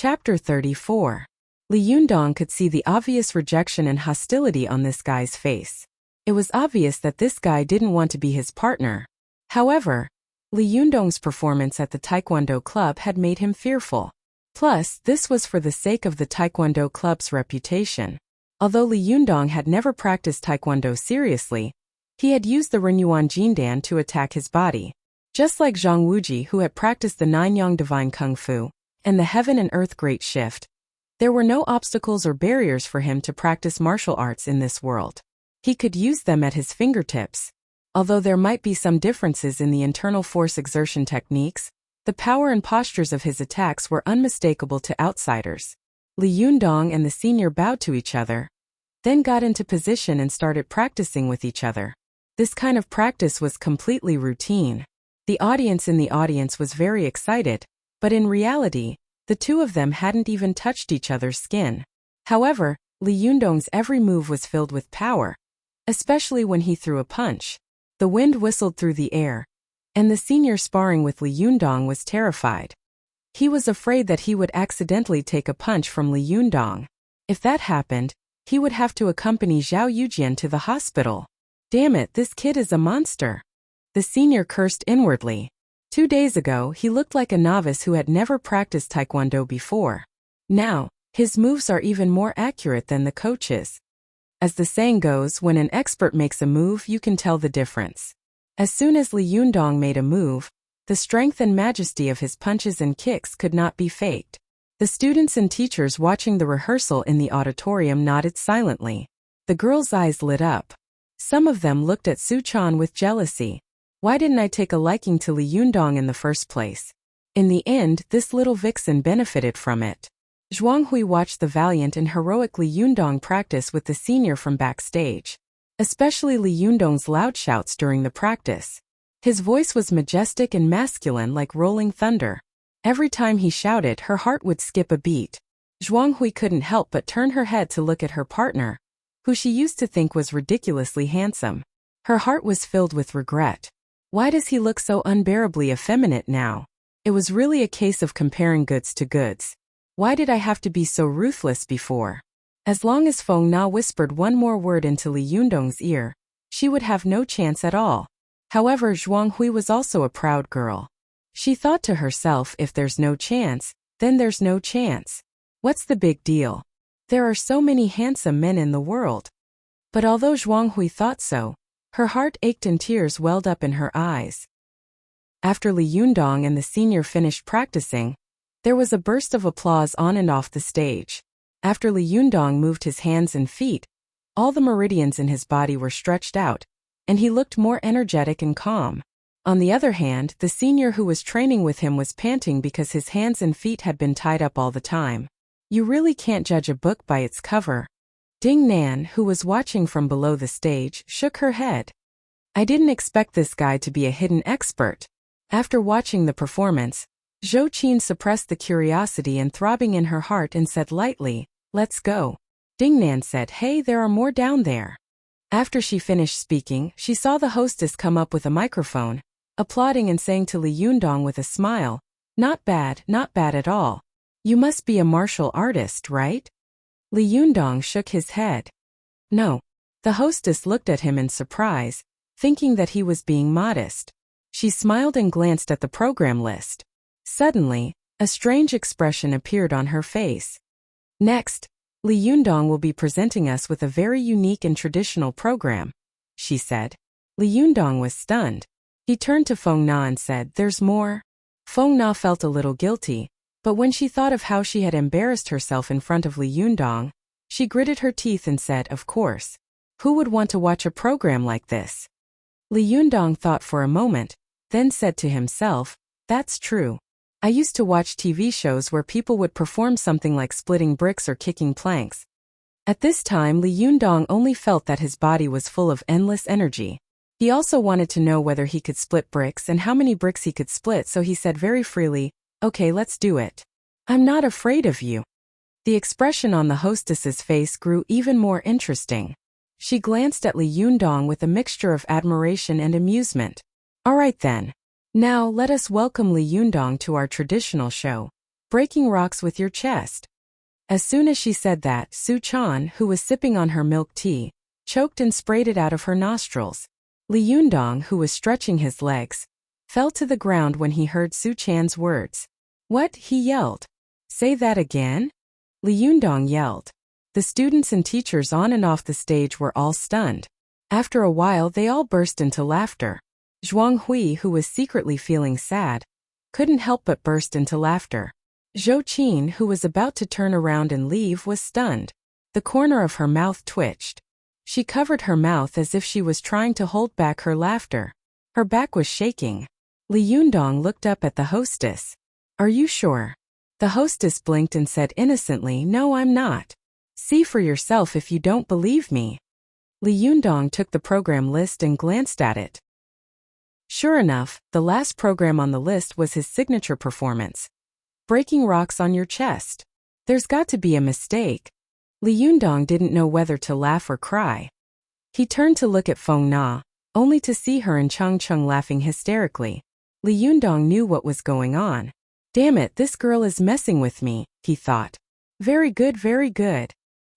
Chapter 34. Li Yundong could see the obvious rejection and hostility on this guy's face. It was obvious that this guy didn't want to be his partner. However, Li Yundong's performance at the Taekwondo club had made him fearful. Plus, this was for the sake of the Taekwondo club's reputation. Although Li Yundong had never practiced Taekwondo seriously, he had used the Renyuan Jindan to attack his body. Just like Zhang Wuji, who had practiced the Nine Yang Divine Kung Fu and the Heaven and Earth Great Shift, there were no obstacles or barriers for him to practice martial arts in this world. He could use them at his fingertips. Although there might be some differences in the internal force exertion techniques, the power and postures of his attacks were unmistakable to outsiders. Li Yundong and the senior bowed to each other, then got into position and started practicing with each other. This kind of practice was completely routine. The audience in the audience was very excited, but in reality, the two of them hadn't even touched each other's skin. However, Li Yundong's every move was filled with power, especially when he threw a punch. The wind whistled through the air, and the senior sparring with Li Yundong was terrified. He was afraid that he would accidentally take a punch from Li Yundong. If that happened, he would have to accompany Zhao Yujian to the hospital. Damn it, this kid is a monster. The senior cursed inwardly. 2 days ago, he looked like a novice who had never practiced Taekwondo before. Now, his moves are even more accurate than the coach's. As the saying goes, when an expert makes a move, you can tell the difference. As soon as Li Yundong made a move, the strength and majesty of his punches and kicks could not be faked. The students and teachers watching the rehearsal in the auditorium nodded silently. The girls' eyes lit up. Some of them looked at Su Chan with jealousy. Why didn't I take a liking to Li Yundong in the first place? In the end, this little vixen benefited from it. Zhuang Hui watched the valiant and heroic Li Yundong practice with the senior from backstage. Especially Li Yundong's loud shouts during the practice. His voice was majestic and masculine like rolling thunder. Every time he shouted, her heart would skip a beat. Zhuang Hui couldn't help but turn her head to look at her partner, who she used to think was ridiculously handsome. Her heart was filled with regret. Why does he look so unbearably effeminate now? It was really a case of comparing goods to goods. Why did I have to be so ruthless before? As long as Feng Na whispered one more word into Li Yundong's ear, she would have no chance at all. However, Zhuang Hui was also a proud girl. She thought to herself, if there's no chance, then there's no chance. What's the big deal? There are so many handsome men in the world. But although Zhuang Hui thought so, her heart ached and tears welled up in her eyes. After Li Yundong and the senior finished practicing, there was a burst of applause on and off the stage. After Li Yundong moved his hands and feet, all the meridians in his body were stretched out, and he looked more energetic and calm. On the other hand, the senior who was training with him was panting because his hands and feet had been tied up all the time. You really can't judge a book by its cover. Ding Nan, who was watching from below the stage, shook her head. I didn't expect this guy to be a hidden expert. After watching the performance, Zhou Qin suppressed the curiosity and throbbing in her heart and said lightly, "Let's go." Ding Nan said, "Hey, there are more down there." After she finished speaking, she saw the hostess come up with a microphone, applauding and saying to Li Yundong with a smile, not bad at all. You must be a martial artist, right?" Li Yundong shook his head. No. The hostess looked at him in surprise, thinking that he was being modest. She smiled and glanced at the program list. Suddenly, a strange expression appeared on her face. Next, Li Yundong will be presenting us with a very unique and traditional program, she said. Li Yundong was stunned. He turned to Feng Na and said, "There's more?" Feng Na felt a little guilty, but when she thought of how she had embarrassed herself in front of Li Yundong, she gritted her teeth and said, "Of course. Who would want to watch a program like this?" Li Yundong thought for a moment, then said to himself, "That's true. I used to watch TV shows where people would perform something like splitting bricks or kicking planks." At this time, Li Yundong only felt that his body was full of endless energy. He also wanted to know whether he could split bricks and how many bricks he could split, so he said very freely, "Okay, let's do it. I'm not afraid of you." The expression on the hostess's face grew even more interesting. She glanced at Li Yundong with a mixture of admiration and amusement. "All right then. Now let us welcome Li Yundong to our traditional show. breaking rocks with your chest. As soon as she said that, Su Chan, who was sipping on her milk tea, choked and sprayed it out of her nostrils. Li Yundong, who was stretching his legs, fell to the ground when he heard Su Chan's words. What? He yelled. Say that again? Li Yundong yelled. The students and teachers on and off the stage were all stunned. After a while they all burst into laughter. Zhuang Hui, who was secretly feeling sad, couldn't help but burst into laughter. Zhou Qin, who was about to turn around and leave, was stunned. The corner of her mouth twitched. She covered her mouth as if she was trying to hold back her laughter. Her back was shaking. Li Yundong looked up at the hostess. Are you sure? The hostess blinked and said innocently, No, I'm not. See for yourself if you don't believe me. Li Yundong took the program list and glanced at it. Sure enough, the last program on the list was his signature performance. Breaking rocks on your chest. There's got to be a mistake. Li Yundong didn't know whether to laugh or cry. He turned to look at Feng Na, only to see her and Chang Cheng laughing hysterically. Li Yundong knew what was going on. Damn it, this girl is messing with me, he thought. Very good, very good.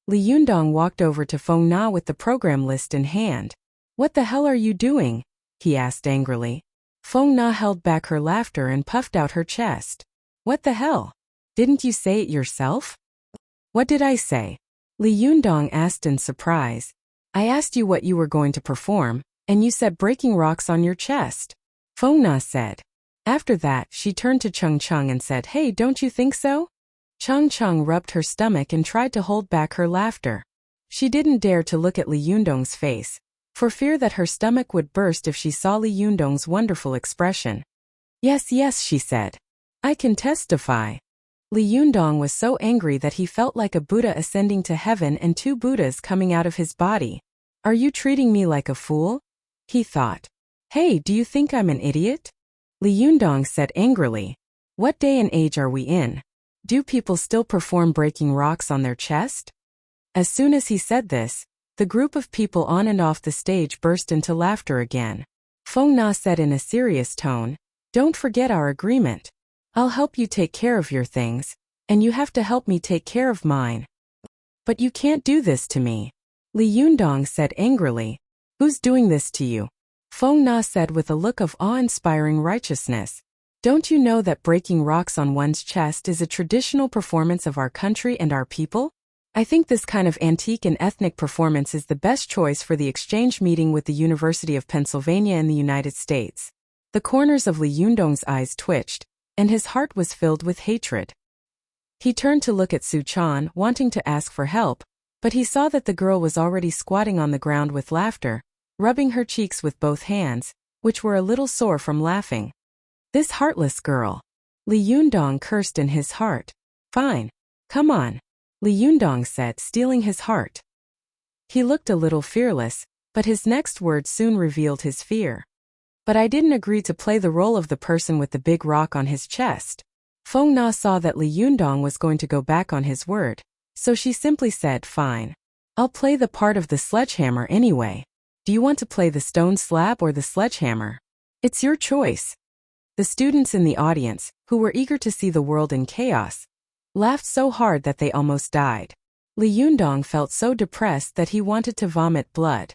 Li Yundong walked over to Feng Na with the program list in hand. What the hell are you doing? He asked angrily. Feng Na held back her laughter and puffed out her chest. What the hell? Didn't you say it yourself? What did I say? Li Yundong asked in surprise. I asked you what you were going to perform, and you said breaking rocks on your chest. Feng Na said. After that, she turned to Cheng Cheng and said, Hey, don't you think so? Cheng Cheng rubbed her stomach and tried to hold back her laughter. She didn't dare to look at Li Yundong's face, for fear that her stomach would burst if she saw Li Yundong's wonderful expression. Yes, yes, she said. I can testify. Li Yundong was so angry that he felt like a Buddha ascending to heaven and two Buddhas coming out of his body. Are you treating me like a fool? He thought. Hey, do you think I'm an idiot? Li Yundong said angrily. What day and age are we in? Do people still perform breaking rocks on their chest? As soon as he said this, the group of people on and off the stage burst into laughter again. Feng Na said in a serious tone, Don't forget our agreement. I'll help you take care of your things, and you have to help me take care of mine. But you can't do this to me. Li Yundong said angrily. Who's doing this to you? Feng Na said with a look of awe-inspiring righteousness. Don't you know that breaking rocks on one's chest is a traditional performance of our country and our people? I think this kind of antique and ethnic performance is the best choice for the exchange meeting with the University of Pennsylvania in the United States. The corners of Li Yundong's eyes twitched, and his heart was filled with hatred. He turned to look at Su Chan, wanting to ask for help, but he saw that the girl was already squatting on the ground with laughter, rubbing her cheeks with both hands, which were a little sore from laughing. This heartless girl. Li Yundong cursed in his heart. Fine. Come on. Li Yundong said, stealing his heart. He looked a little fearless, but his next words soon revealed his fear. But I didn't agree to play the role of the person with the big rock on his chest. Feng Na saw that Li Yundong was going to go back on his word, so she simply said, Fine. I'll play the part of the sledgehammer anyway. Do you want to play the stone slab or the sledgehammer? It's your choice. The students in the audience, who were eager to see the world in chaos, laughed so hard that they almost died. Li Yundong felt so depressed that he wanted to vomit blood.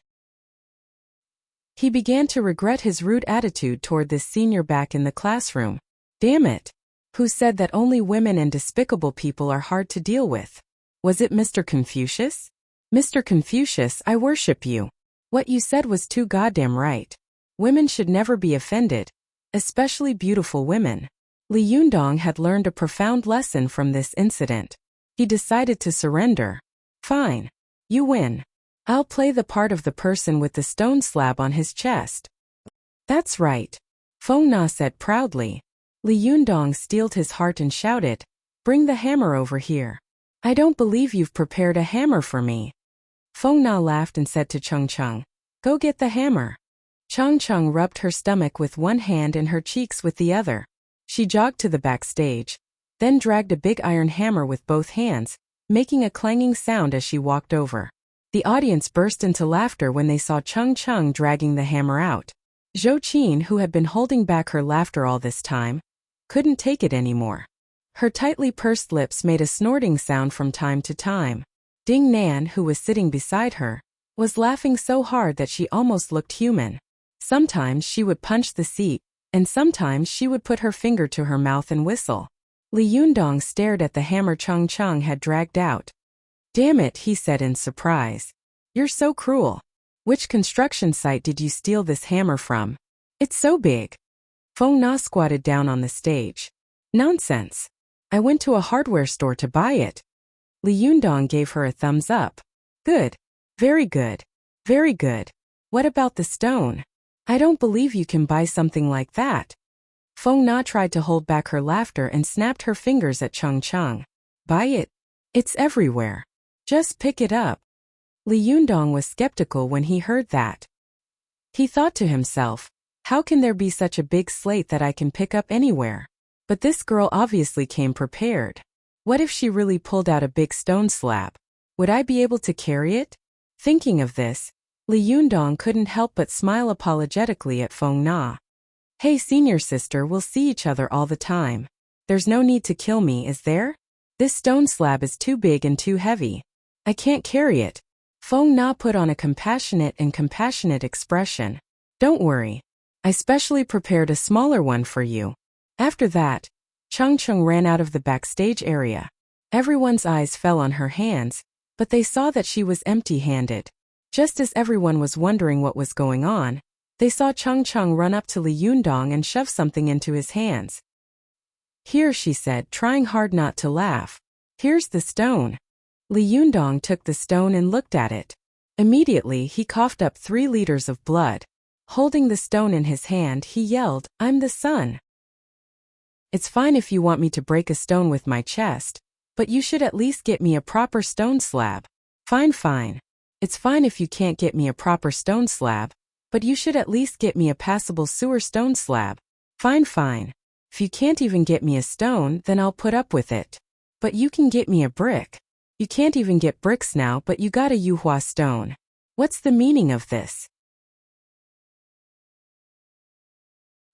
He began to regret his rude attitude toward this senior back in the classroom. Damn it! Who said that only women and despicable people are hard to deal with? Was it Mr. Confucius? Mr. Confucius, I worship you. What you said was too goddamn right. Women should never be offended, especially beautiful women. Li Yundong had learned a profound lesson from this incident. He decided to surrender. Fine. You win. I'll play the part of the person with the stone slab on his chest. That's right. Feng Na said proudly. Li Yundong steeled his heart and shouted, Bring the hammer over here. I don't believe you've prepared a hammer for me. Feng Na laughed and said to Cheng Cheng, Go get the hammer. Cheng Cheng rubbed her stomach with one hand and her cheeks with the other. She jogged to the backstage, then dragged a big iron hammer with both hands, making a clanging sound as she walked over. The audience burst into laughter when they saw Cheng Cheng dragging the hammer out. Zhou Qin, who had been holding back her laughter all this time, couldn't take it anymore. Her tightly pursed lips made a snorting sound from time to time. Ding Nan, who was sitting beside her, was laughing so hard that she almost looked human. Sometimes she would punch the seat, and sometimes she would put her finger to her mouth and whistle. Li Yundong stared at the hammer Chung Chung had dragged out. "Damn it," he said in surprise. "You're so cruel. Which construction site did you steal this hammer from? It's so big." Feng Na squatted down on the stage. "Nonsense. I went to a hardware store to buy it." Li Yundong gave her a thumbs up. "Good. Very good. Very good. What about the stone? I don't believe you can buy something like that." Feng Na tried to hold back her laughter and snapped her fingers at Chung Chung. "Buy it? It's everywhere. Just pick it up." Li Yundong was skeptical when he heard that. He thought to himself, how can there be such a big slate that I can pick up anywhere? But this girl obviously came prepared. What if she really pulled out a big stone slab? Would I be able to carry it? Thinking of this, Li Yundong couldn't help but smile apologetically at Feng Na. "Hey senior sister, we'll see each other all the time. There's no need to kill me, is there? This stone slab is too big and too heavy. I can't carry it." Feng Na put on a compassionate expression. "Don't worry. I specially prepared a smaller one for you." After that, Chung Chung ran out of the backstage area. Everyone's eyes fell on her hands, but they saw that she was empty-handed. Just as everyone was wondering what was going on, they saw Chung Chung run up to Li Yundong and shove something into his hands. "Here," she said, trying hard not to laugh. "Here's the stone." Li Yundong took the stone and looked at it. Immediately, he coughed up 3 liters of blood. Holding the stone in his hand, he yelled, "I'm the sun." "It's fine if you want me to break a stone with my chest, but you should at least get me a proper stone slab." "Fine, fine. It's fine if you can't get me a proper stone slab, but you should at least get me a passable sewer stone slab." "Fine, fine. If you can't even get me a stone, then I'll put up with it. But you can get me a brick." "You can't even get bricks now, but you got a Yuhua stone. What's the meaning of this?"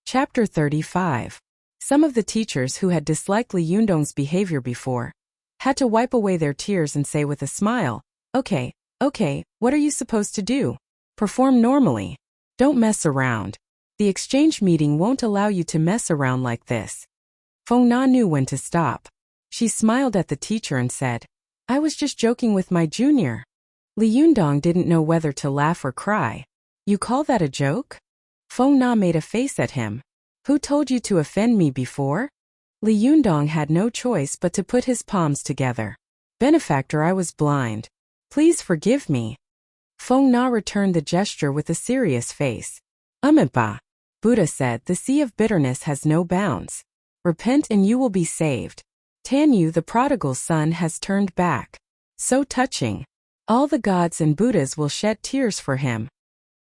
Chapter 35. Some of the teachers who had disliked Li Yundong's behavior before had to wipe away their tears and say with a smile, Okay, what are you supposed to do? Perform normally. Don't mess around. The exchange meeting won't allow you to mess around like this." Feng Na knew when to stop. She smiled at the teacher and said, "I was just joking with my junior." Li Yundong didn't know whether to laugh or cry. "You call that a joke?" Feng Na made a face at him. "Who told you to offend me before?" Li Yundong had no choice but to put his palms together. "Benefactor, I was blind. Please forgive me." Feng Na returned the gesture with a serious face. "Amitabha. Buddha said the sea of bitterness has no bounds. Repent and you will be saved. Tanyu, the prodigal son, has turned back. So touching. All the gods and Buddhas will shed tears for him."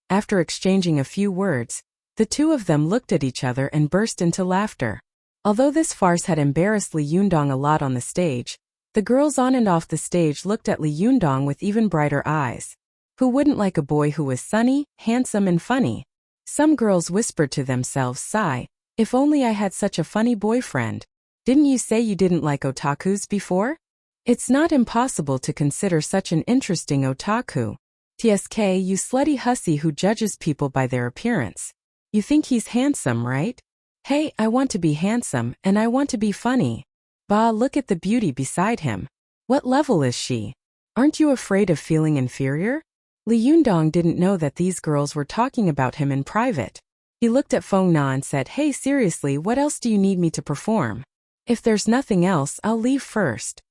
After exchanging a few words, the two of them looked at each other and burst into laughter. Although this farce had embarrassed Li Yundong a lot on the stage, the girls on and off the stage looked at Li Yundong with even brighter eyes. Who wouldn't like a boy who was sunny, handsome, and funny? Some girls whispered to themselves, "Sigh, if only I had such a funny boyfriend." "Didn't you say you didn't like otakus before? It's not impossible to consider such an interesting otaku. TSK, you slutty hussy who judges people by their appearance. You think he's handsome, right? Hey, I want to be handsome, and I want to be funny. Bah, look at the beauty beside him. What level is she? Aren't you afraid of feeling inferior?" Li Yundong didn't know that these girls were talking about him in private. He looked at Feng Na and said, "Hey, seriously, what else do you need me to perform? If there's nothing else, I'll leave first."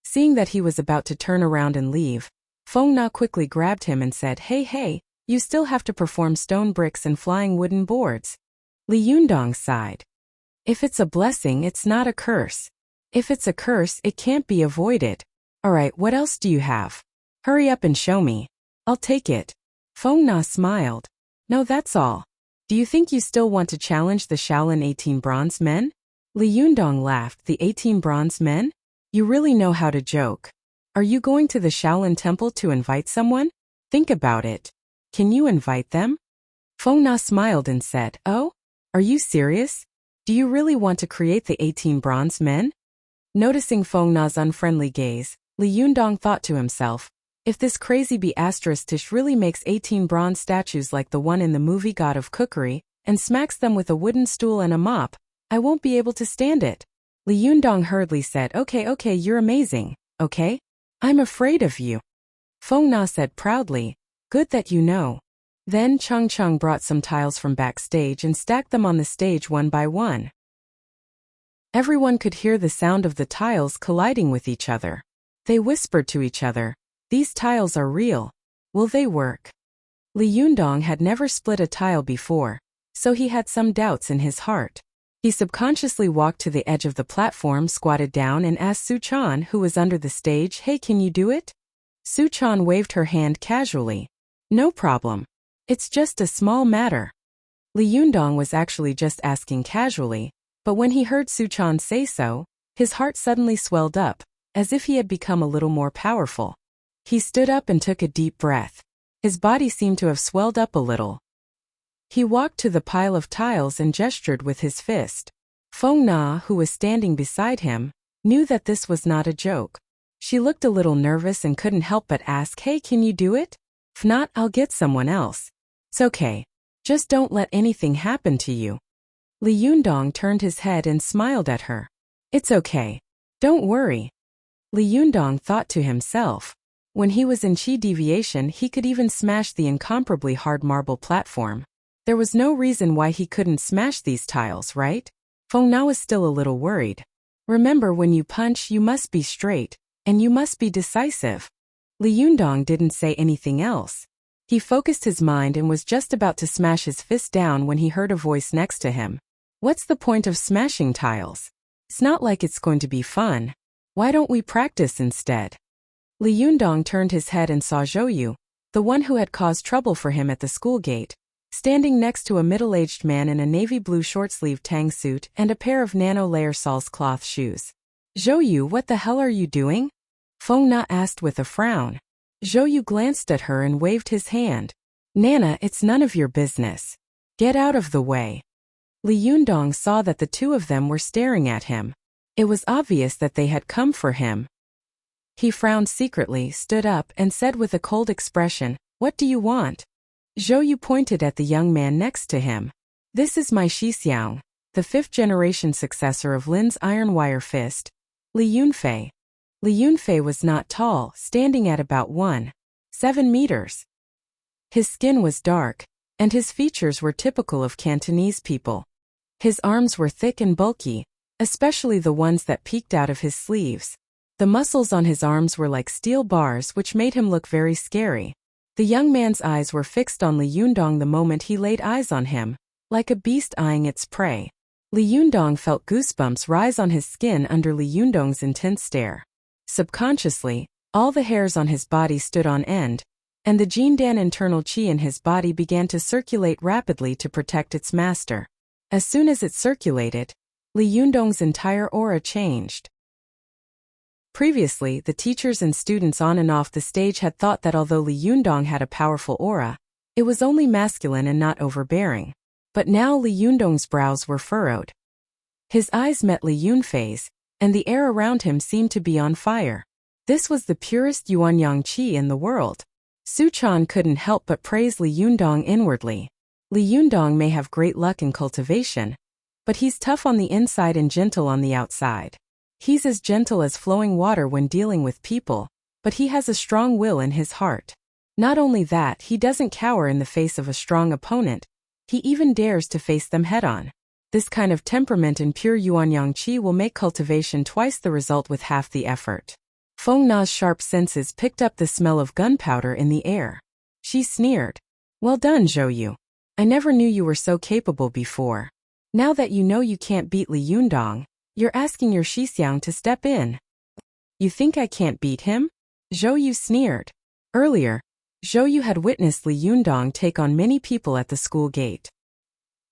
Seeing that he was about to turn around and leave, Feng Na quickly grabbed him and said, Hey, you still have to perform stone bricks and flying wooden boards." Li Yundong sighed. "If it's a blessing, it's not a curse. If it's a curse, it can't be avoided. Alright, what else do you have? Hurry up and show me. I'll take it." Feng Na smiled. "No, that's all. Do you think you still want to challenge the Shaolin 18 bronze men?" Li Yundong laughed. "The 18 bronze men? You really know how to joke. Are you going to the Shaolin temple to invite someone? Think about it. Can you invite them?" Feng Na smiled and said, "Oh? Are you serious? Do you really want to create the 18 bronze men?" Noticing Feng Na's unfriendly gaze, Li Yundong thought to himself, if this crazy Tish really makes 18 bronze statues like the one in the movie God of Cookery, and smacks them with a wooden stool and a mop, I won't be able to stand it. Li Yundong hurriedly said, Okay, you're amazing, okay? I'm afraid of you. Feng Na said proudly, good that you know. Then Chung Chung brought some tiles from backstage and stacked them on the stage one by one. Everyone could hear the sound of the tiles colliding with each other. They whispered to each other, these tiles are real. Will they work? Li Yundong had never split a tile before, so he had some doubts in his heart. He subconsciously walked to the edge of the platform, squatted down and asked Su Chan, who was under the stage, hey, can you do it? Su Chan waved her hand casually. No problem. It's just a small matter. Li Yundong was actually just asking casually, but when he heard Su Chan say so, his heart suddenly swelled up, as if he had become a little more powerful. He stood up and took a deep breath. His body seemed to have swelled up a little. He walked to the pile of tiles and gestured with his fist. Feng Na, who was standing beside him, knew that this was not a joke. She looked a little nervous and couldn't help but ask, hey, can you do it? If not, I'll get someone else. It's okay. Just don't let anything happen to you. Li Yundong turned his head and smiled at her. It's okay. Don't worry. Li Yundong thought to himself. When he was in Chi Deviation, he could even smash the incomparably hard marble platform. There was no reason why he couldn't smash these tiles, right? Feng Na was still a little worried. Remember, when you punch, you must be straight, and you must be decisive. Li Yundong didn't say anything else. He focused his mind and was just about to smash his fist down when he heard a voice next to him. What's the point of smashing tiles? It's not like it's going to be fun. Why don't we practice instead? Li Yundong turned his head and saw Zhou Yu, the one who had caused trouble for him at the school gate, standing next to a middle-aged man in a navy blue short-sleeved tang suit and a pair of nano-layer Saul's cloth shoes. Zhou Yu, what the hell are you doing? Feng Na asked with a frown. Zhou Yu glanced at her and waved his hand. Nana, it's none of your business. Get out of the way. Li Yundong saw that the two of them were staring at him. It was obvious that they had come for him. He frowned secretly, stood up, and said with a cold expression, what do you want? Zhou Yu pointed at the young man next to him. This is my Xixiang, the fifth-generation successor of Lin's iron wire fist, Li Yunfei. Li Yunfei was not tall, standing at about 1.7 meters. His skin was dark, and his features were typical of Cantonese people. His arms were thick and bulky, especially the ones that peeked out of his sleeves. The muscles on his arms were like steel bars, which made him look very scary. The young man's eyes were fixed on Li Yundong the moment he laid eyes on him, like a beast eyeing its prey. Li Yundong felt goosebumps rise on his skin under Li Yundong's intense stare. Subconsciously, all the hairs on his body stood on end, and the Jindan internal qi in his body began to circulate rapidly to protect its master. As soon as it circulated, Li Yundong's entire aura changed. Previously, the teachers and students on and off the stage had thought that although Li Yundong had a powerful aura, it was only masculine and not overbearing. But now Li Yundong's brows were furrowed. His eyes met Li Yunfei's, and the air around him seemed to be on fire. This was the purest Yuanyang qi in the world. Su Chan couldn't help but praise Li Yundong inwardly. Li Yundong may have great luck in cultivation, but he's tough on the inside and gentle on the outside. He's as gentle as flowing water when dealing with people, but he has a strong will in his heart. Not only that, he doesn't cower in the face of a strong opponent, he even dares to face them head-on. This kind of temperament in pure Yuanyang qi will make cultivation twice the result with half the effort. Feng Na's sharp senses picked up the smell of gunpowder in the air. She sneered. Well done, Zhou Yu. I never knew you were so capable before. Now that you know you can't beat Li Yundong, you're asking your Xixiang to step in. You think I can't beat him? Zhou Yu sneered. Earlier, Zhou Yu had witnessed Li Yundong take on many people at the school gate.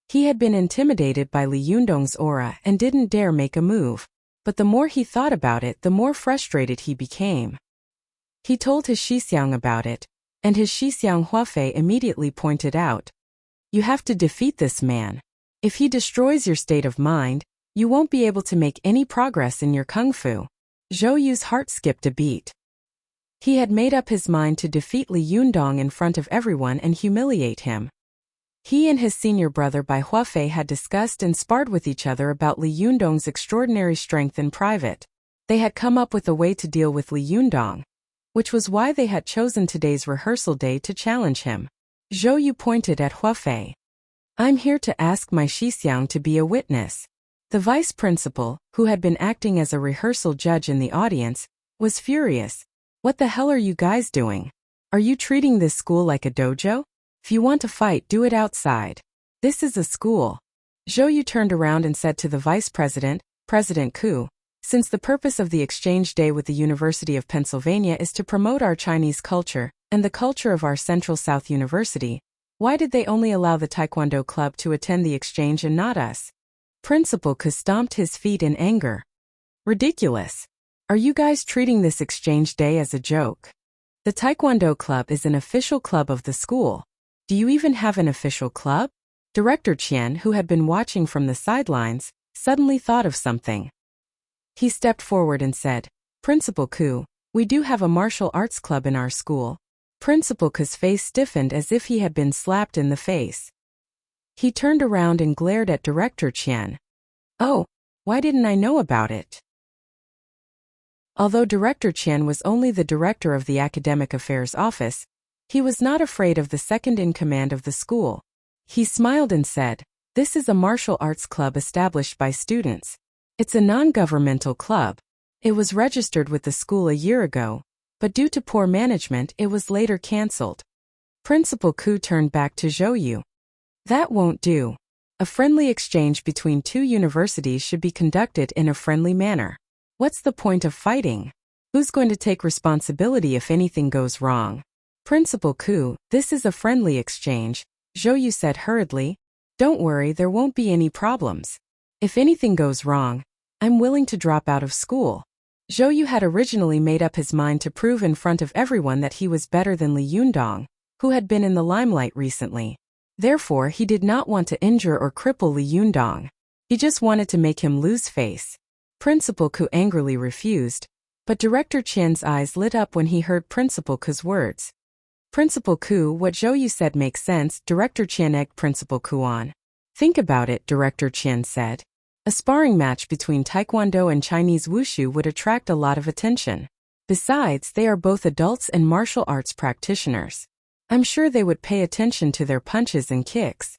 He had been intimidated by Li Yundong's aura and didn't dare make a move, but the more he thought about it, the more frustrated he became. He told his Xixiang about it, and his Xixiang Huafei immediately pointed out, you have to defeat this man. If he destroys your state of mind, You won't be able to make any progress in your kung fu. Zhou Yu's heart skipped a beat. He had made up his mind to defeat Li Yundong in front of everyone and humiliate him. He and his senior brother Bai Huafei had discussed and sparred with each other about Li Yundong's extraordinary strength in private. They had come up with a way to deal with Li Yundong, which was why they had chosen today's rehearsal day to challenge him. Zhou Yu pointed at Huafei. I'm here to ask my Shixiang to be a witness. The vice principal, who had been acting as a rehearsal judge in the audience, was furious. What the hell are you guys doing? Are you treating this school like a dojo? If you want to fight, do it outside. This is a school. Zhou Yu turned around and said to the vice president, President Ku, since the purpose of the exchange day with the University of Pennsylvania is to promote our Chinese culture and the culture of our Central South University, why did they only allow the Taekwondo club to attend the exchange and not us? Principal Ku stomped his feet in anger. Ridiculous. Are you guys treating this exchange day as a joke? The Taekwondo club is an official club of the school. Do you even have an official club? Director Qian, who had been watching from the sidelines, suddenly thought of something. He stepped forward and said, Principal Ku, we do have a martial arts club in our school. Principal Ku's face stiffened as if he had been slapped in the face. He turned around and glared at Director Qian. Oh, why didn't I know about it? Although Director Qian was only the director of the Academic Affairs Office, he was not afraid of the second-in-command of the school. He smiled and said, This is a martial arts club established by students. It's a non-governmental club. It was registered with the school a year ago, but due to poor management it was later cancelled. Principal Ku turned back to Zhou Yu. That won't do. A friendly exchange between two universities should be conducted in a friendly manner. What's the point of fighting? Who's going to take responsibility if anything goes wrong? Principal Ku, this is a friendly exchange, Zhou Yu said hurriedly. Don't worry, there won't be any problems. If anything goes wrong, I'm willing to drop out of school. Zhou Yu had originally made up his mind to prove in front of everyone that he was better than Li Yundong, who had been in the limelight recently. Therefore, he did not want to injure or cripple Li Yundong. He just wanted to make him lose face. Principal Ku angrily refused, but Director Qian's eyes lit up when he heard Principal Ku's words. Principal Ku, what Zhou Yu said makes sense, Director Qian egged Principal Ku on. Think about it, Director Qian said. A sparring match between Taekwondo and Chinese Wushu would attract a lot of attention. Besides, they are both adults and martial arts practitioners. I'm sure they would pay attention to their punches and kicks.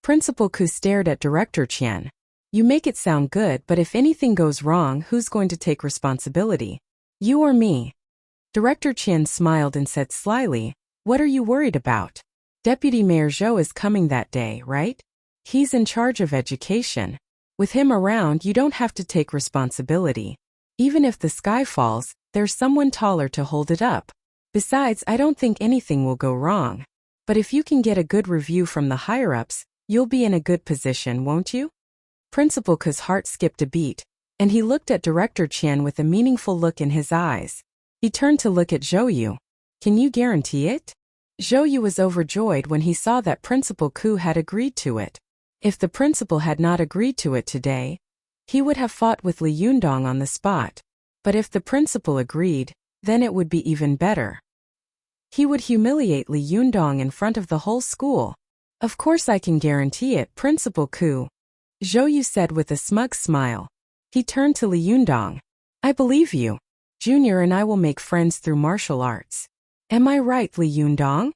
Principal Ku stared at Director Qian. You make it sound good, but if anything goes wrong, who's going to take responsibility? You or me? Director Qian smiled and said slyly, What are you worried about? Deputy Mayor Zhou is coming that day, right? He's in charge of education. With him around, you don't have to take responsibility. Even if the sky falls, there's someone taller to hold it up. Besides, I don't think anything will go wrong. But if you can get a good review from the higher-ups, you'll be in a good position, won't you? Principal Ku's heart skipped a beat, and he looked at Director Qian with a meaningful look in his eyes. He turned to look at Zhou Yu. Can you guarantee it? Zhou Yu was overjoyed when he saw that Principal Ku had agreed to it. If the principal had not agreed to it today, he would have fought with Li Yundong on the spot. But if the principal agreed, then it would be even better. He would humiliate Li Yundong in front of the whole school. Of course I can guarantee it, Principal Ku, Zhou Yu said with a smug smile. He turned to Li Yundong. I believe you. Junior and I will make friends through martial arts. Am I right, Li Yundong?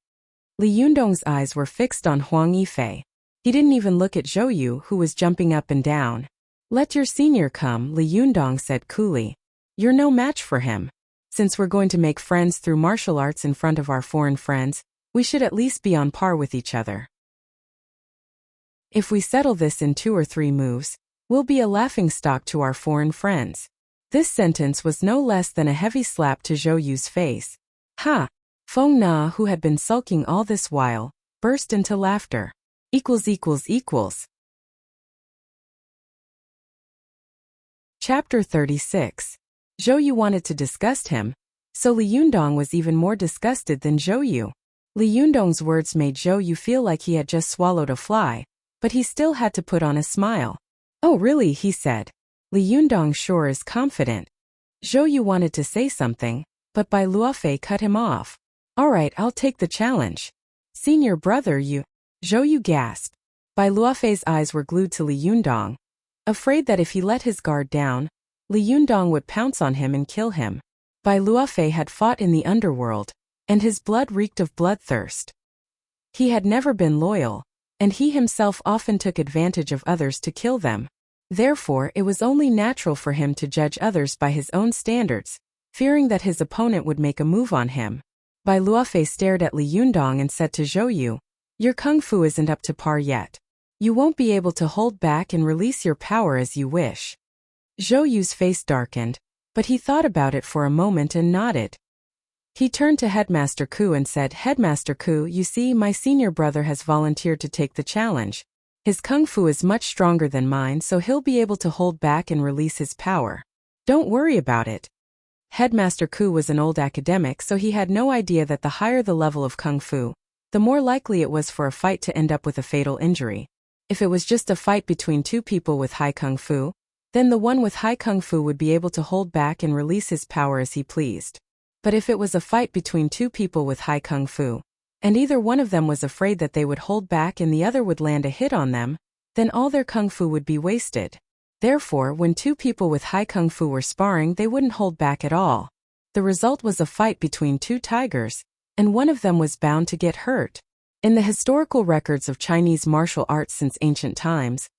Li Yundong's eyes were fixed on Huang Yifei. He didn't even look at Zhou Yu, who was jumping up and down. Let your senior come, Li Yundong said coolly. You're no match for him. Since we're going to make friends through martial arts in front of our foreign friends, we should at least be on par with each other. If we settle this in 2 or 3 moves, we'll be a laughingstock to our foreign friends. This sentence was no less than a heavy slap to Zhou Yu's face. Ha! Feng Na, who had been sulking all this while, burst into laughter. Chapter 36. Zhou Yu wanted to disgust him, so Li Yundong was even more disgusted than Zhou Yu. Li Yundong's words made Zhou Yu feel like he had just swallowed a fly, but he still had to put on a smile. Oh really, he said. Li Yundong sure is confident. Zhou Yu wanted to say something, but Bai Luofei cut him off. Alright, I'll take the challenge. Senior brother you. Zhou Yu gasped. Bai Luofei's eyes were glued to Li Yundong, afraid that if he let his guard down, Li Yundong would pounce on him and kill him. Bai Luofei had fought in the underworld, and his blood reeked of bloodthirst. He had never been loyal, and he himself often took advantage of others to kill them. Therefore, it was only natural for him to judge others by his own standards, fearing that his opponent would make a move on him. Bai Luofei stared at Li Yundong and said to Zhou Yu, "Your kung fu isn't up to par yet. You won't be able to hold back and release your power as you wish." Zhou Yu's face darkened, but he thought about it for a moment and nodded. He turned to Headmaster Ku and said, "Headmaster Ku, you see, my senior brother has volunteered to take the challenge. His kung fu is much stronger than mine, so he'll be able to hold back and release his power. Don't worry about it." Headmaster Ku was an old academic, so he had no idea that the higher the level of kung fu, the more likely it was for a fight to end up with a fatal injury. If it was just a fight between two people with high kung fu, then the one with high kung fu would be able to hold back and release his power as he pleased. But if it was a fight between two people with high kung fu, and either one of them was afraid that they would hold back and the other would land a hit on them, then all their kung fu would be wasted. Therefore, when two people with high kung fu were sparring, they wouldn't hold back at all. The result was a fight between two tigers, and one of them was bound to get hurt. In the historical records of Chinese martial arts since ancient times,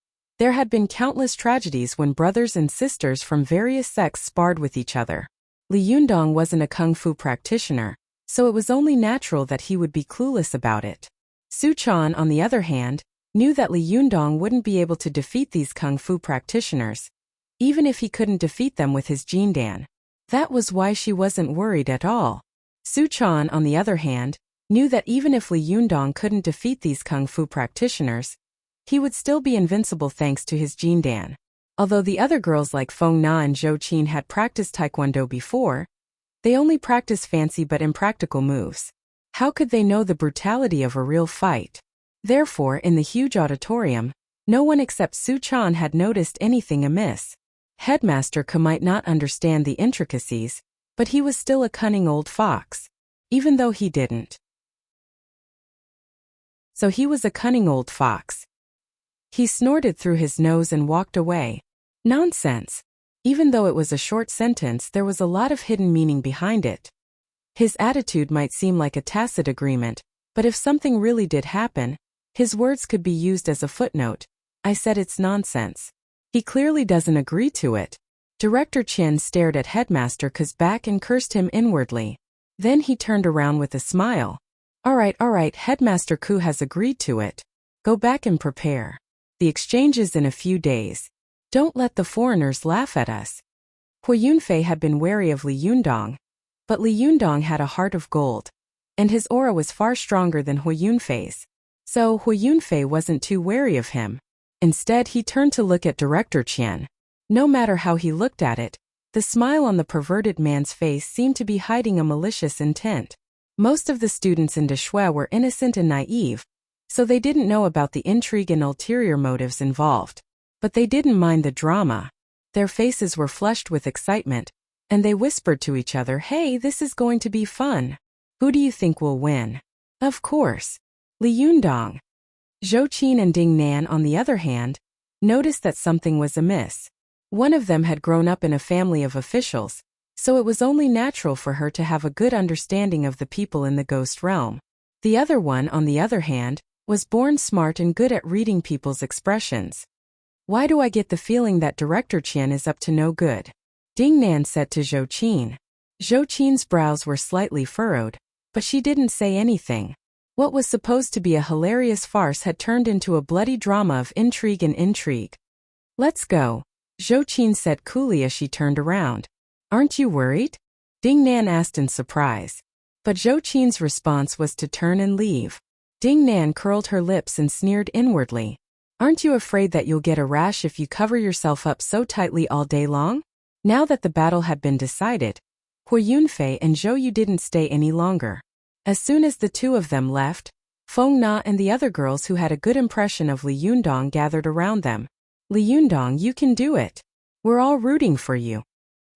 there had been countless tragedies when brothers and sisters from various sects sparred with each other. Li Yundong wasn't a kung fu practitioner, so it was only natural that he would be clueless about it. Su Chan, on the other hand, knew that Li Yundong wouldn't be able to defeat these kung fu practitioners, even if he couldn't defeat them with his Jindan. That was why she wasn't worried at all. Su Chan, on the other hand, knew that even if Li Yundong couldn't defeat these kung fu practitioners, he would still be invincible thanks to his Jindan. Although the other girls like Feng Na and Zhou Qin had practiced taekwondo before, they only practiced fancy but impractical moves. How could they know the brutality of a real fight? Therefore, in the huge auditorium, no one except Su Chan had noticed anything amiss. Headmaster Ke might not understand the intricacies, but he was still a cunning old fox. Even though he didn't. So he was a cunning old fox. He snorted through his nose and walked away. Nonsense. Even though it was a short sentence, there was a lot of hidden meaning behind it. His attitude might seem like a tacit agreement, but if something really did happen, his words could be used as a footnote. I said it's nonsense. He clearly doesn't agree to it. Director Chen stared at Headmaster Ke's back and cursed him inwardly. Then he turned around with a smile. All right, Headmaster Ke has agreed to it. Go back and prepare. The exchange is in a few days. Don't let the foreigners laugh at us. Hui Yunfei had been wary of Li Yundong, but Li Yundong had a heart of gold, and his aura was far stronger than Hui Yunfei's. So Hui Yunfei wasn't too wary of him. Instead, he turned to look at Director Chen. No matter how he looked at it, the smile on the perverted man's face seemed to be hiding a malicious intent. Most of the students in Deshui were innocent and naive, so they didn't know about the intrigue and ulterior motives involved. But they didn't mind the drama. Their faces were flushed with excitement, and they whispered to each other, "Hey, this is going to be fun. Who do you think will win?" Of course, Li Yundong. Zhou Qin and Ding Nan, on the other hand, noticed that something was amiss. One of them had grown up in a family of officials, so it was only natural for her to have a good understanding of the people in the ghost realm. The other one, on the other hand, was born smart and good at reading people's expressions. Why do I get the feeling that Director Chen is up to no good? Ding Nan said to Zhou Qin. Zhou Qin's brows were slightly furrowed, but she didn't say anything. What was supposed to be a hilarious farce had turned into a bloody drama of intrigue and intrigue. Let's go, Zhou Qin said coolly as she turned around. Aren't you worried? Ding Nan asked in surprise. But Zhou Qin's response was to turn and leave. Ding Nan curled her lips and sneered inwardly. Aren't you afraid that you'll get a rash if you cover yourself up so tightly all day long? Now that the battle had been decided, Hui Yunfei and Zhou Yu didn't stay any longer. As soon as the two of them left, Feng Na and the other girls who had a good impression of Li Yundong gathered around them. Li Yundong, you can do it. We're all rooting for you.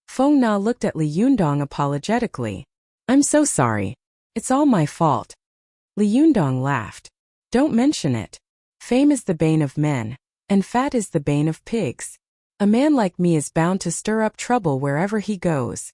Feng Na looked at Li Yundong apologetically. I'm so sorry. It's all my fault. Li Yundong laughed. Don't mention it. Fame is the bane of men, and fat is the bane of pigs. A man like me is bound to stir up trouble wherever he goes.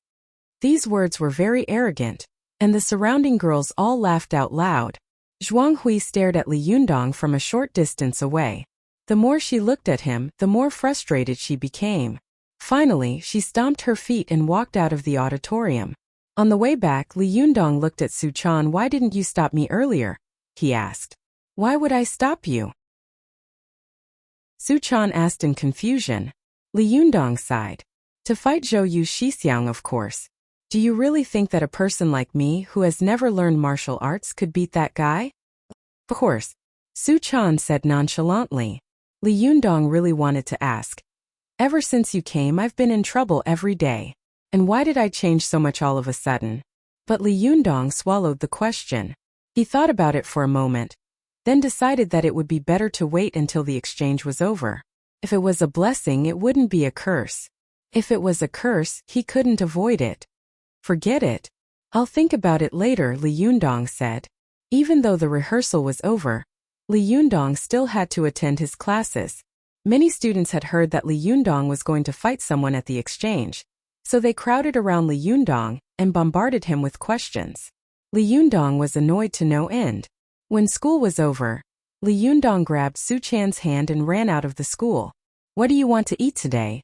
These words were very arrogant, and the surrounding girls all laughed out loud. Zhuang Hui stared at Li Yundong from a short distance away. The more she looked at him, the more frustrated she became. Finally, she stomped her feet and walked out of the auditorium. On the way back, Li Yundong looked at Su Chan. Why didn't you stop me earlier? He asked. Why would I stop you? Su Chan asked in confusion. Li Yundong sighed. To fight Zhou Yu Shixiang, of course. Do you really think that a person like me, who has never learned martial arts, could beat that guy? Of course, Su Chan said nonchalantly. Li Yundong really wanted to ask. Ever since you came, I've been in trouble every day. And why did I change so much all of a sudden? But Li Yundong swallowed the question. He thought about it for a moment, then decided that it would be better to wait until the exchange was over. If it was a blessing, it wouldn't be a curse. If it was a curse, he couldn't avoid it. Forget it. I'll think about it later, Li Yundong said. Even though the rehearsal was over, Li Yundong still had to attend his classes. Many students had heard that Li Yundong was going to fight someone at the exchange, so they crowded around Li Yundong and bombarded him with questions. Li Yundong was annoyed to no end. When school was over, Li Yundong grabbed Su Chan's hand and ran out of the school. What do you want to eat today?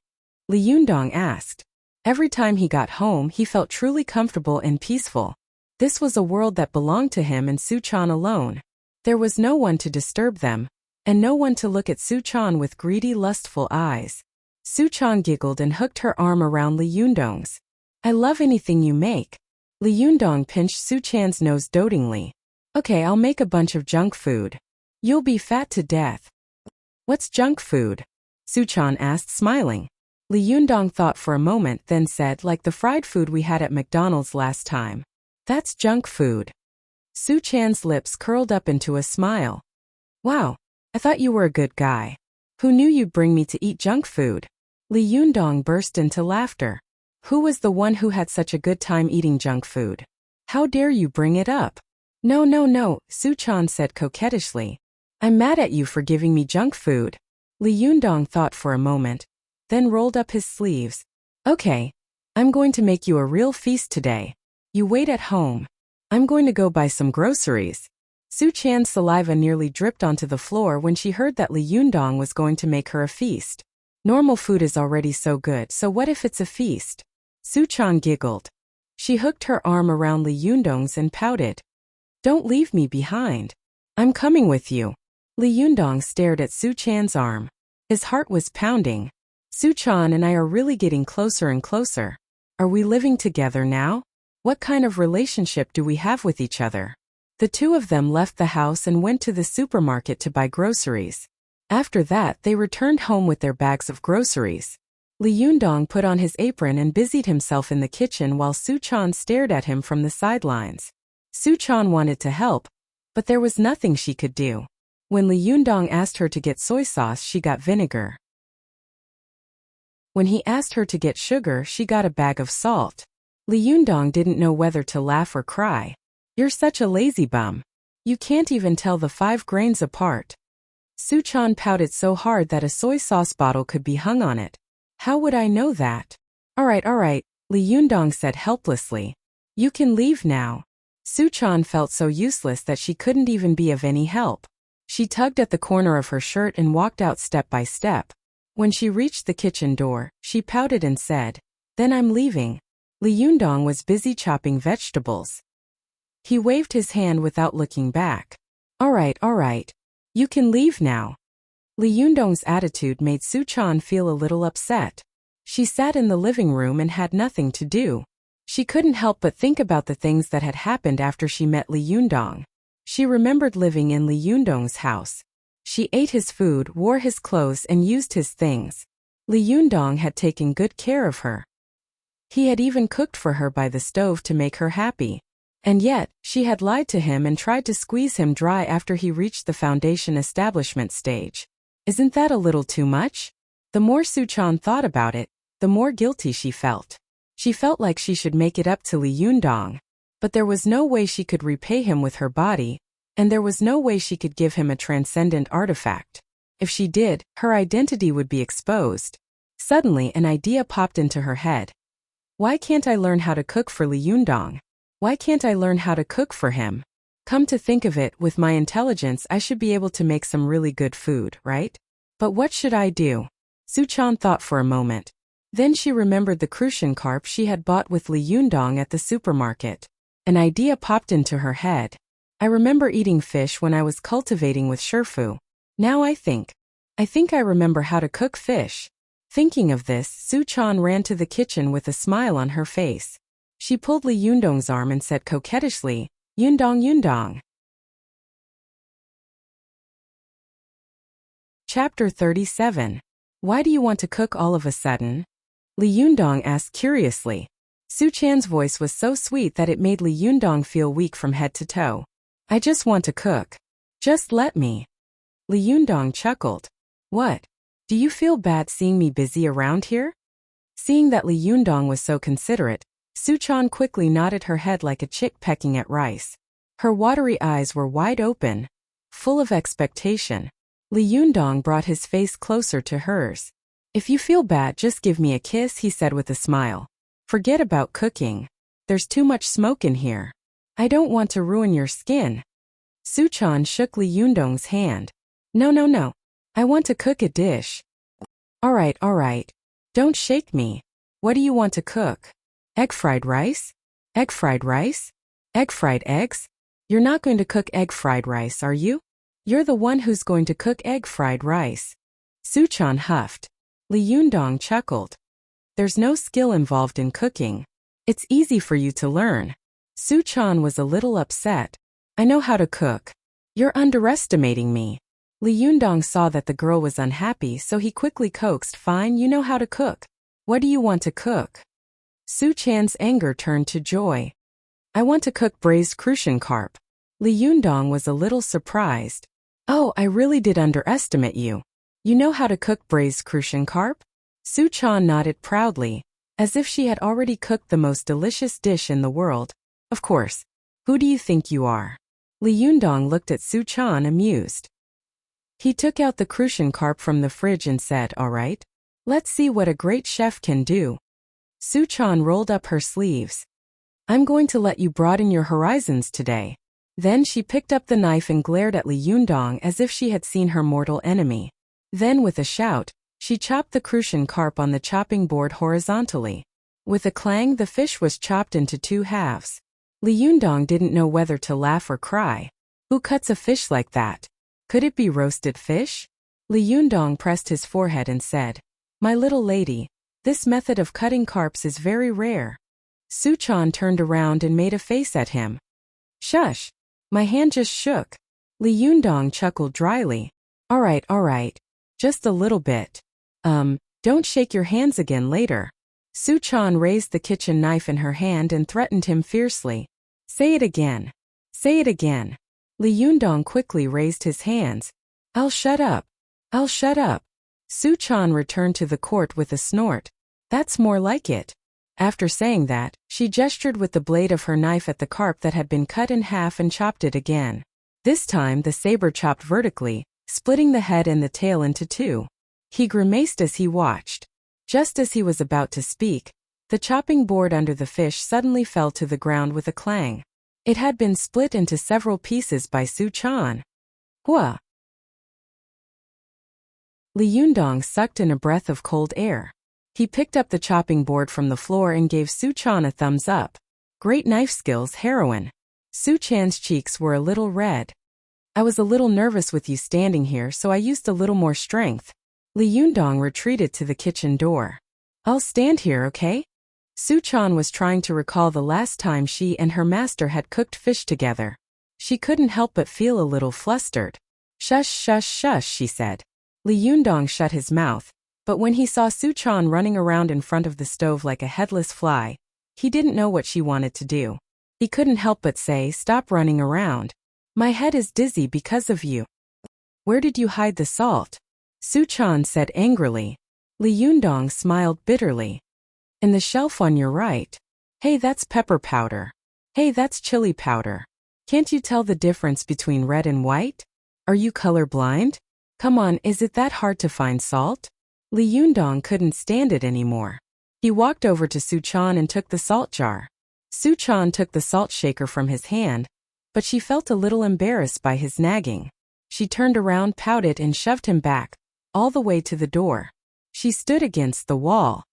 Li Yundong asked. Every time he got home, he felt truly comfortable and peaceful. This was a world that belonged to him and Su Chan alone. There was no one to disturb them, and no one to look at Su Chan with greedy, lustful eyes. Su Chan giggled and hooked her arm around Li Yundong's. I love anything you make. Li Yundong pinched Su Chan's nose dotingly. Okay, I'll make a bunch of junk food. You'll be fat to death. What's junk food? Su Chan asked, smiling. Li Yundong thought for a moment, then said, like the fried food we had at McDonald's last time. That's junk food. Su Chan's lips curled up into a smile. Wow, I thought you were a good guy. Who knew you'd bring me to eat junk food? Li Yundong burst into laughter. Who was the one who had such a good time eating junk food? How dare you bring it up? No, Su Chan said coquettishly. I'm mad at you for giving me junk food. Li Yundong thought for a moment, then rolled up his sleeves. Okay, I'm going to make you a real feast today. You wait at home. I'm going to go buy some groceries. Su Chan's saliva nearly dripped onto the floor when she heard that Li Yundong was going to make her a feast. Normal food is already so good, so what if it's a feast? Su Chan giggled. She hooked her arm around Li Yundong's and pouted. Don't leave me behind. I'm coming with you. Li Yundong stared at Su Chan's arm. His heart was pounding. Su Chan and I are really getting closer and closer. Are we living together now? What kind of relationship do we have with each other? The two of them left the house and went to the supermarket to buy groceries. After that, they returned home with their bags of groceries. Li Yundong put on his apron and busied himself in the kitchen while Su Chan stared at him from the sidelines. Su Chan wanted to help, but there was nothing she could do. When Li Yundong asked her to get soy sauce, she got vinegar. When he asked her to get sugar, she got a bag of salt. Li Yundong didn't know whether to laugh or cry. You're such a lazy bum. You can't even tell the 5 grains apart. Su Chan pouted so hard that a soy sauce bottle could be hung on it. How would I know that? All right, Li Yundong said helplessly. You can leave now. Su Chan felt so useless that she couldn't even be of any help. She tugged at the corner of her shirt and walked out step by step. When she reached the kitchen door, she pouted and said, Then I'm leaving. Li Yundong was busy chopping vegetables. He waved his hand without looking back. All right. You can leave now. Li Yundong's attitude made Su Chan feel a little upset. She sat in the living room and had nothing to do. She couldn't help but think about the things that had happened after she met Li Yundong. She remembered living in Li Yundong's house. She ate his food, wore his clothes, and used his things. Li Yundong had taken good care of her. He had even cooked for her by the stove to make her happy. And yet, she had lied to him and tried to squeeze him dry after he reached the foundation establishment stage. Isn't that a little too much? The more Su-chan thought about it, the more guilty she felt. She felt like she should make it up to Li Yundong. But there was no way she could repay him with her body, and there was no way she could give him a transcendent artifact. If she did, her identity would be exposed. Suddenly, an idea popped into her head. Why can't I learn how to cook for Li Yundong? Why can't I learn how to cook for him? Come to think of it, with my intelligence I should be able to make some really good food, right? But what should I do? Su-chan thought for a moment. Then she remembered the crucian carp she had bought with Li Yundong at the supermarket. An idea popped into her head. I remember eating fish when I was cultivating with Shifu. Now I think I remember how to cook fish. Thinking of this, Su-chan ran to the kitchen with a smile on her face. She pulled Li Yundong's arm and said coquettishly, Yundong Yundong. Chapter 37. Why do you want to cook all of a sudden? Li Yundong asked curiously. Su-chan's voice was so sweet that it made Li Yundong feel weak from head to toe. I just want to cook. Just let me. Li Yundong chuckled. What? Do you feel bad seeing me busy around here? Seeing that Li Yundong was so considerate, Su-chan quickly nodded her head like a chick pecking at rice. Her watery eyes were wide open, full of expectation. Li Yundong brought his face closer to hers. If you feel bad, just give me a kiss, he said with a smile. Forget about cooking. There's too much smoke in here. I don't want to ruin your skin. Su-chan shook Li Yundong's hand. No. I want to cook a dish. All right. Don't shake me. What do you want to cook? Egg fried rice? Egg fried rice? Egg fried eggs? You're not going to cook egg fried rice, are you? You're the one who's going to cook egg fried rice. Su-chan huffed. Li Yundong chuckled. There's no skill involved in cooking. It's easy for you to learn. Su-chan was a little upset. I know how to cook. You're underestimating me. Li Yundong saw that the girl was unhappy, so he quickly coaxed, fine, you know how to cook. What do you want to cook? Su-chan's anger turned to joy. I want to cook braised crucian carp. Li Yundong was a little surprised. Oh, I really did underestimate you. You know how to cook braised crucian carp? Su-chan nodded proudly, as if she had already cooked the most delicious dish in the world. Of course. Who do you think you are? Li Yundong looked at Su-chan amused. He took out the crucian carp from the fridge and said, all right. Let's see what a great chef can do. Su-chan rolled up her sleeves. I'm going to let you broaden your horizons today. Then she picked up the knife and glared at Li Yundong as if she had seen her mortal enemy. Then with a shout, she chopped the crucian carp on the chopping board horizontally. With a clang, the fish was chopped into 2 halves. Li Yundong didn't know whether to laugh or cry. Who cuts a fish like that? Could it be roasted fish? Li Yundong pressed his forehead and said, My little lady, this method of cutting carps is very rare. Su-chan turned around and made a face at him. Shush! My hand just shook. Li Yundong chuckled dryly. All right. Just a little bit. Don't shake your hands again later. Su-chan raised the kitchen knife in her hand and threatened him fiercely. Say it again. Say it again. Li Yundong quickly raised his hands. I'll shut up. Su-chan returned to the court with a snort. That's more like it. After saying that, she gestured with the blade of her knife at the carp that had been cut in half and chopped it again. This time the saber chopped vertically, splitting the head and the tail into 2. He grimaced as he watched. Just as he was about to speak, the chopping board under the fish suddenly fell to the ground with a clang. It had been split into several pieces by Su-chan. Hua! Li Yundong sucked in a breath of cold air. He picked up the chopping board from the floor and gave Su-chan a thumbs up. Great knife skills, heroine. Su-chan's cheeks were a little red. I was a little nervous with you standing here, so I used a little more strength. Li Yundong retreated to the kitchen door. I'll stand here, okay? Su-chan was trying to recall the last time she and her master had cooked fish together. She couldn't help but feel a little flustered. Shush, she said. Li Yundong shut his mouth, but when he saw Su-chan running around in front of the stove like a headless fly, he didn't know what she wanted to do. He couldn't help but say, Stop running around. My head is dizzy because of you. Where did you hide the salt? Su-chan said angrily. Li Yundong smiled bitterly. In the shelf on your right. Hey, that's pepper powder. Hey, that's chili powder. Can't you tell the difference between red and white? Are you colorblind? Come on, is it that hard to find salt? Li Yundong couldn't stand it anymore. He walked over to Su Chan and took the salt jar. Su Chan took the salt shaker from his hand, but she felt a little embarrassed by his nagging. She turned around, pouted, and shoved him back, all the way to the door. She stood against the wall.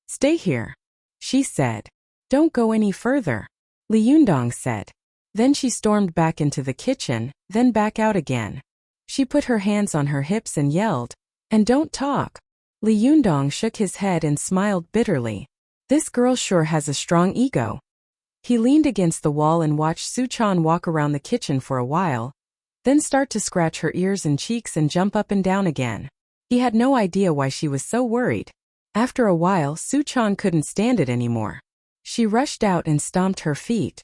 Stay here, she said. Don't go any further, Li Yundong said. Then she stormed back into the kitchen, then back out again. She put her hands on her hips and yelled, and don't talk. Li Yundong shook his head and smiled bitterly. This girl sure has a strong ego. He leaned against the wall and watched Su Chan walk around the kitchen for a while, then start to scratch her ears and cheeks and jump up and down again. He had no idea why she was so worried. After a while, Su Chan couldn't stand it anymore. She rushed out and stomped her feet.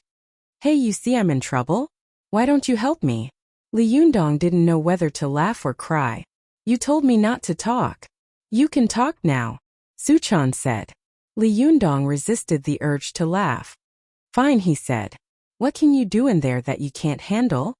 Hey, you see I'm in trouble? Why don't you help me? Li Yundong didn't know whether to laugh or cry. You told me not to talk. You can talk now, Su Chan said. Li Yundong resisted the urge to laugh. Fine, he said. What can you do in there that you can't handle?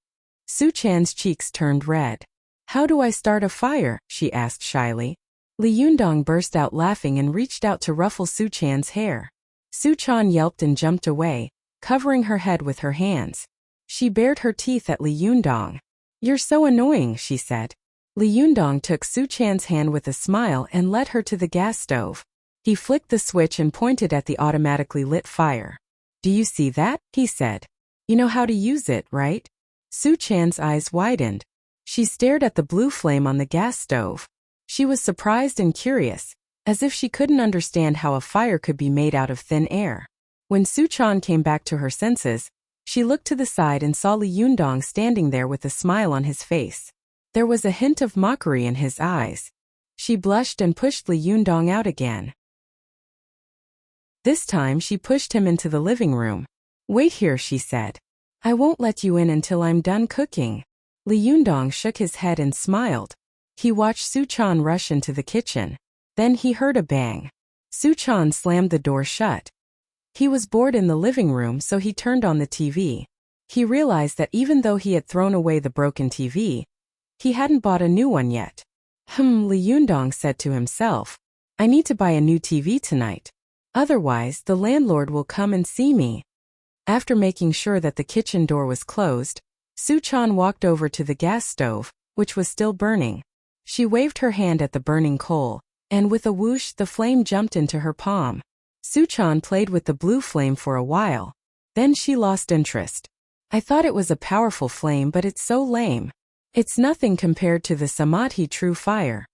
Su Chan's cheeks turned red. How do I start a fire? She asked shyly. Li Yundong burst out laughing and reached out to ruffle Su Chan's hair. Su Chan yelped and jumped away, covering her head with her hands. She bared her teeth at Li Yundong. You're so annoying, she said. Li Yundong took Su Chan's hand with a smile and led her to the gas stove. He flicked the switch and pointed at the automatically lit fire. Do you see that? He said. You know how to use it, right? Su Chan's eyes widened. She stared at the blue flame on the gas stove. She was surprised and curious, as if she couldn't understand how a fire could be made out of thin air. When Su Chan came back to her senses, she looked to the side and saw Li Yundong standing there with a smile on his face. There was a hint of mockery in his eyes. She blushed and pushed Li Yundong out again. This time she pushed him into the living room. Wait here, she said. I won't let you in until I'm done cooking. Li Yundong shook his head and smiled. He watched Su Chan rush into the kitchen. Then he heard a bang. Su Chan slammed the door shut. He was bored in the living room, so he turned on the TV. He realized that even though he had thrown away the broken TV, he hadn't bought a new one yet. Li Yundong said to himself. I need to buy a new TV tonight. Otherwise, the landlord will come and see me. After making sure that the kitchen door was closed, Su Chan walked over to the gas stove, which was still burning. She waved her hand at the burning coal, and with a whoosh the flame jumped into her palm. Su Chan played with the blue flame for a while. Then she lost interest. I thought it was a powerful flame, but it's so lame. It's nothing compared to the Samadhi true fire.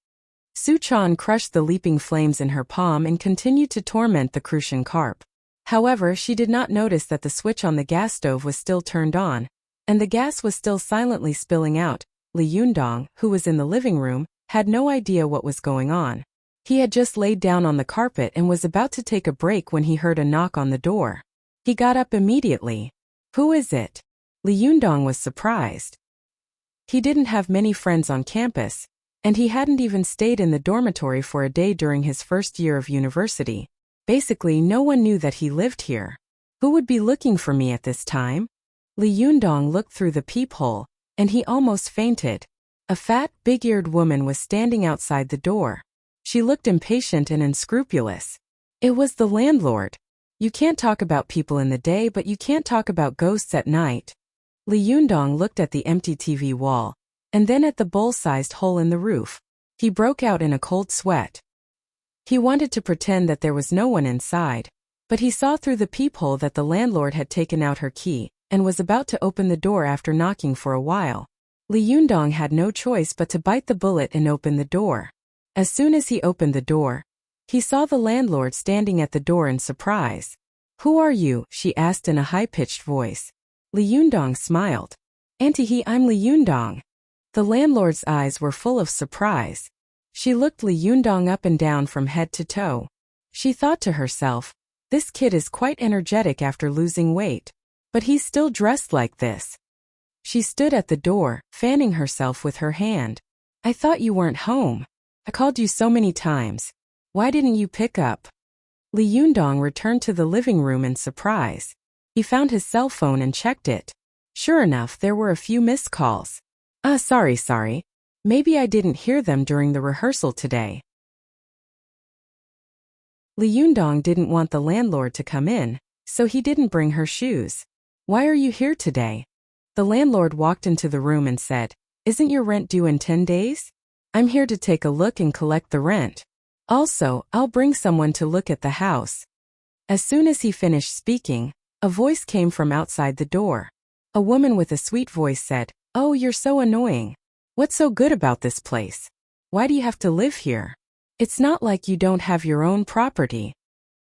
Su Chan crushed the leaping flames in her palm and continued to torment the Crucian carp. However, she did not notice that the switch on the gas stove was still turned on, and the gas was still silently spilling out. Li Yundong, who was in the living room, had no idea what was going on. He had just laid down on the carpet and was about to take a break when he heard a knock on the door. He got up immediately. Who is it? Li Yundong was surprised. He didn't have many friends on campus, and he hadn't even stayed in the dormitory for a day during his first year of university. Basically, no one knew that he lived here. Who would be looking for me at this time? Li Yundong looked through the peephole, and he almost fainted. A fat, big-eared woman was standing outside the door. She looked impatient and unscrupulous. It was the landlord. You can't talk about people in the day, but you can't talk about ghosts at night. Li Yundong looked at the empty TV wall, and then at the bowl-sized hole in the roof. He broke out in a cold sweat. He wanted to pretend that there was no one inside, but he saw through the peephole that the landlord had taken out her key and was about to open the door after knocking for a while. Li Yundong had no choice but to bite the bullet and open the door. As soon as he opened the door, he saw the landlord standing at the door in surprise. Who are you? She asked in a high-pitched voice. Li Yundong smiled. Auntie, I'm Li Yundong. The landlord's eyes were full of surprise. She looked Li Yundong up and down from head to toe. She thought to herself, this kid is quite energetic after losing weight, but he's still dressed like this. She stood at the door, fanning herself with her hand. I thought you weren't home. I called you so many times. Why didn't you pick up? Li Yundong returned to the living room in surprise. He found his cell phone and checked it. Sure enough, there were a few missed calls. Sorry. Maybe I didn't hear them during the rehearsal today. Li Yundong didn't want the landlord to come in, so he didn't bring her shoes. Why are you here today? The landlord walked into the room and said, Isn't your rent due in 10 days? I'm here to take a look and collect the rent. Also, I'll bring someone to look at the house. As soon as he finished speaking, a voice came from outside the door. A woman with a sweet voice said, Oh, you're so annoying. What's so good about this place? Why do you have to live here? It's not like you don't have your own property.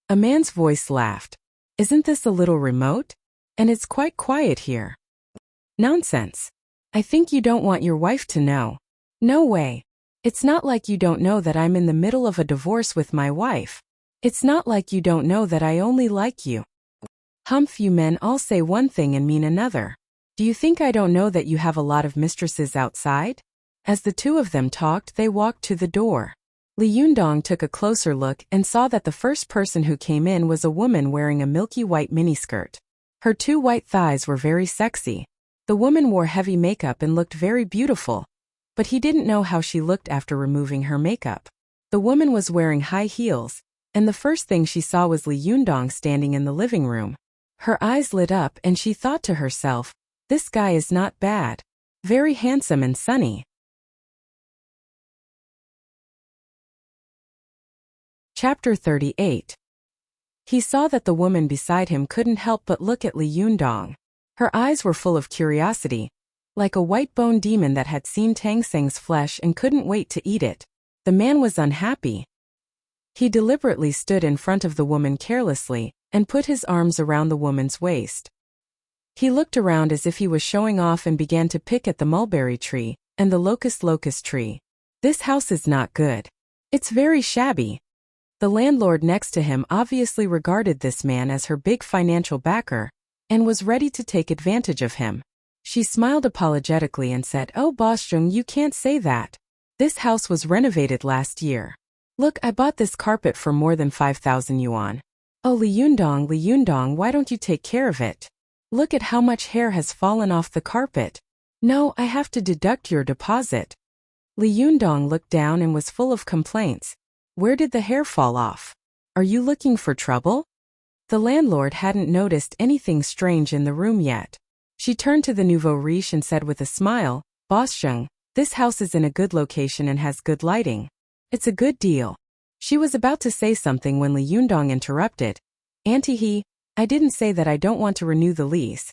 A man's voice laughed. Isn't this a little remote? And it's quite quiet here. Nonsense. I think you don't want your wife to know. No way. It's not like you don't know that I'm in the middle of a divorce with my wife. It's not like you don't know that I only like you. Humph, you men all say one thing and mean another. Do you think I don't know that you have a lot of mistresses outside? As the two of them talked, they walked to the door. Li Yundong took a closer look and saw that the first person who came in was a woman wearing a milky white miniskirt. Her two white thighs were very sexy. The woman wore heavy makeup and looked very beautiful, but he didn't know how she looked after removing her makeup. The woman was wearing high heels, and the first thing she saw was Li Yundong standing in the living room. Her eyes lit up and she thought to herself, This guy is not bad. Very handsome and sunny. Chapter 38. He saw that the woman beside him couldn't help but look at Li Yundong. Her eyes were full of curiosity, like a white-boned demon that had seen Tang Seng's flesh and couldn't wait to eat it. The man was unhappy. He deliberately stood in front of the woman carelessly and put his arms around the woman's waist. He looked around as if he was showing off and began to pick at the mulberry tree and the locust tree. This house is not good. It's very shabby. The landlord next to him obviously regarded this man as her big financial backer and was ready to take advantage of him. She smiled apologetically and said, Oh, Boss Jung, you can't say that. This house was renovated last year. Look, I bought this carpet for more than 5,000 yuan. Oh, Li Yundong, why don't you take care of it? Look at how much hair has fallen off the carpet. No, I have to deduct your deposit. Li Yundong looked down and was full of complaints. Where did the hair fall off? Are you looking for trouble? The landlord hadn't noticed anything strange in the room yet. She turned to the nouveau riche and said with a smile, Boss Sheng, this house is in a good location and has good lighting. It's a good deal. She was about to say something when Li Yundong interrupted. Auntie, I didn't say that I don't want to renew the lease.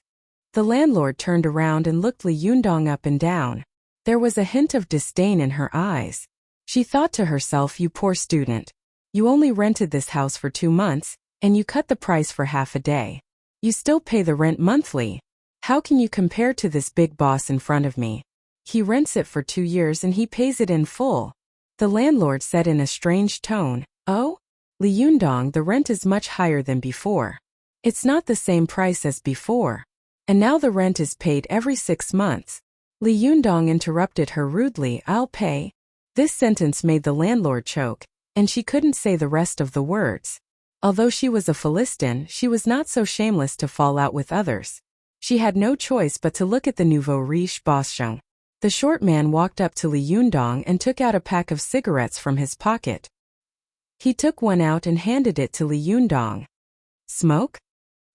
The landlord turned around and looked Li Yundong up and down. There was a hint of disdain in her eyes. She thought to herself, you poor student. You only rented this house for 2 months, and you cut the price for half a day. You still pay the rent monthly. How can you compare to this big boss in front of me? He rents it for 2 years and he pays it in full. The landlord said in a strange tone, Oh? Li Yundong, the rent is much higher than before. It's not the same price as before. And now the rent is paid every 6 months. Li Yundong interrupted her rudely, I'll pay. This sentence made the landlord choke, and she couldn't say the rest of the words. Although she was a Philistine, she was not so shameless to fall out with others. She had no choice but to look at the nouveau riche Boss Sheng. The short man walked up to Li Yundong and took out a pack of cigarettes from his pocket. He took one out and handed it to Li Yundong. Smoke?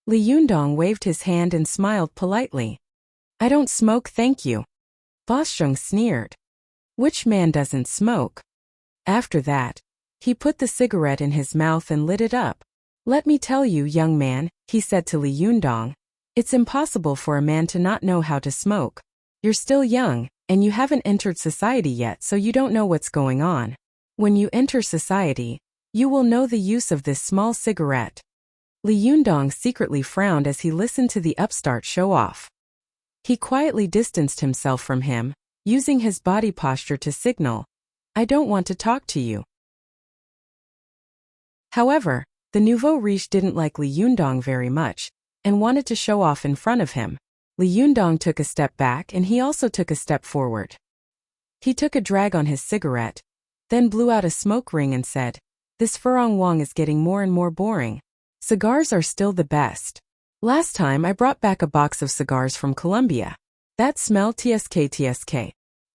Li Yundong waved his hand and smiled politely. I don't smoke, thank you. Boss Sheng sneered. Which man doesn't smoke? After that, he put the cigarette in his mouth and lit it up. Let me tell you, young man, he said to Li Yundong, it's impossible for a man to not know how to smoke. You're still young, and you haven't entered society yet, so you don't know what's going on. When you enter society, you will know the use of this small cigarette. Li Yundong secretly frowned as he listened to the upstart show off. He quietly distanced himself from him, using his body posture to signal, I don't want to talk to you. However, the nouveau riche didn't like Li Yundong very much, and wanted to show off in front of him. Li Yundong took a step back and he also took a step forward. He took a drag on his cigarette, then blew out a smoke ring and said, This Furong Wong is getting more and more boring. Cigars are still the best. Last time I brought back a box of cigars from Colombia. That smell tsk.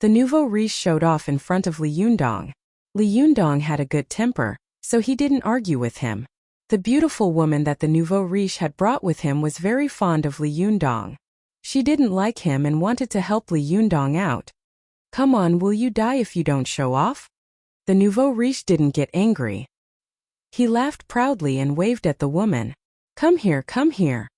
The nouveau riche showed off in front of Li Yundong. Li Yundong had a good temper, so he didn't argue with him. The beautiful woman that the nouveau riche had brought with him was very fond of Li Yundong. She didn't like him and wanted to help Li Yundong out. Come on, will you die if you don't show off? The nouveau riche didn't get angry. He laughed proudly and waved at the woman. Come here, come here.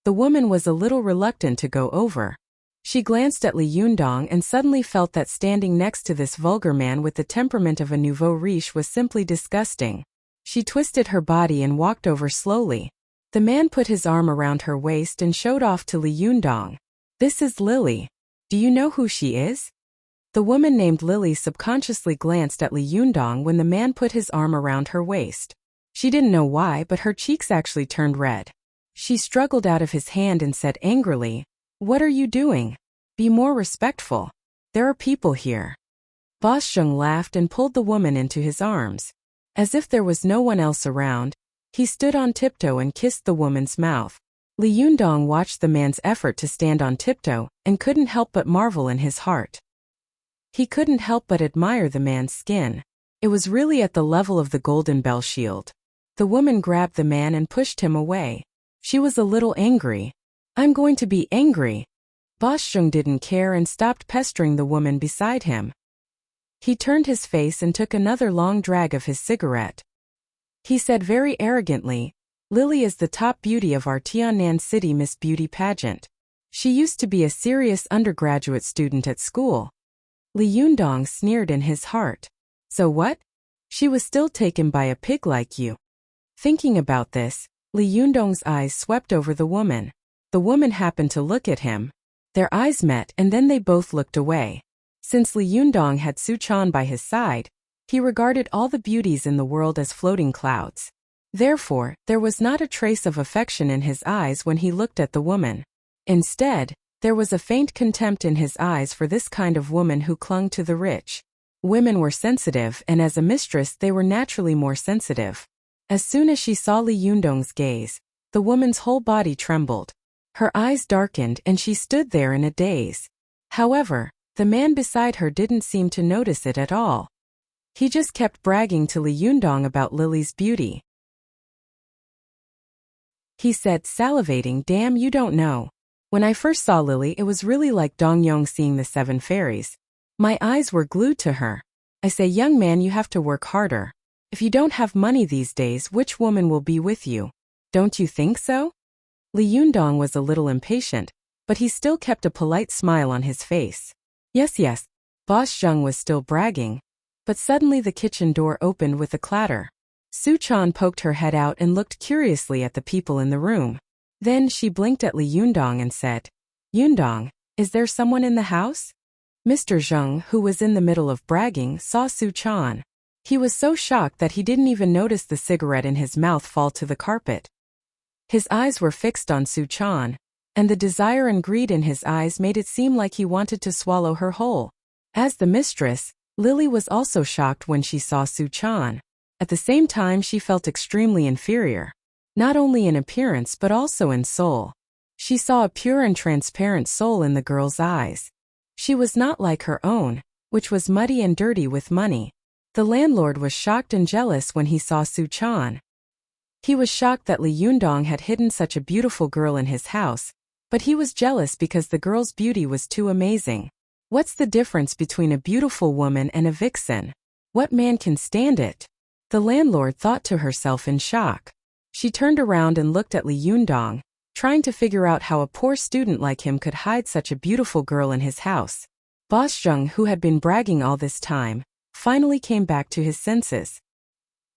The woman was a little reluctant to go over. She glanced at Li Yundong and suddenly felt that standing next to this vulgar man with the temperament of a nouveau riche was simply disgusting. She twisted her body and walked over slowly. The man put his arm around her waist and showed off to Li Yundong. This is Lily. Do you know who she is? The woman named Lily subconsciously glanced at Li Yundong when the man put his arm around her waist. She didn't know why, but her cheeks actually turned red. She struggled out of his hand and said angrily, "What are you doing? Be more respectful. There are people here." Boss Zheng laughed and pulled the woman into his arms. As if there was no one else around, he stood on tiptoe and kissed the woman's mouth. Li Yundong watched the man's effort to stand on tiptoe and couldn't help but marvel in his heart. He couldn't help but admire the man's skin. It was really at the level of the golden bell shield. The woman grabbed the man and pushed him away. She was a little angry. "I'm going to be angry." Boss Zheng didn't care and stopped pestering the woman beside him. He turned his face and took another long drag of his cigarette. He said very arrogantly, "Lily is the top beauty of our Tiannan City Miss Beauty pageant. She used to be a serious undergraduate student at school." Li Yundong sneered in his heart. "So what? She was still taken by a pig like you." Thinking about this, Li Yundong's eyes swept over the woman. The woman happened to look at him. Their eyes met and then they both looked away. Since Li Yundong had Su Chan by his side, he regarded all the beauties in the world as floating clouds. Therefore, there was not a trace of affection in his eyes when he looked at the woman. Instead, there was a faint contempt in his eyes for this kind of woman who clung to the rich. Women were sensitive, and as a mistress they were naturally more sensitive. As soon as she saw Li Yundong's gaze, the woman's whole body trembled. Her eyes darkened and she stood there in a daze. However, the man beside her didn't seem to notice it at all. He just kept bragging to Li Yundong about Lily's beauty. He said, salivating, "Damn, you don't know. When I first saw Lily, it was really like Dongyong seeing the seven fairies. My eyes were glued to her. I say, young man, you have to work harder. If you don't have money these days, which woman will be with you? Don't you think so?" Li Yundong was a little impatient, but he still kept a polite smile on his face. Yes, Boss Zheng was still bragging. But suddenly the kitchen door opened with a clatter. Su Chan poked her head out and looked curiously at the people in the room. Then she blinked at Li Yundong and said, "Yundong, is there someone in the house?" Mr. Zheng, who was in the middle of bragging, saw Su Chan. He was so shocked that he didn't even notice the cigarette in his mouth fall to the carpet. His eyes were fixed on Su Chan, and the desire and greed in his eyes made it seem like he wanted to swallow her whole. As the mistress, Lily was also shocked when she saw Su Chan. At the same time, she felt extremely inferior. Not only in appearance but also in soul. She saw a pure and transparent soul in the girl's eyes. She was not like her own, which was muddy and dirty with money. The landlord was shocked and jealous when he saw Su Chan. He was shocked that Li Yundong had hidden such a beautiful girl in his house, but he was jealous because the girl's beauty was too amazing. What's the difference between a beautiful woman and a vixen? What man can stand it? The landlord thought to herself in shock. She turned around and looked at Li Yundong, trying to figure out how a poor student like him could hide such a beautiful girl in his house. Boss Zheng, who had been bragging all this time, finally came back to his senses.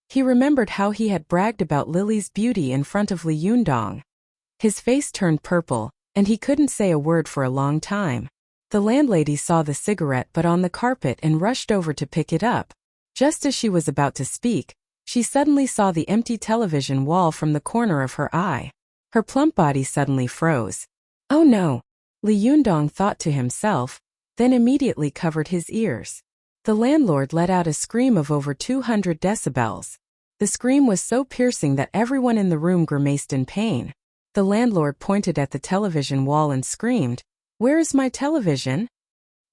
He remembered how he had bragged about Lily's beauty in front of Li Yundong. His face turned purple, and he couldn't say a word for a long time. The landlady saw the cigarette butt on the carpet and rushed over to pick it up. Just as she was about to speak, she suddenly saw the empty television wall from the corner of her eye. Her plump body suddenly froze. Oh no! Li Yundong thought to himself, then immediately covered his ears. The landlord let out a scream of over 200 decibels. The The scream was so piercing that everyone in the room grimaced in pain. The landlord pointed at the television wall and screamed, "Where is my television?"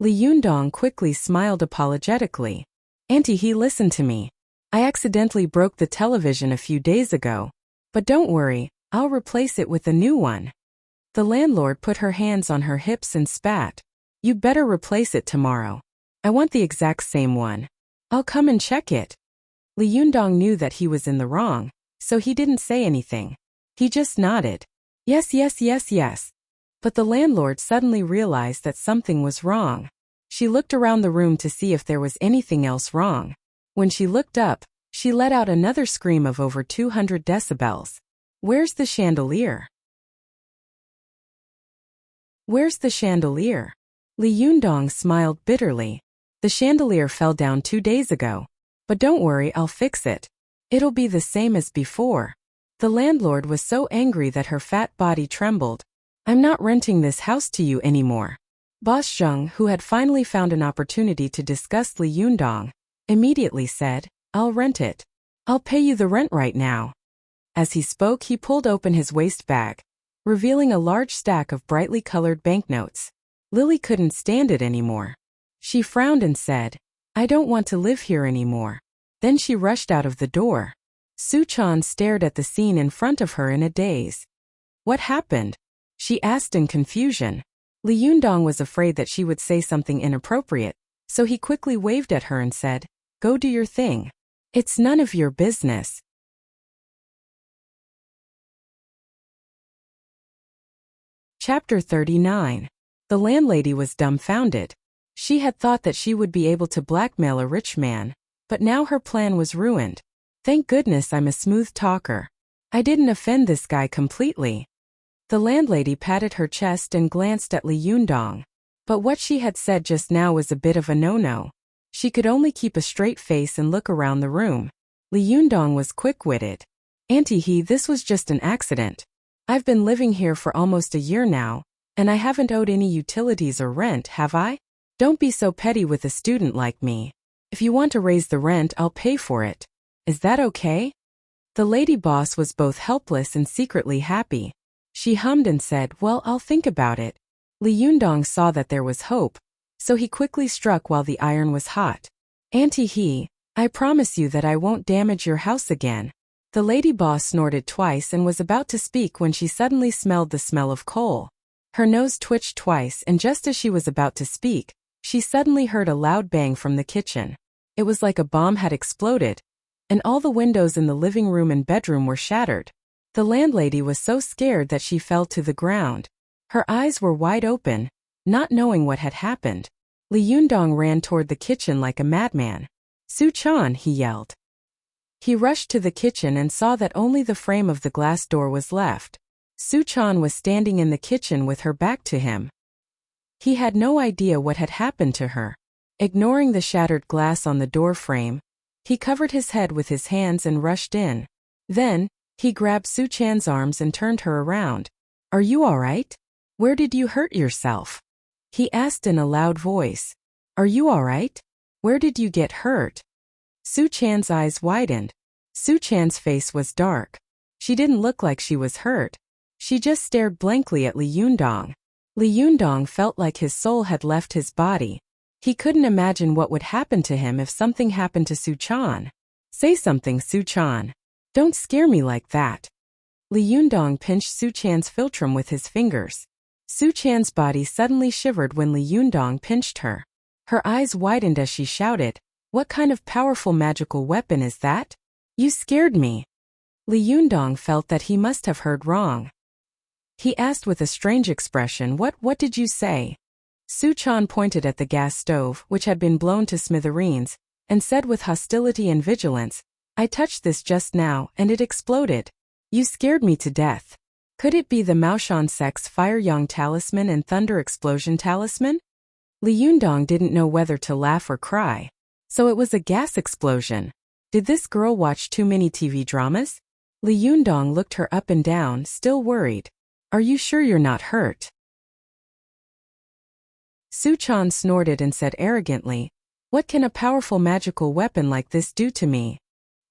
Li Yundong quickly smiled apologetically. "Auntie, listen to me. I accidentally broke the television a few days ago. But don't worry, I'll replace it with a new one." The landlord put her hands on her hips and spat. "You'd better replace it tomorrow. I want the exact same one. I'll come and check it." Li Yundong knew that he was in the wrong, so he didn't say anything. He just nodded. Yes, yes, yes, yes. But the landlord suddenly realized that something was wrong. She looked around the room to see if there was anything else wrong. When she looked up, she let out another scream of over 200 decibels. "Where's the chandelier? Where's the chandelier?" Li Yundong smiled bitterly. "The chandelier fell down 2 days ago. But don't worry, I'll fix it. It'll be the same as before." The landlord was so angry that her fat body trembled. "I'm not renting this house to you anymore." Boss Zheng, who had finally found an opportunity to discuss Li Yundong, immediately said, "I'll rent it. I'll pay you the rent right now." As he spoke, he pulled open his waist bag, revealing a large stack of brightly colored banknotes. Lily couldn't stand it anymore. She frowned and said, "I don't want to live here anymore." Then she rushed out of the door. Su Chan stared at the scene in front of her in a daze. "What happened?" she asked in confusion. Li Yundong was afraid that she would say something inappropriate, so he quickly waved at her and said, "Go do your thing. It's none of your business." Chapter 39. The landlady was dumbfounded. She had thought that she would be able to blackmail a rich man, but now her plan was ruined. "Thank goodness I'm a smooth talker. I didn't offend this guy completely." The landlady patted her chest and glanced at Li Yundong. But what she had said just now was a bit of a no-no. She could only keep a straight face and look around the room. Li Yundong was quick-witted. "Auntie, this was just an accident. I've been living here for almost a year now, and I haven't owed any utilities or rent, have I? Don't be so petty with a student like me. If you want to raise the rent, I'll pay for it. Is that okay?" The lady boss was both helpless and secretly happy. She hummed and said, "Well, I'll think about it." Li Yundong saw that there was hope, so he quickly struck while the iron was hot. "Auntie, I promise you that I won't damage your house again." The lady boss snorted twice and was about to speak when she suddenly smelled the smell of coal. Her nose twitched twice, and just as she was about to speak, she suddenly heard a loud bang from the kitchen. It was like a bomb had exploded, and all the windows in the living room and bedroom were shattered. The landlady was so scared that she fell to the ground. Her eyes were wide open, not knowing what had happened. Li Yundong ran toward the kitchen like a madman. "Su Chan," he yelled. He rushed to the kitchen and saw that only the frame of the glass door was left. Su Chan was standing in the kitchen with her back to him. He had no idea what had happened to her. Ignoring the shattered glass on the door frame, he covered his head with his hands and rushed in. Then, he grabbed Su Chan's arms and turned her around. "Are you all right? Where did you hurt yourself?" he asked in a loud voice. "Are you all right? Where did you get hurt?" Su Chan's eyes widened. Su Chan's face was dark. She didn't look like she was hurt. She just stared blankly at Li Yundong. Li Yundong felt like his soul had left his body. He couldn't imagine what would happen to him if something happened to Su Chan. "Say something, Su Chan. Don't scare me like that." Li Yundong pinched Su Chan's philtrum with his fingers. Su Chan's body suddenly shivered when Li Yundong pinched her. Her eyes widened as she shouted, "What kind of powerful magical weapon is that? You scared me." Li Yundong felt that he must have heard wrong. He asked with a strange expression, What did you say?" Su Chan pointed at the gas stove, which had been blown to smithereens, and said with hostility and vigilance, "I touched this just now, and it exploded. You scared me to death. Could it be the Maoshan sect's Fire Yang talisman and Thunder Explosion talisman?" Li Yundong didn't know whether to laugh or cry. So it was a gas explosion. Did this girl watch too many TV dramas? Li Yundong looked her up and down, still worried. "Are you sure you're not hurt?" Su Chan snorted and said arrogantly, "What can a powerful magical weapon like this do to me?"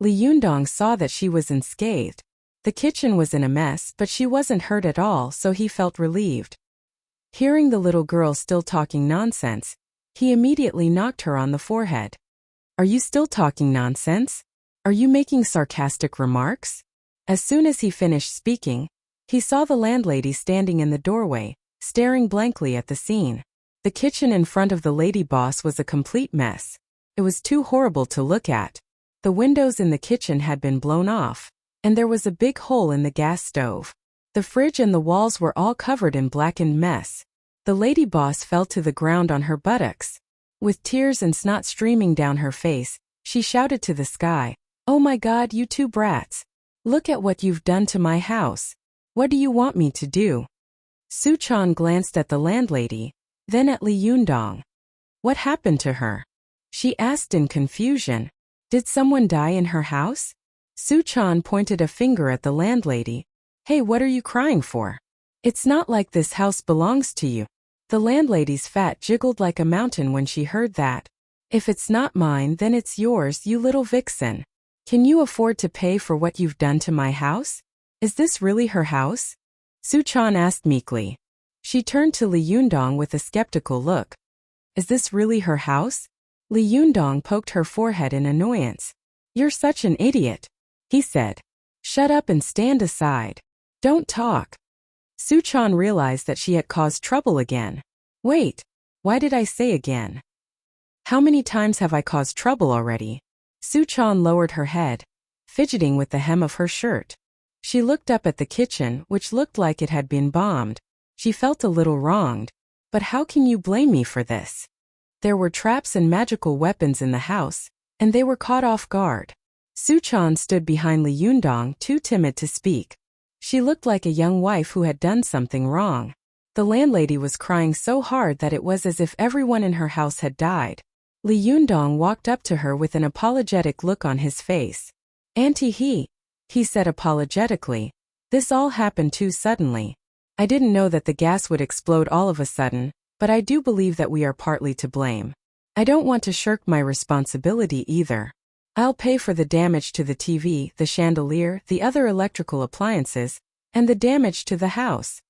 Li Yundong saw that she was unscathed. The kitchen was in a mess, but she wasn't hurt at all, so he felt relieved. Hearing the little girl still talking nonsense, he immediately knocked her on the forehead. "Are you still talking nonsense? Are you making sarcastic remarks?" As soon as he finished speaking, he saw the landlady standing in the doorway, staring blankly at the scene. The kitchen in front of the lady boss was a complete mess. It was too horrible to look at. The windows in the kitchen had been blown off, and there was a big hole in the gas stove. The fridge and the walls were all covered in blackened mess. The lady boss fell to the ground on her buttocks. With tears and snot streaming down her face, she shouted to the sky, "Oh my God, you two brats! Look at what you've done to my house. What do you want me to do?" Su Chan glanced at the landlady, then at Li Yundong. "What happened to her?" she asked in confusion. "Did someone die in her house?" Su Chan pointed a finger at the landlady. "Hey, what are you crying for? It's not like this house belongs to you." The landlady's fat jiggled like a mountain when she heard that. "If it's not mine, then it's yours, you little vixen. Can you afford to pay for what you've done to my house? Is this really her house?" Su Chan asked meekly. She turned to Li Yundong with a skeptical look. "Is this really her house?" Li Yundong poked her forehead in annoyance. "You're such an idiot," he said. "Shut up and stand aside. Don't talk." Su Chan realized that she had caused trouble again. "Wait, why did I say again? How many times have I caused trouble already?" Su Chan lowered her head, fidgeting with the hem of her shirt. She looked up at the kitchen, which looked like it had been bombed. She felt a little wronged. "But how can you blame me for this? There were traps and magical weapons in the house, and they were caught off guard." Su Chan stood behind Li Yundong, too timid to speak. She looked like a young wife who had done something wrong. The landlady was crying so hard that it was as if everyone in her house had died. Li Yundong walked up to her with an apologetic look on his face. "Auntie he said apologetically, "this all happened too suddenly. I didn't know that the gas would explode all of a sudden, but I do believe that we are partly to blame. I don't want to shirk my responsibility either. I'll pay for the damage to the TV, the chandelier, the other electrical appliances, and the damage to the house."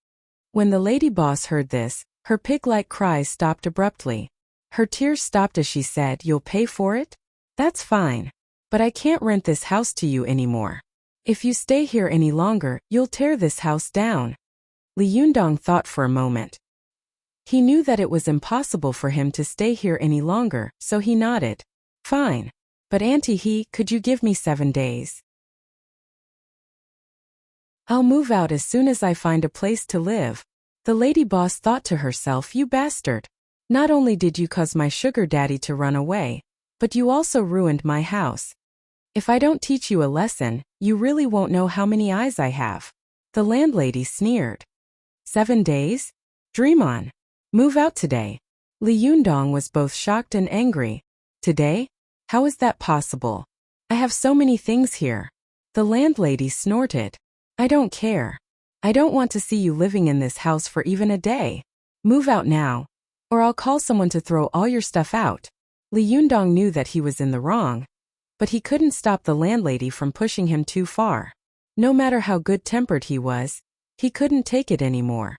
When the lady boss heard this, her pig-like cries stopped abruptly. Her tears stopped as she said, "You'll pay for it? That's fine. But I can't rent this house to you anymore. If you stay here any longer, you'll tear this house down." Li Yundong thought for a moment. He knew that it was impossible for him to stay here any longer, so he nodded. "Fine. But Auntie could you give me 7 days? I'll move out as soon as I find a place to live." The lady boss thought to herself, "You bastard. Not only did you cause my sugar daddy to run away, but you also ruined my house. If I don't teach you a lesson, you really won't know how many eyes I have." The landlady sneered. 7 days? Dream on. Move out today." Li Yundong was both shocked and angry. "Today? How is that possible? I have so many things here." The landlady snorted. "I don't care. I don't want to see you living in this house for even a day. Move out now, or I'll call someone to throw all your stuff out." Li Yundong knew that he was in the wrong, but he couldn't stop the landlady from pushing him too far. No matter how good-tempered he was, he couldn't take it anymore.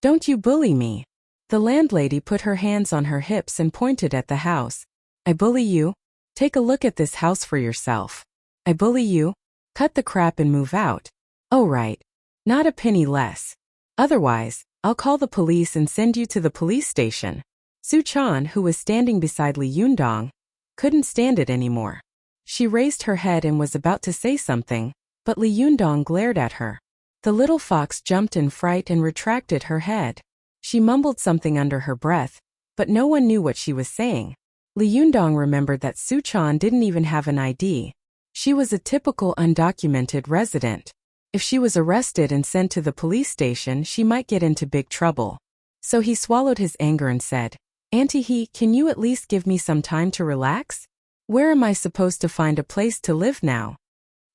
"Don't you bully me." The landlady put her hands on her hips and pointed at the house. "I bully you? Take a look at this house for yourself. I bully you? Cut the crap and move out. Oh right. Not a penny less. Otherwise, I'll call the police and send you to the police station." Su Chan, who was standing beside Li Yundong, couldn't stand it anymore. She raised her head and was about to say something, but Li Yundong glared at her. The little fox jumped in fright and retracted her head. She mumbled something under her breath, but no one knew what she was saying. Li Yundong remembered that Su Chan didn't even have an ID. She was a typical undocumented resident. If she was arrested and sent to the police station, she might get into big trouble. So he swallowed his anger and said, "Auntie can you at least give me some time to relax? Where am I supposed to find a place to live now?"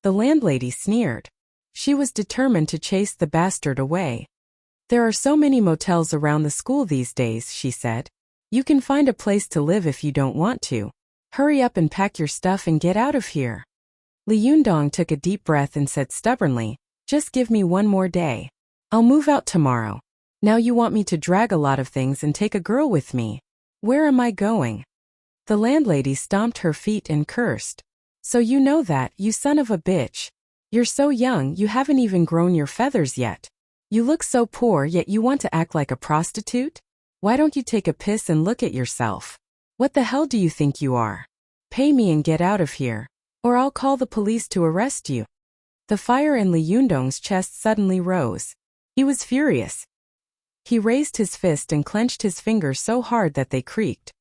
The landlady sneered. She was determined to chase the bastard away. "There are so many motels around the school these days," she said. "You can find a place to live if you don't want to. Hurry up and pack your stuff and get out of here." Li Yundong took a deep breath and said stubbornly, "Just give me one more day. I'll move out tomorrow. Now you want me to drag a lot of things and take a girl with me. Where am I going?" The landlady stomped her feet and cursed. "So you know that, you son of a bitch. You're so young, you haven't even grown your feathers yet. You look so poor, yet you want to act like a prostitute? Why don't you take a piss and look at yourself? What the hell do you think you are? Pay me and get out of here, or I'll call the police to arrest you." The fire in Li Yundong's chest suddenly rose. He was furious. He raised his fist and clenched his fingers so hard that they creaked.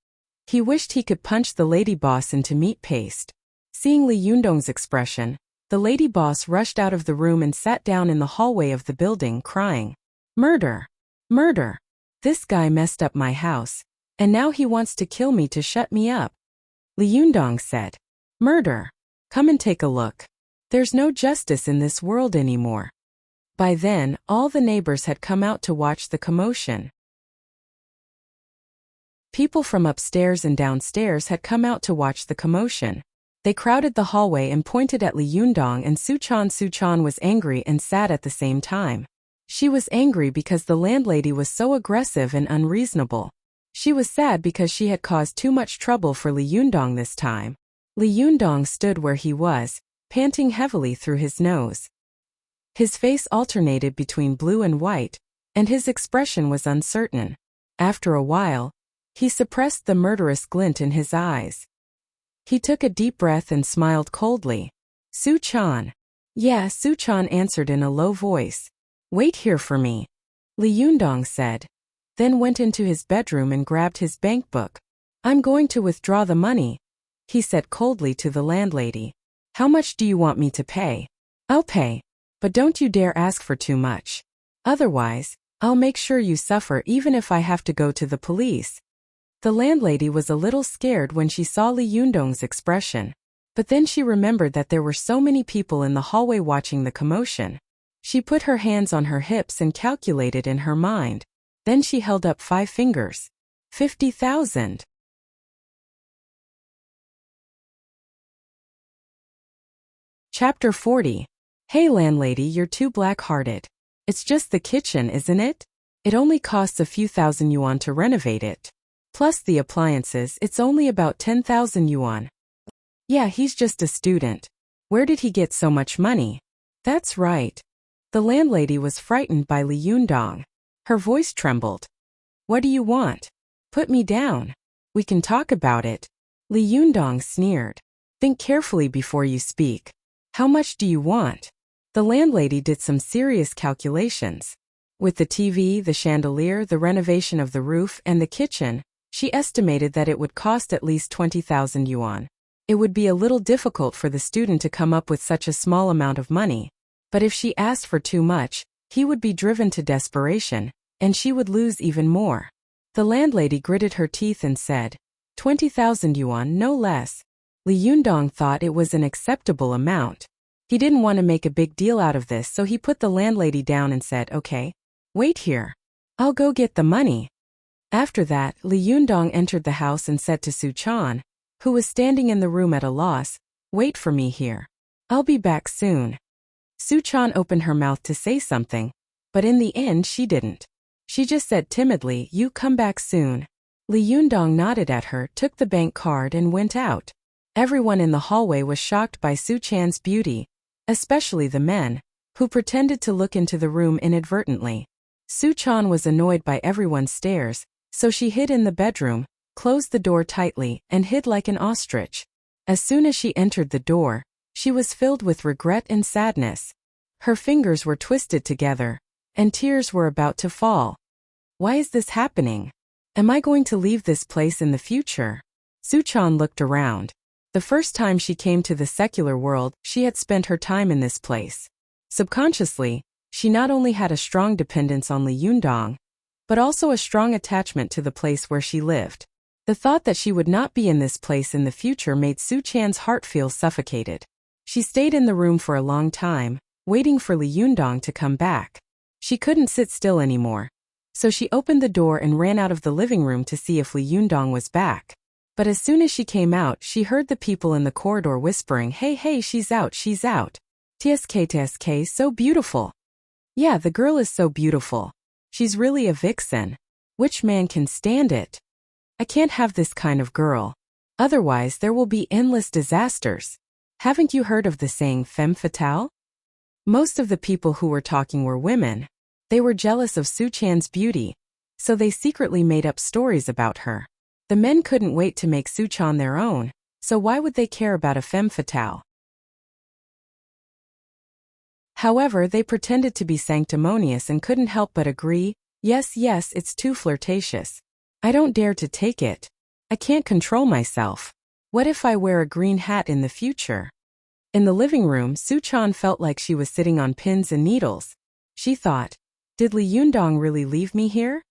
He wished he could punch the lady boss into meat paste. Seeing Li Yundong's expression, the lady boss rushed out of the room and sat down in the hallway of the building, crying, "Murder! Murder! This guy messed up my house, and now he wants to kill me to shut me up." Li Yundong said, "Murder? Come and take a look. There's no justice in this world anymore." By then, all the neighbors had come out to watch the commotion. People from upstairs and downstairs had come out to watch the commotion. They crowded the hallway and pointed at Li Yundong and Suchan. Suchan was angry and sad at the same time. She was angry because the landlady was so aggressive and unreasonable. She was sad because she had caused too much trouble for Li Yundong this time. Li Yundong stood where he was, panting heavily through his nose. His face alternated between blue and white, and his expression was uncertain. After a while, he suppressed the murderous glint in his eyes. He took a deep breath and smiled coldly. "Suchan." "Yeah," Suchan answered in a low voice. "Wait here for me," Li Yundong said, then went into his bedroom and grabbed his bank book. "I'm going to withdraw the money," he said coldly to the landlady. "How much do you want me to pay?" "I'll pay, but don't you dare ask for too much. Otherwise, I'll make sure you suffer even if I have to go to the police." The landlady was a little scared when she saw Li Yundong's expression, but then she remembered that there were so many people in the hallway watching the commotion. She put her hands on her hips and calculated in her mind. Then she held up 5 fingers. 50,000. Chapter 40. "Hey landlady, you're too black-hearted. It's just the kitchen, isn't it? It only costs a few thousand yuan to renovate it. Plus the appliances, it's only about 10,000 yuan. Yeah, he's just a student. Where did he get so much money?" "That's right." The landlady was frightened by Li Yundong. Her voice trembled. "What do you want? Put me down. We can talk about it." Li Yundong sneered. "Think carefully before you speak. How much do you want?" The landlady did some serious calculations. With the TV, the chandelier, the renovation of the roof, and the kitchen, she estimated that it would cost at least 20,000 yuan. It would be a little difficult for the student to come up with such a small amount of money. But if she asked for too much, he would be driven to desperation, and she would lose even more. The landlady gritted her teeth and said, 20,000 yuan, no less. Li Yundong thought it was an acceptable amount. He didn't want to make a big deal out of this, so he put the landlady down and said, "Okay, wait here. I'll go get the money." After that, Li Yundong entered the house and said to Suchan, who was standing in the room at a loss, "Wait for me here. I'll be back soon." Suchan opened her mouth to say something, but in the end she didn't. She just said timidly, "You come back soon." Li Yundong nodded at her, took the bank card and went out. Everyone in the hallway was shocked by Suchan's beauty, especially the men, who pretended to look into the room inadvertently. Suchan was annoyed by everyone's stares, so she hid in the bedroom, closed the door tightly, and hid like an ostrich. As soon as she entered the door, she was filled with regret and sadness. Her fingers were twisted together, and tears were about to fall. Why is this happening? Am I going to leave this place in the future? Suchan looked around. The first time she came to the secular world, she had spent her time in this place. Subconsciously, she not only had a strong dependence on Li Yundong, but also a strong attachment to the place where she lived. The thought that she would not be in this place in the future made Suchan's heart feel suffocated. She stayed in the room for a long time, waiting for Li Yundong to come back. She couldn't sit still anymore, so she opened the door and ran out of the living room to see if Li Yundong was back. But as soon as she came out, she heard the people in the corridor whispering, "Hey, hey, she's out, she's out. TSK, TSK, so beautiful." Yeah, the girl is so beautiful. She's really a vixen. Which man can stand it? I can't have this kind of girl. Otherwise, there will be endless disasters. Haven't you heard of the saying femme fatale? Most of the people who were talking were women. They were jealous of Su-chan's beauty, so they secretly made up stories about her. The men couldn't wait to make Su-chan their own, so why would they care about a femme fatale? However, they pretended to be sanctimonious and couldn't help but agree, yes, yes, it's too flirtatious. I don't dare to take it. I can't control myself. What if I wear a green hat in the future? In the living room, Su-chan felt like she was sitting on pins and needles. She thought, did Li Yundong really leave me here?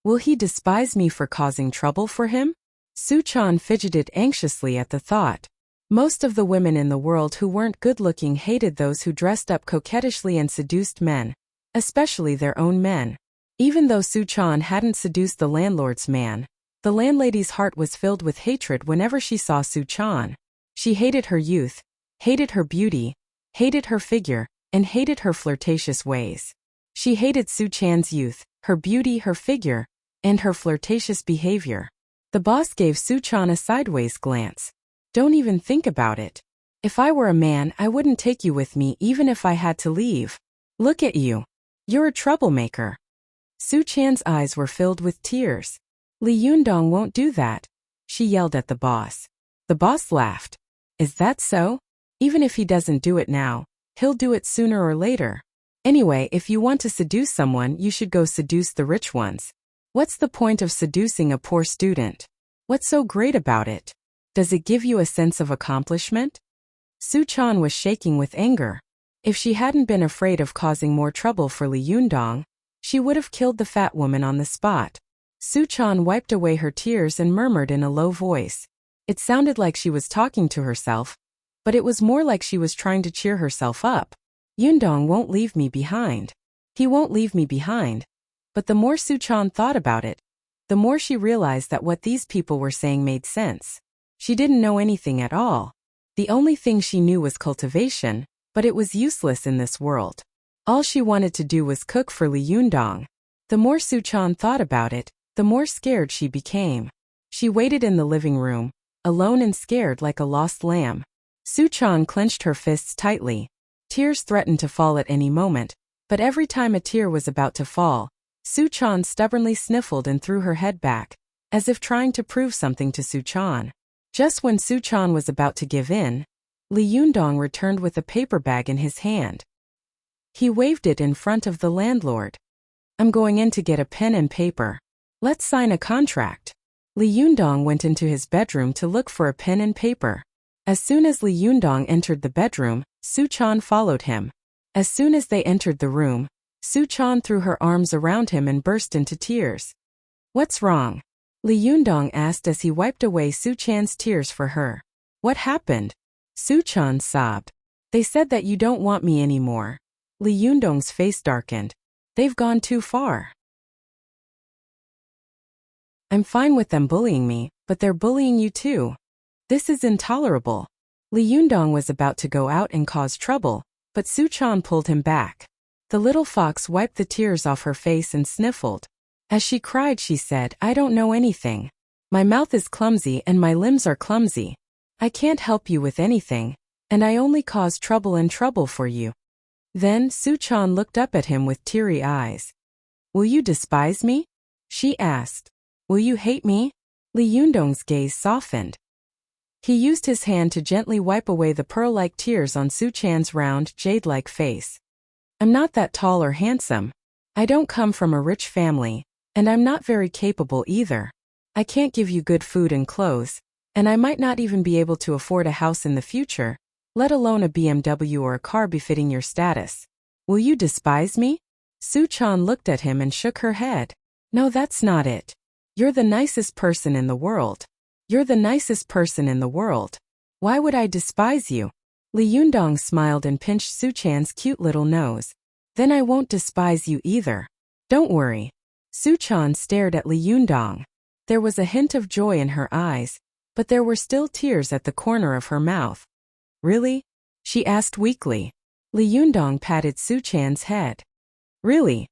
Will he despise me for causing trouble for him? Su-chan fidgeted anxiously at the thought. Most of the women in the world who weren't good-looking hated those who dressed up coquettishly and seduced men, especially their own men. Even though Su-chan hadn't seduced the landlord's man, the landlady's heart was filled with hatred whenever she saw Su-chan. She hated her youth, hated her beauty, hated her figure, and hated her flirtatious ways. She hated Su-chan's youth, her beauty, her figure, and her flirtatious behavior. The boss gave Su-chan a sideways glance. Don't even think about it. If I were a man, I wouldn't take you with me even if I had to leave. Look at you. You're a troublemaker. Su-chan's eyes were filled with tears. Li Yundong won't do that, she yelled at the boss. The boss laughed. Is that so? Even if he doesn't do it now, he'll do it sooner or later. Anyway, if you want to seduce someone, you should go seduce the rich ones. What's the point of seducing a poor student? What's so great about it? Does it give you a sense of accomplishment? Su-chan was shaking with anger. If she hadn't been afraid of causing more trouble for Li Yundong, she would have killed the fat woman on the spot. Su-chan wiped away her tears and murmured in a low voice. It sounded like she was talking to herself, but it was more like she was trying to cheer herself up. Yundong won't leave me behind. He won't leave me behind. But the more Su-chan thought about it, the more she realized that what these people were saying made sense. She didn't know anything at all. The only thing she knew was cultivation, but it was useless in this world. All she wanted to do was cook for Li Yundong. The more Su-chan thought about it, the more scared she became. She waited in the living room, alone and scared like a lost lamb. Su-chan clenched her fists tightly. Tears threatened to fall at any moment, but every time a tear was about to fall, Su-chan stubbornly sniffled and threw her head back, as if trying to prove something to Su-chan. Just when Su-chan was about to give in, Li Yundong returned with a paper bag in his hand. He waved it in front of the landlord. I'm going in to get a pen and paper. Let's sign a contract. Li Yundong went into his bedroom to look for a pen and paper. As soon as Li Yundong entered the bedroom, Su-chan followed him. As soon as they entered the room, Su-chan threw her arms around him and burst into tears. What's wrong? Li Yundong asked as he wiped away Su-chan's tears for her. What happened? Su-chan sobbed. They said that you don't want me anymore. Li Yundong's face darkened. They've gone too far. I'm fine with them bullying me, but they're bullying you too. This is intolerable. Li Yundong was about to go out and cause trouble, but Su-chan pulled him back. The little fox wiped the tears off her face and sniffled. As she cried, she said, I don't know anything. My mouth is clumsy and my limbs are clumsy. I can't help you with anything, and I only cause trouble and trouble for you. Then Su-chan looked up at him with teary eyes. Will you despise me? She asked. Will you hate me? Li Yundong's gaze softened. He used his hand to gently wipe away the pearl-like tears on Su-chan's round, jade-like face. I'm not that tall or handsome. I don't come from a rich family, and I'm not very capable either. I can't give you good food and clothes, and I might not even be able to afford a house in the future, let alone a BMW or a car befitting your status. Will you despise me? Su-chan looked at him and shook her head. No, that's not it. You're the nicest person in the world. You're the nicest person in the world. Why would I despise you? Li Yundong smiled and pinched Su-chan's cute little nose. Then I won't despise you either. Don't worry. Su-chan stared at Li Yundong. There was a hint of joy in her eyes. but there were still tears at the corner of her mouth. Really? She asked weakly. Li Yundong patted Su Chan's head. Really?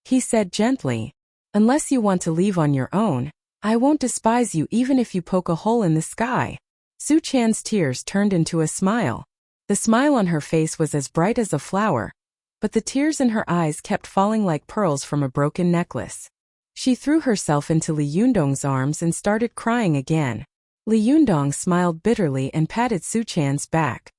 He said gently. Unless you want to leave on your own, I won't despise you even if you poke a hole in the sky. Su Chan's tears turned into a smile. The smile on her face was as bright as a flower, but the tears in her eyes kept falling like pearls from a broken necklace. She threw herself into Li Yundong's arms and started crying again. Li Yundong smiled bitterly and patted Su Chan's back.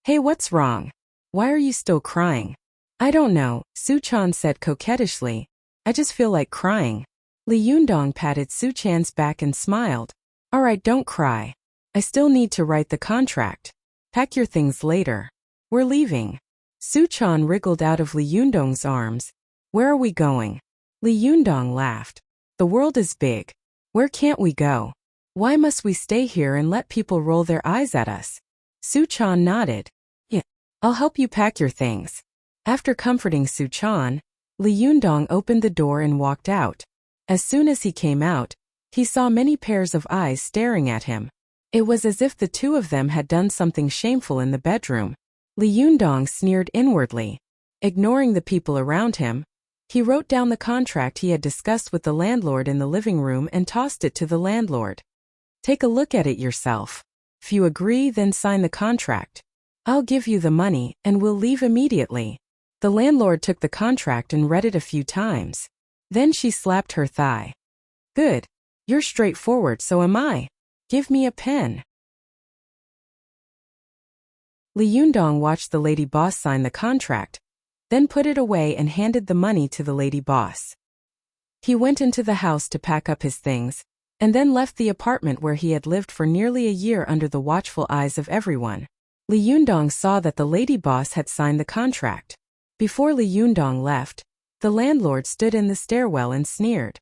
Hey, what's wrong? Why are you still crying? I don't know, Su Chan said coquettishly. I just feel like crying. Li Yundong patted Su Chan's back and smiled. Alright, don't cry. I still need to write the contract. Pack your things later. We're leaving. Su Chan wriggled out of Li Yundong's arms. Where are we going? Li Yundong laughed. The world is big. Where can't we go? Why must we stay here and let people roll their eyes at us? Su Chan nodded. Yeah, I'll help you pack your things. After comforting Su Chan, Li Yundong opened the door and walked out. As soon as he came out, he saw many pairs of eyes staring at him. It was as if the two of them had done something shameful in the bedroom. Li Yundong sneered inwardly. Ignoring the people around him, he wrote down the contract he had discussed with the landlord in the living room and tossed it to the landlord. Take a look at it yourself. If you agree, then sign the contract. I'll give you the money, and we'll leave immediately. The landlord took the contract and read it a few times. Then she slapped her thigh. Good. You're straightforward, so am I. Give me a pen. Li Yundong watched the lady boss sign the contract, then put it away and handed the money to the lady boss. He went into the house to pack up his things, and then left the apartment where he had lived for nearly a year under the watchful eyes of everyone. Li Yundong saw that the lady boss had signed the contract. Before Li Yundong left, the landlord stood in the stairwell and sneered.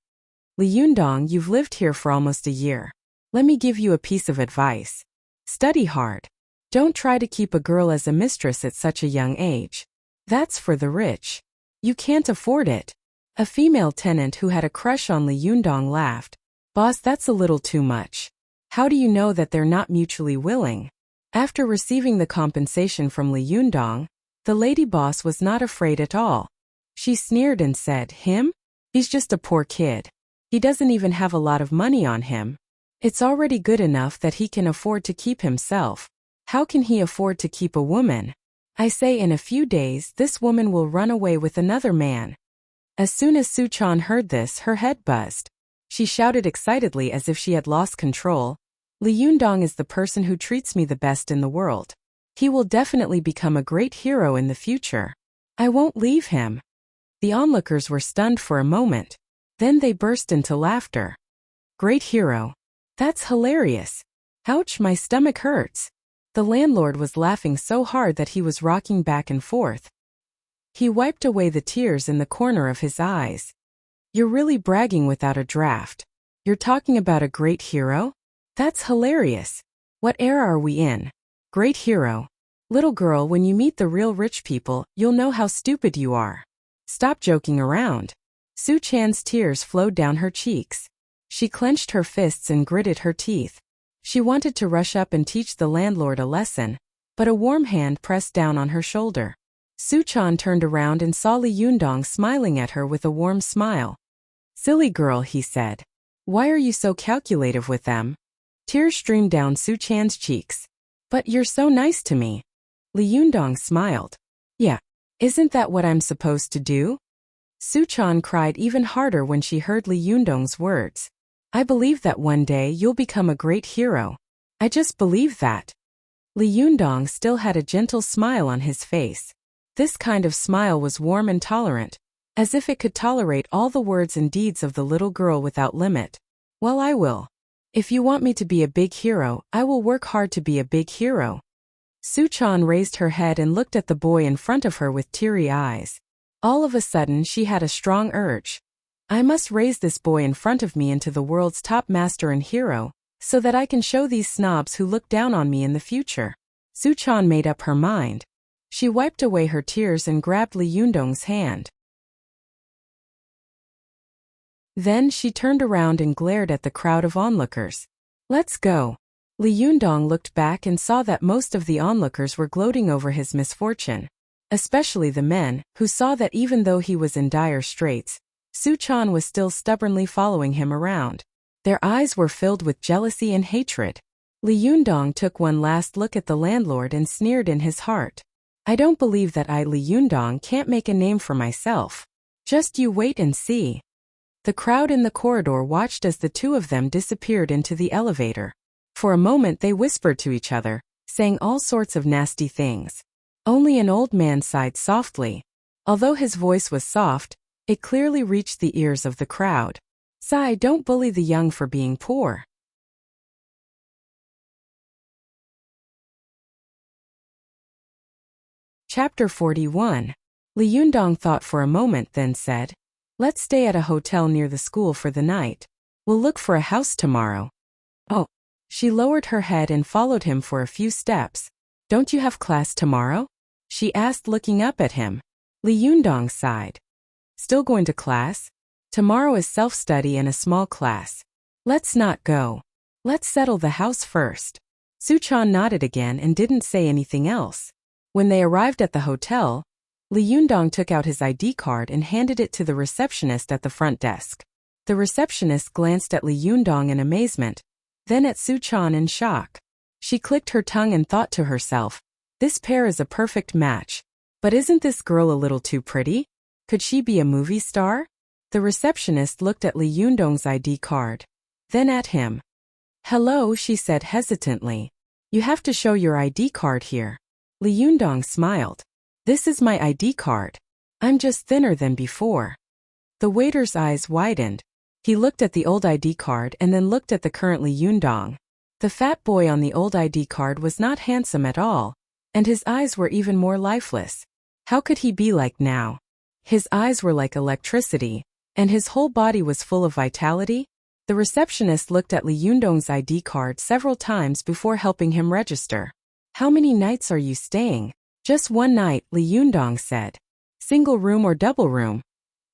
Li Yundong, you've lived here for almost a year. Let me give you a piece of advice. Study hard. Don't try to keep a girl as a mistress at such a young age. That's for the rich. You can't afford it. A female tenant who had a crush on Li Yundong laughed. Boss, that's a little too much. How do you know that they're not mutually willing? After receiving the compensation from Li Yundong, the lady boss was not afraid at all. She sneered and said, Him? He's just a poor kid. He doesn't even have a lot of money on him. It's already good enough that he can afford to keep himself. How can he afford to keep a woman? I say in a few days this woman will run away with another man. As soon as Su Chan heard this, her head buzzed. She shouted excitedly as if she had lost control. Li Yundong is the person who treats me the best in the world. He will definitely become a great hero in the future. I won't leave him. The onlookers were stunned for a moment. Then they burst into laughter. Great hero. That's hilarious. Ouch, my stomach hurts. The landlord was laughing so hard that he was rocking back and forth. He wiped away the tears in the corner of his eyes. You're really bragging without a draft. You're talking about a great hero? That's hilarious. What era are we in? Great hero. Little girl, when you meet the real rich people, you'll know how stupid you are. Stop joking around. Su Chan's tears flowed down her cheeks. She clenched her fists and gritted her teeth. She wanted to rush up and teach the landlord a lesson, but a warm hand pressed down on her shoulder. Su Chan turned around and saw Li Yundong smiling at her with a warm smile. Silly girl, he said. Why are you so calculative with them? Tears streamed down Su Chan's cheeks. But you're so nice to me. Li Yundong smiled. Yeah, isn't that what I'm supposed to do? Su Chan cried even harder when she heard Li Yundong's words. I believe that one day you'll become a great hero. I just believe that. Li Yundong still had a gentle smile on his face. This kind of smile was warm and tolerant, as if it could tolerate all the words and deeds of the little girl without limit. Well, I will. If you want me to be a big hero, I will work hard to be a big hero. Su Chan raised her head and looked at the boy in front of her with teary eyes. All of a sudden she had a strong urge. I must raise this boy in front of me into the world's top master and hero, so that I can show these snobs who look down on me in the future. Su Chan made up her mind. She wiped away her tears and grabbed Li Yundong's hand. Then she turned around and glared at the crowd of onlookers. Let's go. Li Yundong looked back and saw that most of the onlookers were gloating over his misfortune. Especially the men, who saw that even though he was in dire straits, Su Chan was still stubbornly following him around. Their eyes were filled with jealousy and hatred. Li Yundong took one last look at the landlord and sneered in his heart. I don't believe that I, Li Yundong, can't make a name for myself. Just you wait and see. The crowd in the corridor watched as the two of them disappeared into the elevator. For a moment they whispered to each other, saying all sorts of nasty things. Only an old man sighed softly. Although his voice was soft, it clearly reached the ears of the crowd. Sigh, don't bully the young for being poor. Chapter 41. Li Yundong thought for a moment, then said, Let's stay at a hotel near the school for the night. We'll look for a house tomorrow. Oh. She lowered her head and followed him for a few steps. Don't you have class tomorrow? She asked, looking up at him. Li Yundong sighed. Still going to class? Tomorrow is self-study and a small class. Let's not go. Let's settle the house first. Su Chan nodded again and didn't say anything else. When they arrived at the hotel, Li Yundong took out his ID card and handed it to the receptionist at the front desk. The receptionist glanced at Li Yundong in amazement, then at Su Chan in shock. She clicked her tongue and thought to herself, this pair is a perfect match. But isn't this girl a little too pretty? Could she be a movie star? The receptionist looked at Li Yundong's ID card. Then at him. Hello, she said hesitantly. You have to show your ID card here. Li Yundong smiled. This is my ID card. I'm just thinner than before. The waiter's eyes widened. He looked at the old ID card and then looked at the current Li Yundong. The fat boy on the old ID card was not handsome at all, and his eyes were even more lifeless. How could he be like now? His eyes were like electricity, and his whole body was full of vitality. The receptionist looked at Li Yundong's ID card several times before helping him register. How many nights are you staying? Just one night, Li Yundong said. Single room or double room?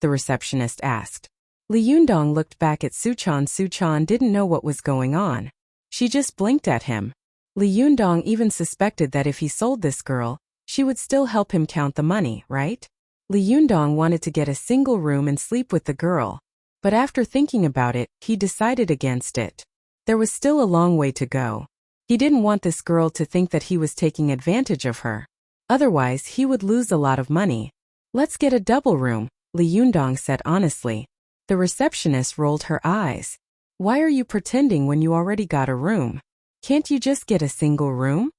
The receptionist asked. Li Yundong looked back at Su Chan. Su Chan didn't know what was going on. She just blinked at him. Li Yundong even suspected that if he sold this girl, she would still help him count the money, right? Li Yundong wanted to get a single room and sleep with the girl. But after thinking about it, he decided against it. There was still a long way to go. He didn't want this girl to think that he was taking advantage of her. Otherwise, he would lose a lot of money. Let's get a double room, Li Yundong said honestly. The receptionist rolled her eyes. Why are you pretending when you already got a room? Can't you just get a single room?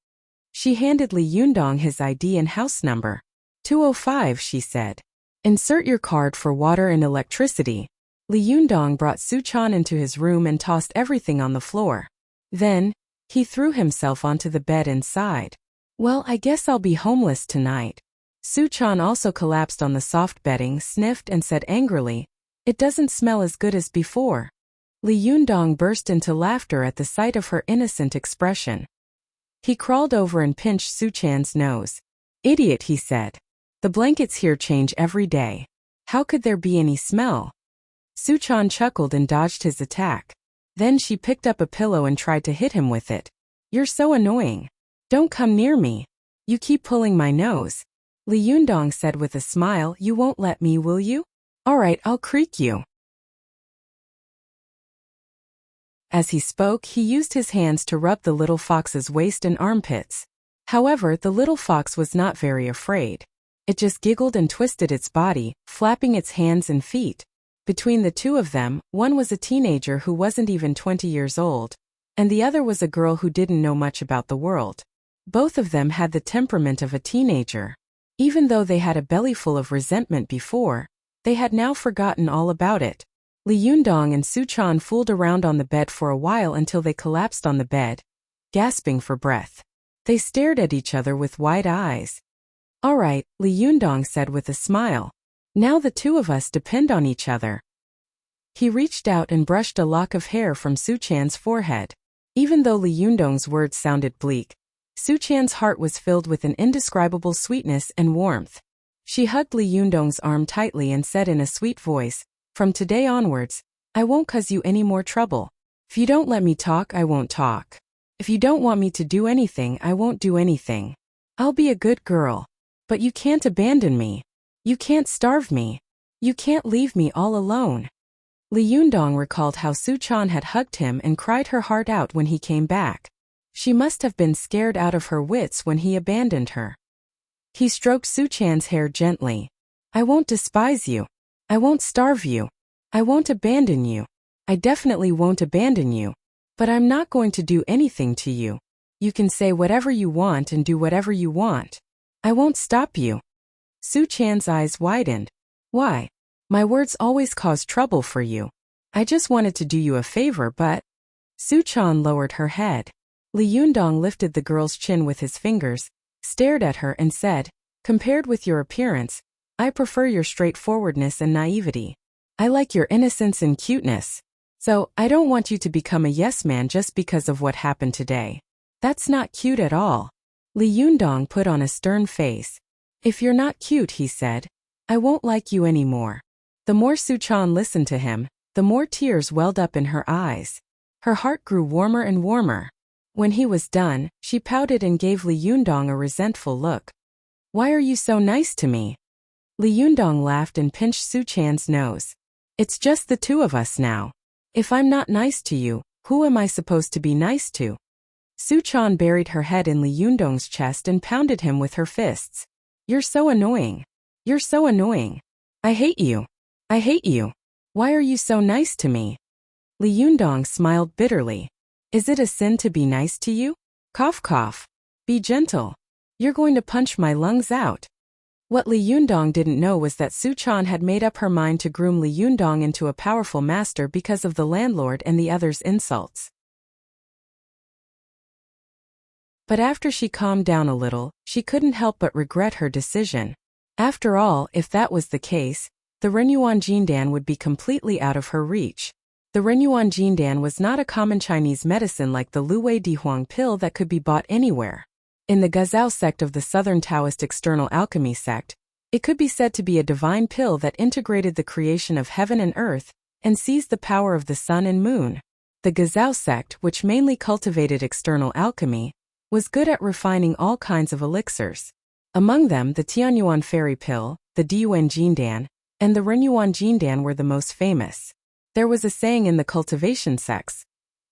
She handed Li Yundong his ID and house number. 205, she said. Insert your card for water and electricity. Li Yundong brought Su Chan into his room and tossed everything on the floor. Then, he threw himself onto the bed and sighed. Well, I guess I'll be homeless tonight. Su Chan also collapsed on the soft bedding, sniffed and said angrily, It doesn't smell as good as before. Li Yundong burst into laughter at the sight of her innocent expression. He crawled over and pinched Su Chan's nose. Idiot, he said. The blankets here change every day. How could there be any smell? Su Chan chuckled and dodged his attack. Then she picked up a pillow and tried to hit him with it. You're so annoying. Don't come near me. You keep pulling my nose. Li Yundong said with a smile, You won't let me, will you? All right, I'll creak you. As he spoke, he used his hands to rub the little fox's waist and armpits. However, the little fox was not very afraid. It just giggled and twisted its body, flapping its hands and feet. Between the two of them, one was a teenager who wasn't even 20 years old, and the other was a girl who didn't know much about the world. Both of them had the temperament of a teenager. Even though they had a bellyful of resentment before, they had now forgotten all about it. Li Yundong and Su Chan fooled around on the bed for a while until they collapsed on the bed, gasping for breath. They stared at each other with wide eyes. All right, Li Yundong said with a smile. Now the two of us depend on each other. He reached out and brushed a lock of hair from Su Chan's forehead. Even though Li Yundong's words sounded bleak, Su Chan's heart was filled with an indescribable sweetness and warmth. She hugged Li Yundong's arm tightly and said in a sweet voice, From today onwards, I won't cause you any more trouble. If you don't let me talk, I won't talk. If you don't want me to do anything, I won't do anything. I'll be a good girl. But you can't abandon me. You can't starve me. You can't leave me all alone. Li Yundong recalled how Su Chan had hugged him and cried her heart out when he came back. She must have been scared out of her wits when he abandoned her. He stroked Su Chan's hair gently. I won't despise you. I won't starve you. I won't abandon you. I definitely won't abandon you. But I'm not going to do anything to you. You can say whatever you want and do whatever you want. I won't stop you. Su Chan's eyes widened. Why? My words always cause trouble for you. I just wanted to do you a favor, but… Su Chan lowered her head. Li Yundong lifted the girl's chin with his fingers, stared at her and said, compared with your appearance, I prefer your straightforwardness and naivety. I like your innocence and cuteness. So, I don't want you to become a yes man just because of what happened today. That's not cute at all. Li Yundong put on a stern face. If you're not cute, he said, I won't like you anymore. The more Su Chan listened to him, the more tears welled up in her eyes. Her heart grew warmer and warmer. When he was done, she pouted and gave Li Yundong a resentful look. Why are you so nice to me? Li Yundong laughed and pinched Su Chan's nose. It's just the two of us now. If I'm not nice to you, who am I supposed to be nice to? Su Chan buried her head in Li Yundong's chest and pounded him with her fists. You're so annoying. You're so annoying. I hate you. I hate you. Why are you so nice to me? Li Yundong smiled bitterly. Is it a sin to be nice to you? Cough cough. Be gentle. You're going to punch my lungs out. What Li Yundong didn't know was that Su Chan had made up her mind to groom Li Yundong into a powerful master because of the landlord and the others' insults. But after she calmed down a little, she couldn't help but regret her decision. After all, if that was the case, the Renyuan Jindan would be completely out of her reach. The Renyuan Jindan was not a common Chinese medicine like the Luwei Dihuang pill that could be bought anywhere. In the Gazao sect of the Southern Taoist external alchemy sect, it could be said to be a divine pill that integrated the creation of heaven and earth and seized the power of the sun and moon. The Gazao sect, which mainly cultivated external alchemy, was good at refining all kinds of elixirs. Among them, the Tianyuan fairy pill, the Diyuan Jindan, and the Renyuan Jindan were the most famous. There was a saying in the cultivation sects.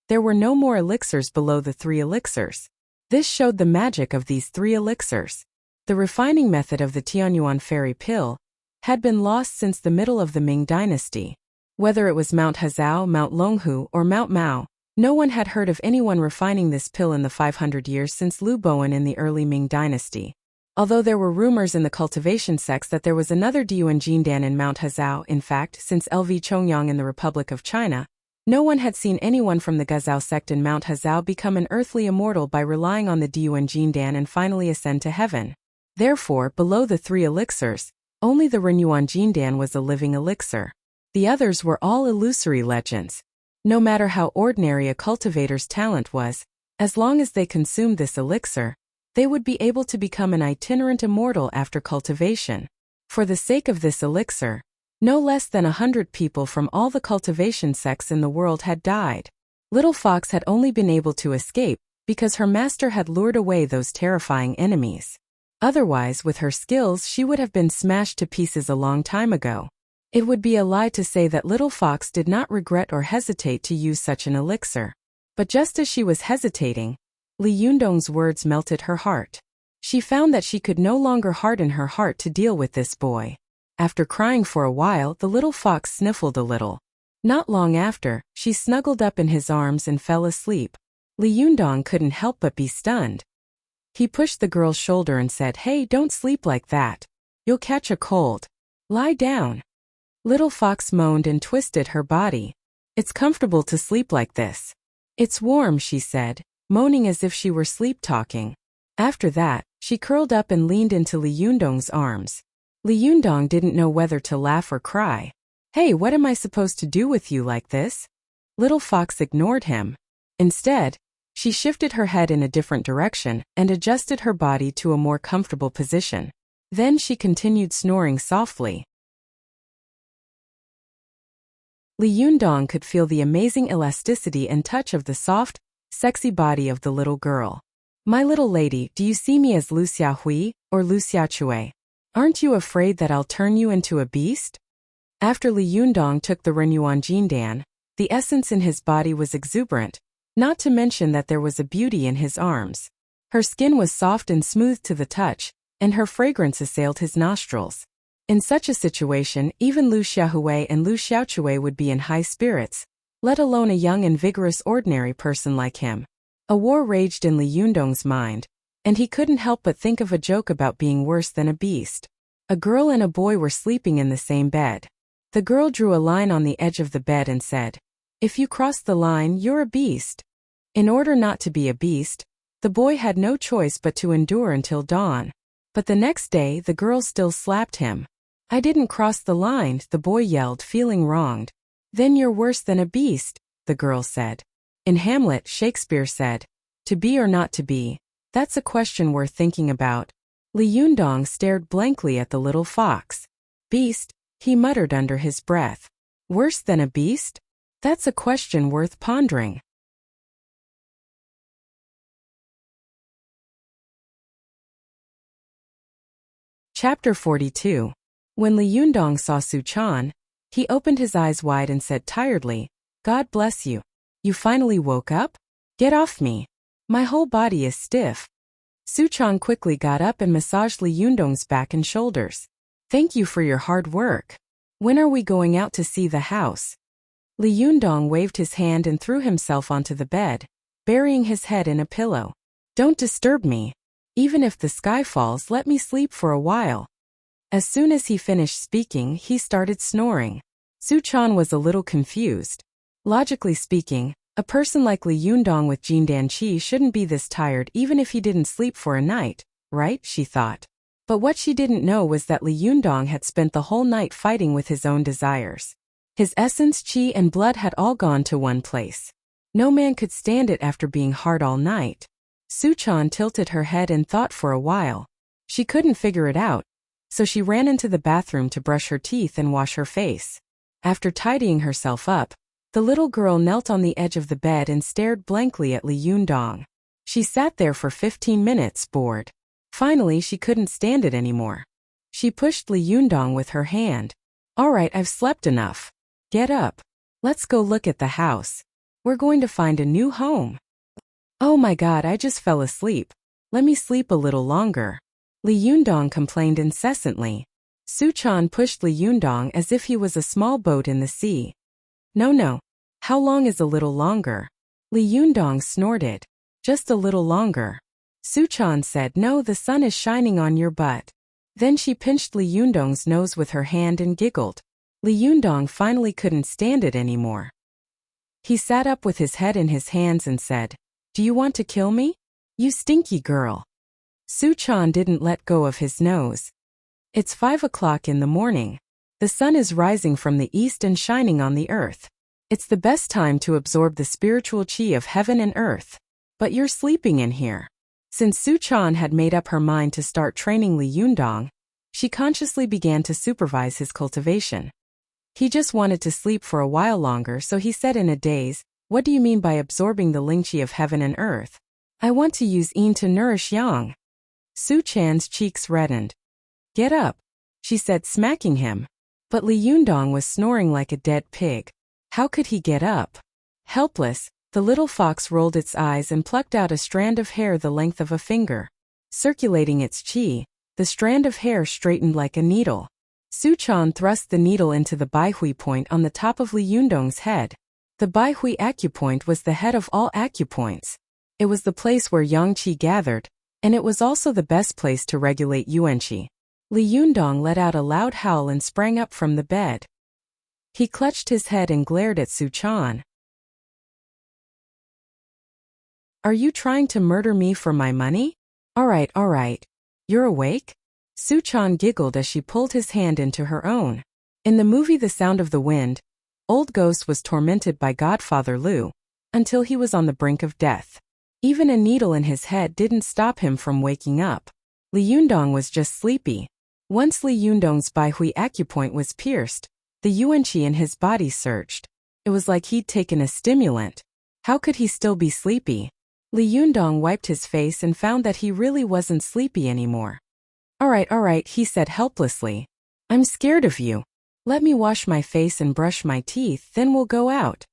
There were no more elixirs below the 3 elixirs. This showed the magic of these 3 elixirs. The refining method of the Tianyuan fairy pill had been lost since the middle of the Ming dynasty. Whether it was Mount Hazao, Mount Longhu, or Mount Mao, no one had heard of anyone refining this pill in the 500 years since Lu Bowen in the early Ming dynasty. Although there were rumors in the cultivation sects that there was another Diyuan Jindan in Mount Hazao, in fact, since LV Chongyang in the Republic of China, no one had seen anyone from the Gazao sect in Mount Hazao become an earthly immortal by relying on the Diyuan Jindan and finally ascend to heaven. Therefore, below the 3 elixirs, only the Renyuan Jindan was a living elixir. The others were all illusory legends. No matter how ordinary a cultivator's talent was, as long as they consumed this elixir, they would be able to become an itinerant immortal after cultivation. For the sake of this elixir, no less than 100 people from all the cultivation sects in the world had died. Little Fox had only been able to escape because her master had lured away those terrifying enemies. Otherwise, with her skills, she would have been smashed to pieces a long time ago. It would be a lie to say that Little Fox did not regret or hesitate to use such an elixir. But just as she was hesitating, Li Yundong's words melted her heart. She found that she could no longer harden her heart to deal with this boy. After crying for a while, the little fox sniffled a little. Not long after, she snuggled up in his arms and fell asleep. Li Yundong couldn't help but be stunned. He pushed the girl's shoulder and said, "Hey, don't sleep like that. You'll catch a cold. Lie down." Little Fox moaned and twisted her body. "It's comfortable to sleep like this. It's warm," she said, moaning as if she were sleep-talking. After that, she curled up and leaned into Li Yundong's arms. Li Yundong didn't know whether to laugh or cry. "Hey, what am I supposed to do with you like this?" Little Fox ignored him. Instead, she shifted her head in a different direction and adjusted her body to a more comfortable position. Then she continued snoring softly. Li Yundong could feel the amazing elasticity and touch of the soft, sexy body of the little girl. My little lady, do you see me as Lu Xiaohui or Lu Xiaochui? Aren't you afraid that I'll turn you into a beast? After Li Yundong took the Renyuan Jindan, the essence in his body was exuberant, not to mention that there was a beauty in his arms. Her skin was soft and smooth to the touch, and her fragrance assailed his nostrils. In such a situation, even Lu Xiaohui and Lu Xiaochui would be in high spirits, let alone a young and vigorous ordinary person like him. A war raged in Li Yundong's mind, and he couldn't help but think of a joke about being worse than a beast. A girl and a boy were sleeping in the same bed. The girl drew a line on the edge of the bed and said, "If you cross the line, you're a beast." In order not to be a beast, the boy had no choice but to endure until dawn. But the next day, the girl still slapped him. "I didn't cross the line," the boy yelled, feeling wronged. "Then you're worse than a beast," the girl said. In Hamlet, Shakespeare said, "To be or not to be, that's a question worth thinking about." Li Yundong stared blankly at the little fox. "Beast," he muttered under his breath. "Worse than a beast? That's a question worth pondering." Chapter 42. When Li Yundong saw Su Chan, he opened his eyes wide and said tiredly, "God bless you. You finally woke up? Get off me. My whole body is stiff." Su Chan quickly got up and massaged Li Yundong's back and shoulders. "Thank you for your hard work. When are we going out to see the house?" Li Yundong waved his hand and threw himself onto the bed, burying his head in a pillow. "Don't disturb me. Even if the sky falls, let me sleep for a while." As soon as he finished speaking, he started snoring. Su Chan was a little confused. Logically speaking, a person like Li Yundong with Jindan Qi shouldn't be this tired even if he didn't sleep for a night, right? She thought. But what she didn't know was that Li Yundong had spent the whole night fighting with his own desires. His essence, qi, and blood had all gone to one place. No man could stand it after being hard all night. Su Chan tilted her head and thought for a while. She couldn't figure it out, so she ran into the bathroom to brush her teeth and wash her face. After tidying herself up, the little girl knelt on the edge of the bed and stared blankly at Li Yundong. She sat there for 15 minutes, bored. Finally, she couldn't stand it anymore. She pushed Li Yundong with her hand. "All right, I've slept enough. Get up. Let's go look at the house. We're going to find a new home." "Oh my God, I just fell asleep. Let me sleep a little longer." Li Yundong complained incessantly. Su Chan pushed Li Yundong as if he was a small boat in the sea. No. How long is a little longer?" Li Yundong snorted. "Just a little longer." Su Chan said, "No, the sun is shining on your butt." Then she pinched Li Yundong's nose with her hand and giggled. Li Yundong finally couldn't stand it anymore. He sat up with his head in his hands and said, "Do you want to kill me? You stinky girl." Su Chan didn't let go of his nose. "It's 5 o'clock in the morning. The sun is rising from the east and shining on the earth. It's the best time to absorb the spiritual qi of heaven and earth. But you're sleeping in here." Since Su Chan had made up her mind to start training Li Yundong, she consciously began to supervise his cultivation. He just wanted to sleep for a while longer, so he said in a daze, "What do you mean by absorbing the ling qi of heaven and earth?" "I want to use yin to nourish yang." Su Chan's cheeks reddened. "Get up," she said, smacking him. But Li Yundong was snoring like a dead pig. How could he get up? Helpless, the little fox rolled its eyes and plucked out a strand of hair the length of a finger. Circulating its qi, the strand of hair straightened like a needle. Su Chan thrust the needle into the Baihui point on the top of Li Yundong's head. The Baihui acupoint was the head of all acupoints. It was the place where yang qi gathered, and it was also the best place to regulate yuan qi. Li Yundong let out a loud howl and sprang up from the bed. He clutched his head and glared at Su Chan. "Are you trying to murder me for my money? All right. You're awake?" Su Chan giggled as she pulled his hand into her own. In the movie The Sound of the Wind, Old Ghost was tormented by Godfather Liu until he was on the brink of death. Even a needle in his head didn't stop him from waking up. Li Yundong was just sleepy. Once Li Yundong's Baihui acupoint was pierced, the yuan qi in his body surged. It was like he'd taken a stimulant. How could he still be sleepy? Li Yundong wiped his face and found that he really wasn't sleepy anymore. All right, he said helplessly. I'm scared of you. Let me wash my face and brush my teeth, then we'll go out.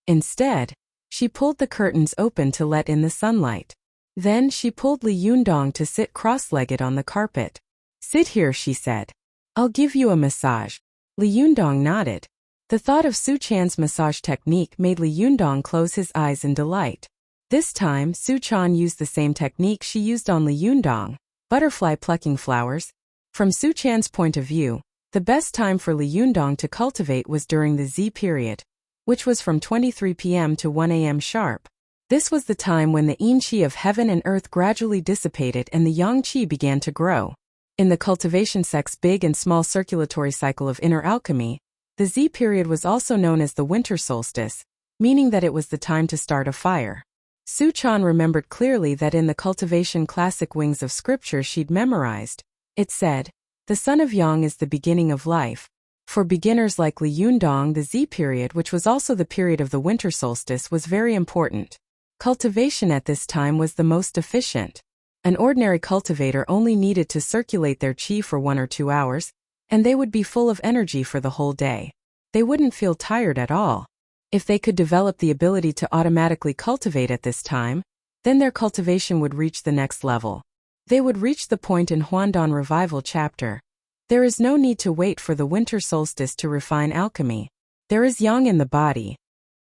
Instead, she pulled the curtains open to let in the sunlight. Then she pulled Li Yundong to sit cross-legged on the carpet. Sit here, she said. I'll give you a massage. Li Yundong nodded. The thought of Su Chan's massage technique made Li Yundong close his eyes in delight. This time, Su Chan used the same technique she used on Li Yundong, butterfly plucking flowers. From Su Chan's point of view, the best time for Li Yundong to cultivate was during the Z period, which was from 23 p.m. to 1 a.m. sharp. This was the time when the yin qi of heaven and earth gradually dissipated and the yang qi began to grow. In the cultivation sect's big and small circulatory cycle of inner alchemy, the Z period was also known as the winter solstice, meaning that it was the time to start a fire. Su Chan remembered clearly that in the cultivation classic wings of scripture she'd memorized, it said, "The son of Yang is the beginning of life." For beginners like Li Yundong, the Z period, which was also the period of the winter solstice, was very important. Cultivation at this time was the most efficient. An ordinary cultivator only needed to circulate their qi for 1 or 2 hours, and they would be full of energy for the whole day. They wouldn't feel tired at all. If they could develop the ability to automatically cultivate at this time, then their cultivation would reach the next level. They would reach the point in Huandong Revival chapter. There is no need to wait for the winter solstice to refine alchemy. There is yang in the body.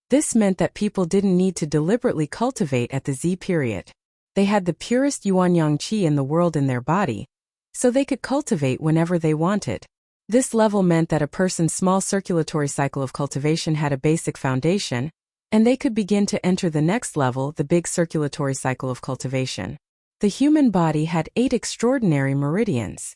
This meant that people didn't need to deliberately cultivate at the Z period. They had the purest yuan-yang qi in the world in their body, so they could cultivate whenever they wanted. This level meant that a person's small circulatory cycle of cultivation had a basic foundation, and they could begin to enter the next level, the big circulatory cycle of cultivation. The human body had 8 extraordinary meridians.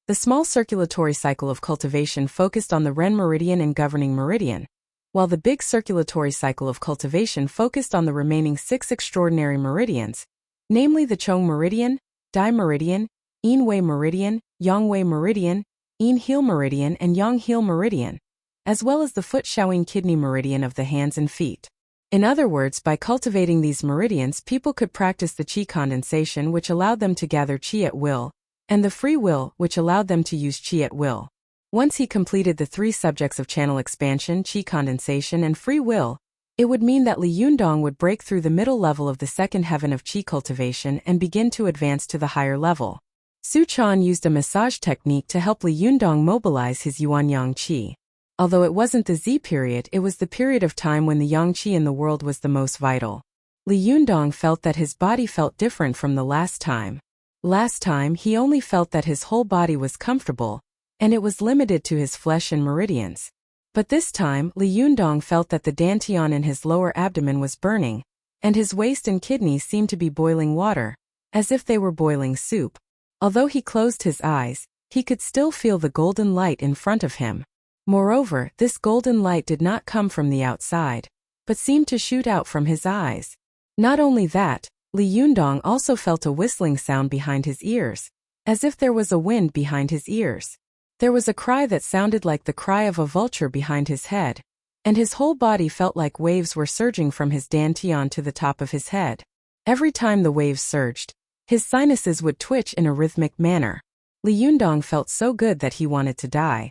The small circulatory cycle of cultivation focused on the Ren meridian and governing meridian, while the big circulatory cycle of cultivation focused on the remaining 6 extraordinary meridians, namely the Chong meridian, Dai meridian, Yin Wei meridian, Yang Wei meridian, Yin Heel meridian and Yang Heel meridian, as well as the foot Shaoyin kidney meridian of the hands and feet. In other words, by cultivating these meridians, people could practice the qi condensation, which allowed them to gather qi at will, and the free will, which allowed them to use qi at will. Once he completed the 3 subjects of channel expansion, qi condensation and free will, it would mean that Li Yundong would break through the middle level of the second heaven of qi cultivation and begin to advance to the higher level. Su Chan used a massage technique to help Li Yundong mobilize his yuan-yang qi. Although it wasn't the Z period, it was the period of time when the yang qi in the world was the most vital. Li Yundong felt that his body felt different from the last time. Last time, he only felt that his whole body was comfortable, and it was limited to his flesh and meridians. But this time, Li Yundong felt that the dantian in his lower abdomen was burning, and his waist and kidneys seemed to be boiling water, as if they were boiling soup. Although he closed his eyes, he could still feel the golden light in front of him. Moreover, this golden light did not come from the outside, but seemed to shoot out from his eyes. Not only that, Li Yundong also felt a whistling sound behind his ears, as if there was a wind behind his ears. There was a cry that sounded like the cry of a vulture behind his head, and his whole body felt like waves were surging from his dantian to the top of his head. Every time the waves surged, his sinuses would twitch in a rhythmic manner. Li Yundong felt so good that he wanted to die.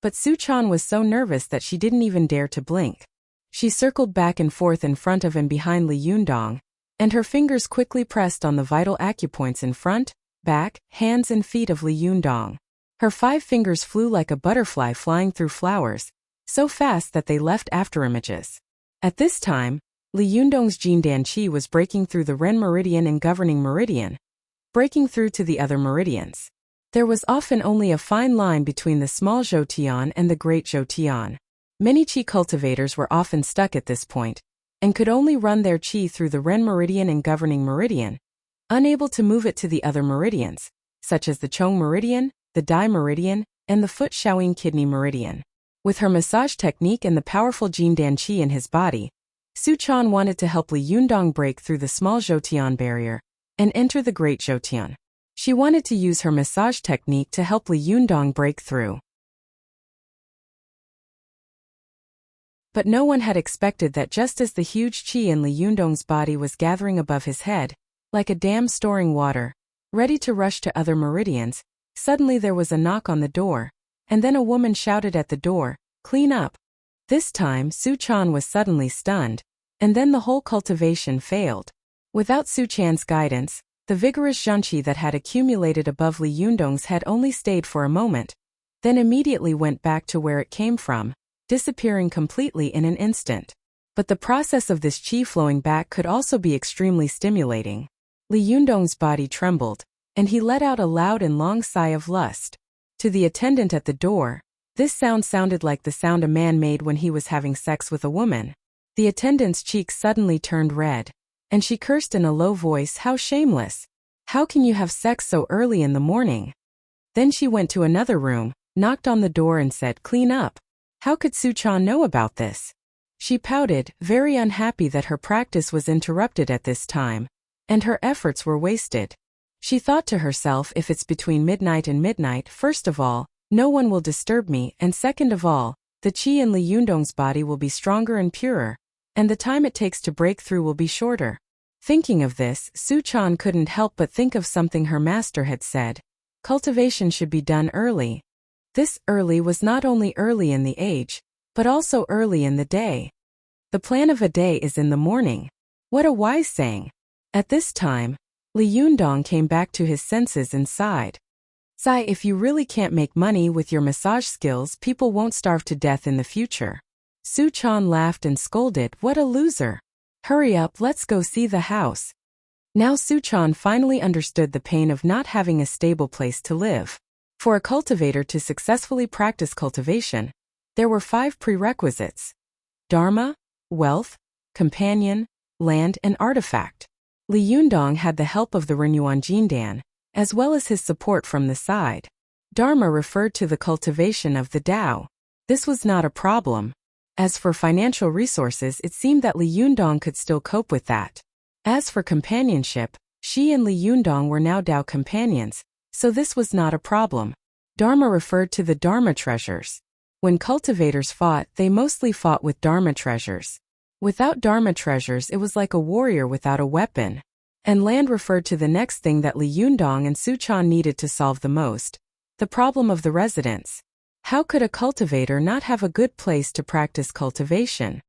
But Su Chan was so nervous that she didn't even dare to blink. She circled back and forth in front of and behind Li Yundong, and her fingers quickly pressed on the vital acupoints in front, back, hands and feet of Li Yundong. Her 5 fingers flew like a butterfly flying through flowers, so fast that they left afterimages. At this time, Li Yundong's Jindan Qi was breaking through the Ren meridian and governing meridian, breaking through to the other meridians. There was often only a fine line between the small Zhoutian and the great Zhoutian. Many qi cultivators were often stuck at this point, and could only run their qi through the Ren meridian and governing meridian, unable to move it to the other meridians, such as the Chong meridian, the Dai meridian, and the foot Shaoyin kidney meridian. With her massage technique and the powerful Jindan Qi in his body, Su Chan wanted to help Li Yundong break through the small Zhoutian barrier and enter the great Zhoutian. She wanted to use her massage technique to help Li Yundong break through. But no one had expected that just as the huge qi in Li Yundong's body was gathering above his head, like a dam storing water, ready to rush to other meridians, suddenly there was a knock on the door, and then a woman shouted at the door, "Clean up." This time Su Chan was suddenly stunned, and then the whole cultivation failed. Without Su Chan's guidance, the vigorous zhanqi that had accumulated above Li Yundong's head only stayed for a moment, then immediately went back to where it came from, disappearing completely in an instant. But the process of this qi flowing back could also be extremely stimulating. Li Yundong's body trembled, and he let out a loud and long sigh of lust. To the attendant at the door, this sound sounded like the sound a man made when he was having sex with a woman. The attendant's cheeks suddenly turned red, and she cursed in a low voice, "How shameless! How can you have sex so early in the morning?" Then she went to another room, knocked on the door and said, "Clean up." How could Su Chan know about this? She pouted, very unhappy that her practice was interrupted at this time, and her efforts were wasted. She thought to herself, if it's between midnight and midnight, first of all, no one will disturb me, and second of all, the qi in Li Yundong's body will be stronger and purer, and the time it takes to break through will be shorter. Thinking of this, Su Chan couldn't help but think of something her master had said. Cultivation should be done early. This early was not only early in the age, but also early in the day. The plan of a day is in the morning. What a wise saying. At this time, Li Yundong came back to his senses and sighed. "Sigh, if you really can't make money with your massage skills, people won't starve to death in the future." Su Chan laughed and scolded, "What a loser. Hurry up, let's go see the house." Now Su Chan finally understood the pain of not having a stable place to live. For a cultivator to successfully practice cultivation, there were 5 prerequisites: dharma, wealth, companion, land, and artifact. Li Yundong had the help of the Renyuan Jindan, as well as his support from the side. Dharma referred to the cultivation of the Tao. This was not a problem. As for financial resources, it seemed that Li Yundong could still cope with that. As for companionship, she and Li Yundong were now Tao companions, so this was not a problem. Dharma referred to the Dharma treasures. When cultivators fought, they mostly fought with Dharma treasures. Without Dharma treasures, it was like a warrior without a weapon. And land referred to the next thing that Li Yundong and Su Chan needed to solve the most: the problem of the residents. How could a cultivator not have a good place to practice cultivation?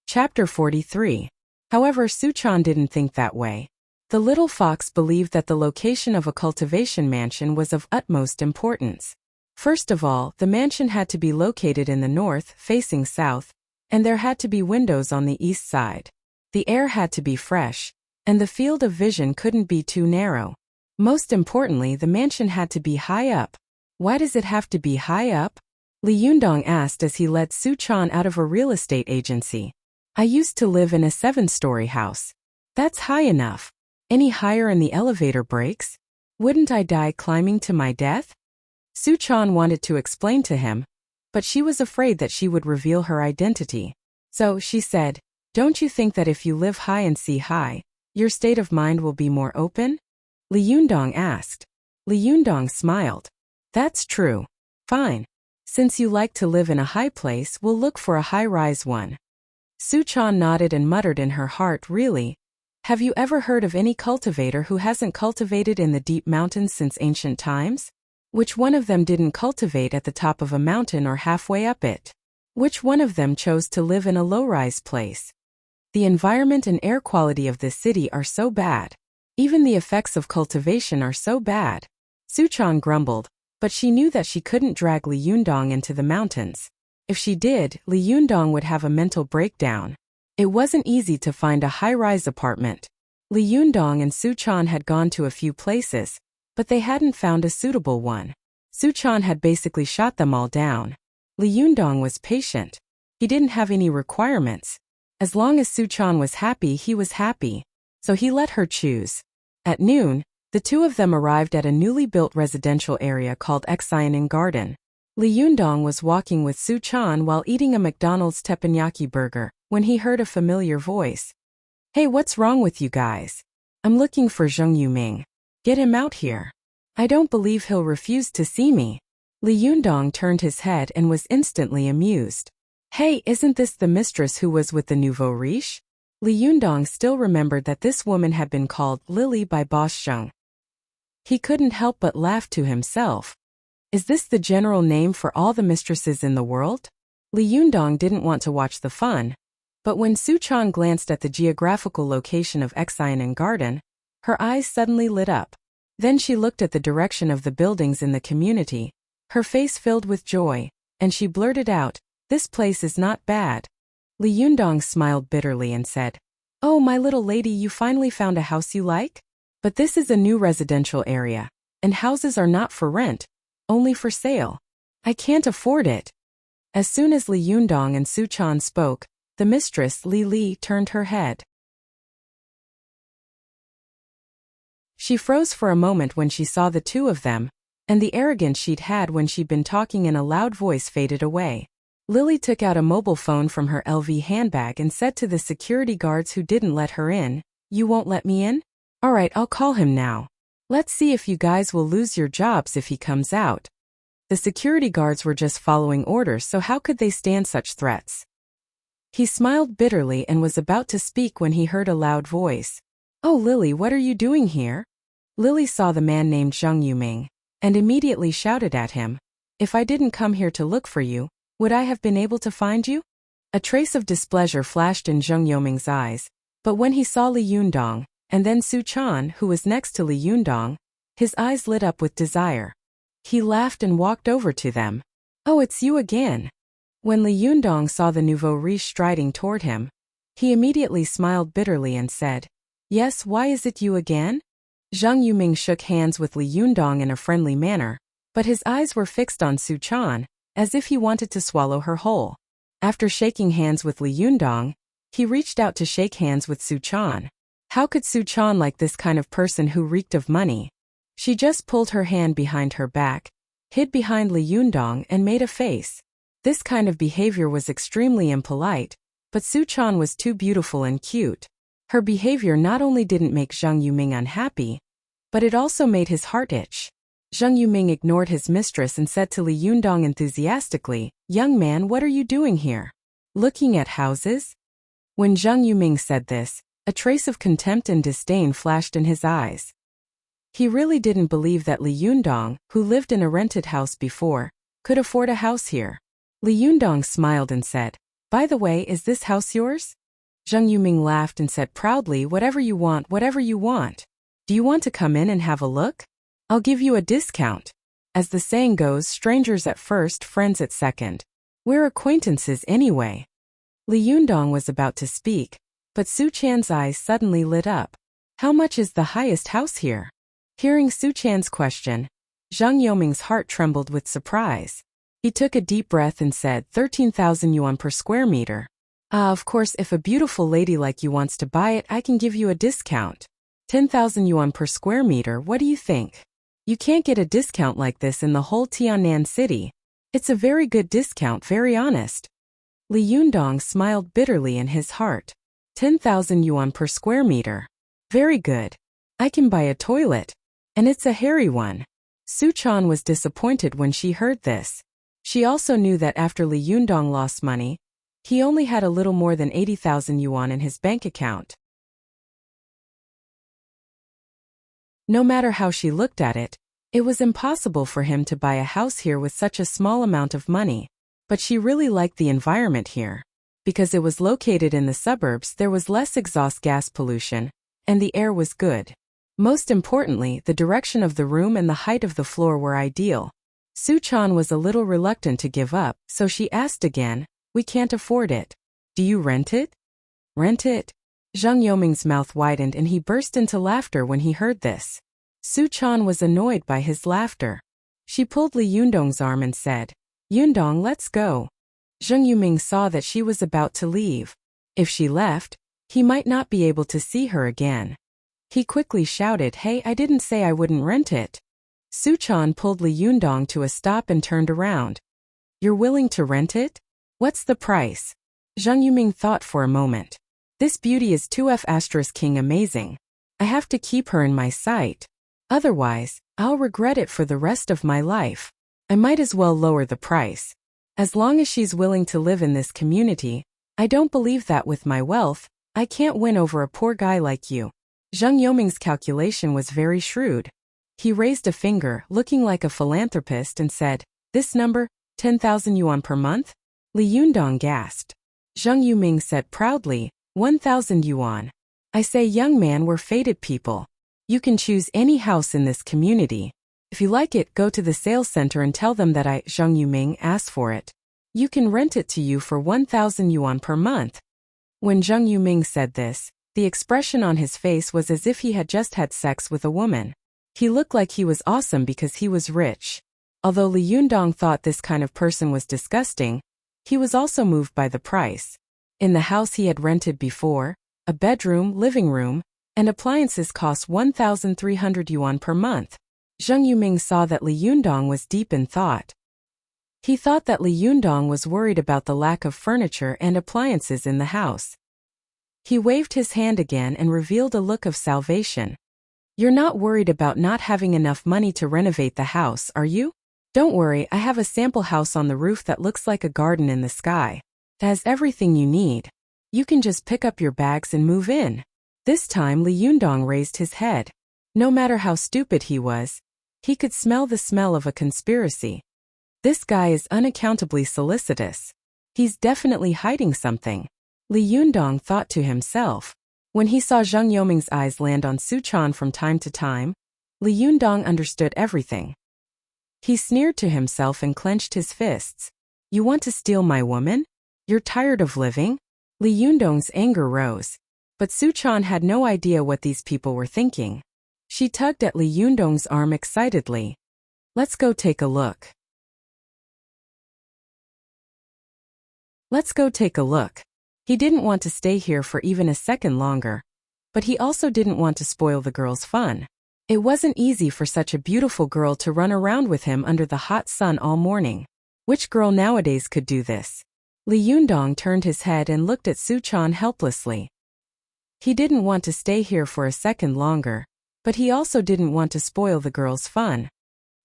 Chapter 43. However, Su Chan didn't think that way. The little fox believed that the location of a cultivation mansion was of utmost importance. First of all, the mansion had to be located in the north, facing south, and there had to be windows on the east side. The air had to be fresh, and the field of vision couldn't be too narrow. Most importantly, the mansion had to be high up. Why does it have to be high up? Li Yundong asked as he led Su Chan out of a real estate agency. "I used to live in a 7-story house. That's high enough. Any higher and the elevator breaks? Wouldn't I die climbing to my death?" Su Chan wanted to explain to him, but she was afraid that she would reveal her identity. So she said, "Don't you think that if you live high and see high, your state of mind will be more open?" Li Yundong asked. Li Yundong smiled. "That's true. Fine. Since you like to live in a high place, we'll look for a high-rise one." Su Chan nodded and muttered in her heart, "Really? Have you ever heard of any cultivator who hasn't cultivated in the deep mountains since ancient times? Which one of them didn't cultivate at the top of a mountain or halfway up it? Which one of them chose to live in a low-rise place? The environment and air quality of this city are so bad. Even the effects of cultivation are so bad." Su Chan grumbled, but she knew that she couldn't drag Li Yundong into the mountains. If she did, Li Yundong would have a mental breakdown. It wasn't easy to find a high-rise apartment. Li Yundong and Su Chan had gone to a few places, but they hadn't found a suitable one. Su Chan had basically shot them all down. Li Yundong was patient. He didn't have any requirements. As long as Su Chan was happy, he was happy. So he let her choose. At noon, the two of them arrived at a newly built residential area called Exionin Garden. Li Yundong was walking with Su Chan while eating a McDonald's teppanyaki burger, when he heard a familiar voice. "Hey, what's wrong with you guys? I'm looking for Zheng Yuming. Get him out here." I don't believe he'll refuse to see me. Li Yundong turned his head and was instantly amused. Hey, isn't this the mistress who was with the nouveau riche? Li Yundong still remembered that this woman had been called Lily by Boss Zheng. He couldn't help but laugh to himself. Is this the general name for all the mistresses in the world? Li Yundong didn't want to watch the fun, but when Su Chan glanced at the geographical location of Xianan Garden, her eyes suddenly lit up. Then she looked at the direction of the buildings in the community, her face filled with joy, and she blurted out, "This place is not bad." Li Yundong smiled bitterly and said, "Oh, my little lady, you finally found a house you like? But this is a new residential area, and houses are not for rent, only for sale. I can't afford it." As soon as Li Yundong and Su Chan spoke, the mistress Li Li turned her head. She froze for a moment when she saw the two of them, and the arrogance she'd had when she'd been talking in a loud voice faded away. Lily took out a mobile phone from her LV handbag and said to the security guards who didn't let her in, "You won't let me in? All right, I'll call him now. Let's see if you guys will lose your jobs if he comes out." The security guards were just following orders, so how could they stand such threats? He smiled bitterly and was about to speak when he heard a loud voice. "Oh, Lily, what are you doing here?" Lily saw the man named Zhang Yuming, and immediately shouted at him, "If I didn't come here to look for you, would I have been able to find you?" A trace of displeasure flashed in Zhang Yuming's eyes, but when he saw Li Yundong, and then Su Chan, who was next to Li Yundong, his eyes lit up with desire. He laughed and walked over to them. "Oh, it's you again." When Li Yundong saw the nouveau riche striding toward him, he immediately smiled bitterly and said, "Yes, why is it you again?" Zhang Yuming shook hands with Li Yundong in a friendly manner, but his eyes were fixed on Su Chan, as if he wanted to swallow her whole. After shaking hands with Li Yundong, he reached out to shake hands with Su Chan. How could Su Chan like this kind of person who reeked of money? She just pulled her hand behind her back, hid behind Li Yundong and made a face. This kind of behavior was extremely impolite, but Su Chan was too beautiful and cute. Her behavior not only didn't make Zhang Yuming unhappy, but it also made his heart itch. Zhang Yuming ignored his mistress and said to Li Yundong enthusiastically, "Young man, what are you doing here? Looking at houses?" When Zhang Yuming said this, a trace of contempt and disdain flashed in his eyes. He really didn't believe that Li Yundong, who lived in a rented house before, could afford a house here. Li Yundong smiled and said, "By the way, is this house yours?" Zhang Yuming laughed and said proudly, "Whatever you want, whatever you want. Do you want to come in and have a look? I'll give you a discount." As the saying goes, strangers at first, friends at second. We're acquaintances anyway. Li Yundong was about to speak, but Su Chan's eyes suddenly lit up. "How much is the highest house here?" Hearing Su Chan's question, Zhang Yuming's heart trembled with surprise. He took a deep breath and said, 13,000 yuan per square meter. Of course, if a beautiful lady like you wants to buy it, I can give you a discount. 10,000 yuan per square meter, what do you think? You can't get a discount like this in the whole Tianan city. It's a very good discount, very honest." Li Yundong smiled bitterly in his heart. 10,000 yuan per square meter. Very good. I can buy a toilet. And it's a hairy one. Su Chan was disappointed when she heard this. She also knew that after Li Yundong lost money, he only had a little more than 80,000 yuan in his bank account. No matter how she looked at it, it was impossible for him to buy a house here with such a small amount of money. But she really liked the environment here. Because it was located in the suburbs, there was less exhaust gas pollution, and the air was good. Most importantly, the direction of the room and the height of the floor were ideal. Su Chan was a little reluctant to give up, so she asked again, "We can't afford it. Do you rent it?" "Rent it?" Zhang Yuming's mouth widened and he burst into laughter when he heard this. Su Chan was annoyed by his laughter. She pulled Li Yundong's arm and said, "Yundong, let's go." Zhang Yuming saw that she was about to leave. If she left, he might not be able to see her again. He quickly shouted, "Hey, I didn't say I wouldn't rent it." Su Chan pulled Li Yundong to a stop and turned around. "You're willing to rent it? What's the price?" Zhang Yuming thought for a moment. "This beauty is 2F** amazing. I have to keep her in my sight. Otherwise, I'll regret it for the rest of my life. I might as well lower the price. As long as she's willing to live in this community, I don't believe that with my wealth, I can't win over a poor guy like you. Zheng Yoming's calculation was very shrewd. He raised a finger, looking like a philanthropist, and said, "This number, 10,000 yuan per month?" Li Yundong gasped. Zheng Yuming said proudly, 1,000 yuan. I say, young man, we're fated people. You can choose any house in this community. If you like it, go to the sales center and tell them that I, Zheng Yuming, asked for it. You can rent it to you for 1,000 yuan per month. When Zheng Yuming said this, the expression on his face was as if he had just had sex with a woman. He looked like he was awesome because he was rich. Although Li Yundong thought this kind of person was disgusting, he was also moved by the price. In the house he had rented before, a bedroom, living room, and appliances cost 1,300 yuan per month. Zheng Yuming saw that Li Yundong was deep in thought. He thought that Li Yundong was worried about the lack of furniture and appliances in the house. He waved his hand again and revealed a look of salvation. You're not worried about not having enough money to renovate the house, are you? Don't worry, I have a sample house on the roof that looks like a garden in the sky. It has everything you need. You can just pick up your bags and move in. This time Li Yundong raised his head. No matter how stupid he was, he could smell the smell of a conspiracy. This guy is unaccountably solicitous. He's definitely hiding something. Li Yundong thought to himself. When he saw Zheng Yoming's eyes land on Su Chan from time to time, Li Yundong understood everything. He sneered to himself and clenched his fists. You want to steal my woman? You're tired of living? Li Yundong's anger rose. But Su Chan had no idea what these people were thinking. She tugged at Li Yundong's arm excitedly. Let's go take a look. Let's go take a look. He didn't want to stay here for even a second longer. But he also didn't want to spoil the girl's fun. It wasn't easy for such a beautiful girl to run around with him under the hot sun all morning. Which girl nowadays could do this? Li Yundong turned his head and looked at Su Chan helplessly. He didn't want to stay here for a second longer, but he also didn't want to spoil the girl's fun.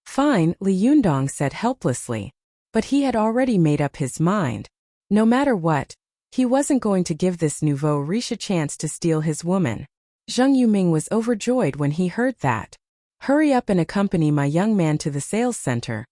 Fine, Li Yundong said helplessly. But he had already made up his mind. No matter what, he wasn't going to give this nouveau riche a chance to steal his woman. Zheng Yuming was overjoyed when he heard that. Hurry up and accompany my young man to the sales center,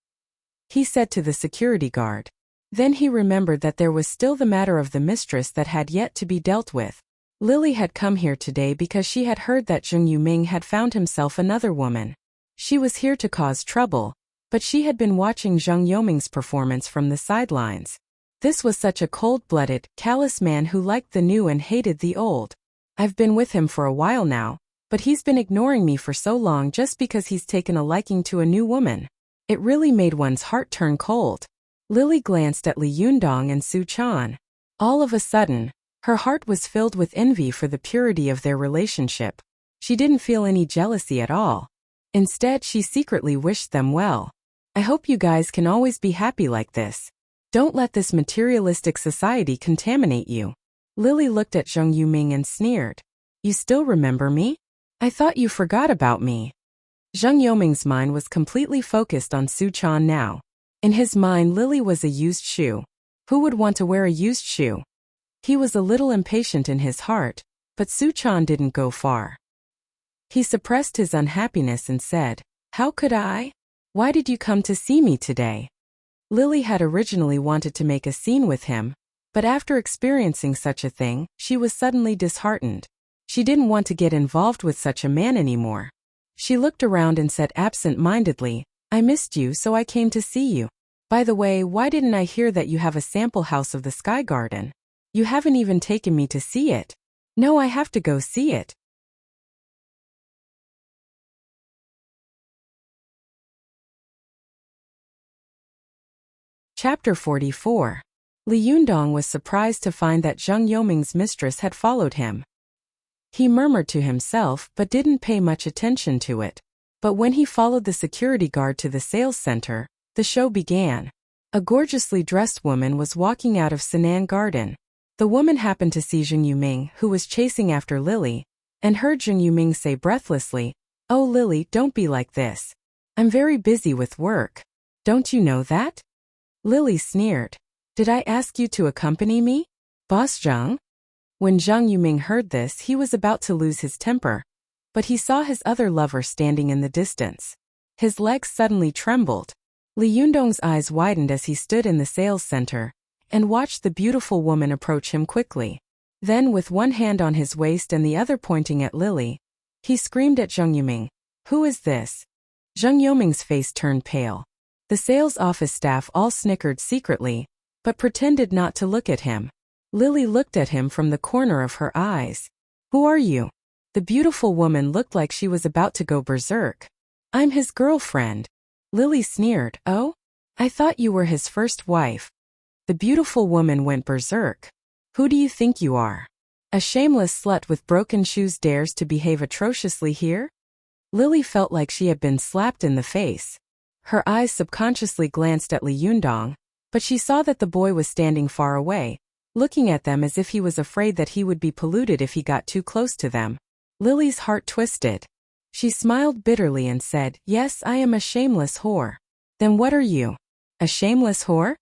he said to the security guard. Then he remembered that there was still the matter of the mistress that had yet to be dealt with. Lily had come here today because she had heard that Zheng Yuming had found himself another woman. She was here to cause trouble, but she had been watching Zheng Yoming's performance from the sidelines. This was such a cold-blooded, callous man who liked the new and hated the old. I've been with him for a while now, but he's been ignoring me for so long just because he's taken a liking to a new woman. It really made one's heart turn cold. Lily glanced at Li Yundong and Su Chan. All of a sudden, her heart was filled with envy for the purity of their relationship. She didn't feel any jealousy at all. Instead, she secretly wished them well. I hope you guys can always be happy like this. Don't let this materialistic society contaminate you. Lily looked at Zheng Yuming and sneered. You still remember me? I thought you forgot about me. Zheng Yoming's mind was completely focused on Su Chan now. In his mind, Lily was a used shoe. Who would want to wear a used shoe? He was a little impatient in his heart, but Su Chan didn't go far. He suppressed his unhappiness and said, How could I? Why did you come to see me today? Lily had originally wanted to make a scene with him, but after experiencing such a thing, she was suddenly disheartened. She didn't want to get involved with such a man anymore. She looked around and said absent-mindedly, I missed you, so I came to see you. By the way, why didn't I hear that you have a sample house of the Sky Garden? You haven't even taken me to see it. No, I have to go see it. Chapter 44. Li Yundong was surprised to find that Zheng Yoming's mistress had followed him. He murmured to himself but didn't pay much attention to it. But when he followed the security guard to the sales center, the show began. A gorgeously dressed woman was walking out of Sinan Garden. The woman happened to see Zheng Yuming, who was chasing after Lily, and heard Zheng Yuming say breathlessly, Oh Lily, don't be like this. I'm very busy with work. Don't you know that? Lily sneered. Did I ask you to accompany me? Boss Zhang? When Zhang Yuming heard this, he was about to lose his temper. But he saw his other lover standing in the distance. His legs suddenly trembled. Li Yundong's eyes widened as he stood in the sales center and watched the beautiful woman approach him quickly. Then, with one hand on his waist and the other pointing at Lily, he screamed at Zhang Yuming. Who is this? Zhang Yuming's face turned pale. The sales office staff all snickered secretly, but pretended not to look at him. Lily looked at him from the corner of her eyes. Who are you? The beautiful woman looked like she was about to go berserk. I'm his girlfriend. Lily sneered. Oh? I thought you were his first wife. The beautiful woman went berserk. Who do you think you are? A shameless slut with broken shoes dares to behave atrociously here? Lily felt like she had been slapped in the face. Her eyes subconsciously glanced at Li Yundong, but she saw that the boy was standing far away, looking at them as if he was afraid that he would be polluted if he got too close to them. Lily's heart twisted. She smiled bitterly and said, Yes, I am a shameless whore. Then what are you? A shameless whore?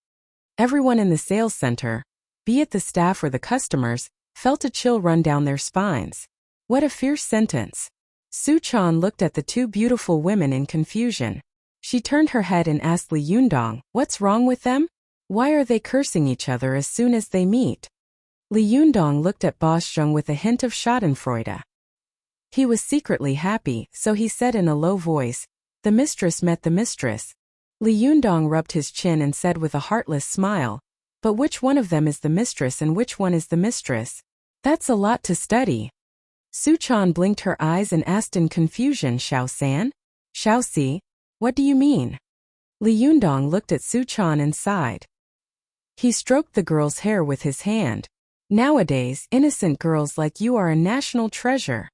Everyone in the sales center, be it the staff or the customers, felt a chill run down their spines. What a fierce sentence. Su Chan looked at the two beautiful women in confusion. She turned her head and asked Li Yundong, What's wrong with them? Why are they cursing each other as soon as they meet? Li Yundong looked at Boss Zheng with a hint of schadenfreude. He was secretly happy, so he said in a low voice, The mistress met the mistress. Li Yundong rubbed his chin and said with a heartless smile, But which one of them is the mistress and which one is the mistress? That's a lot to study. Su Chan blinked her eyes and asked in confusion, Xiao San? Xiao Si? What do you mean? Li Yundong looked at Su Chan and sighed. He stroked the girl's hair with his hand. Nowadays, innocent girls like you are a national treasure.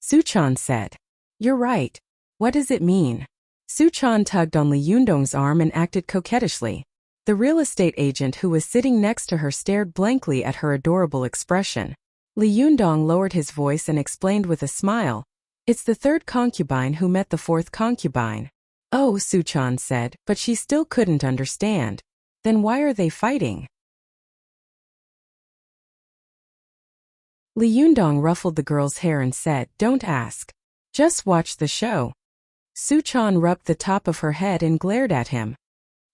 Su Chan said. You're right. What does it mean? Su Chan tugged on Li Yundong's arm and acted coquettishly. The real estate agent who was sitting next to her stared blankly at her adorable expression. Li Yundong lowered his voice and explained with a smile. It's the third concubine who met the fourth concubine. Oh, Su Chan said, but she still couldn't understand. Then why are they fighting? Li Yundong ruffled the girl's hair and said, Don't ask. Just watch the show. Su Chan rubbed the top of her head and glared at him.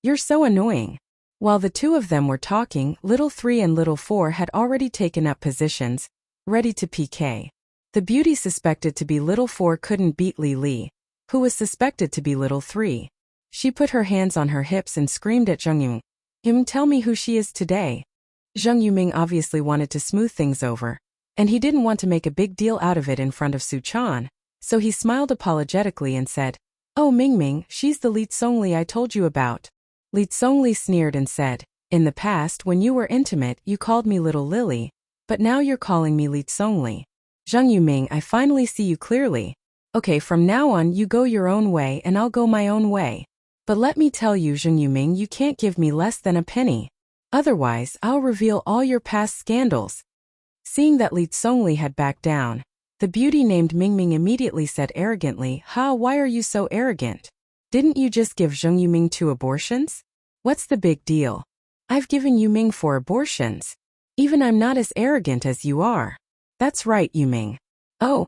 You're so annoying. While the two of them were talking, Little 3 and Little 4 had already taken up positions, ready to PK. The beauty suspected to be Little 4 couldn't beat Li, who was suspected to be Little 3. She put her hands on her hips and screamed at Zhang Yuming, Tell me who she is today. Zhang Yuming obviously wanted to smooth things over, and he didn't want to make a big deal out of it in front of Su Chan, so he smiled apologetically and said, Oh Mingming, she's the Li Tsongli I told you about. Li Tsongli sneered and said, In the past when you were intimate you called me Little Lily, but now you're calling me Li Tsongli. Zhang Yuming, I finally see you clearly. Okay, from now on you go your own way and I'll go my own way. But let me tell you Zhang Yuming, you can't give me less than a penny. Otherwise I'll reveal all your past scandals. Seeing that Li Tsongli had backed down, the beauty named Mingming immediately said arrogantly, why are you so arrogant? Didn't you just give Zhang Yuming 2 abortions? What's the big deal? I've given Yuming 4 abortions. Even I'm not as arrogant as you are. That's right, Yuming. Oh.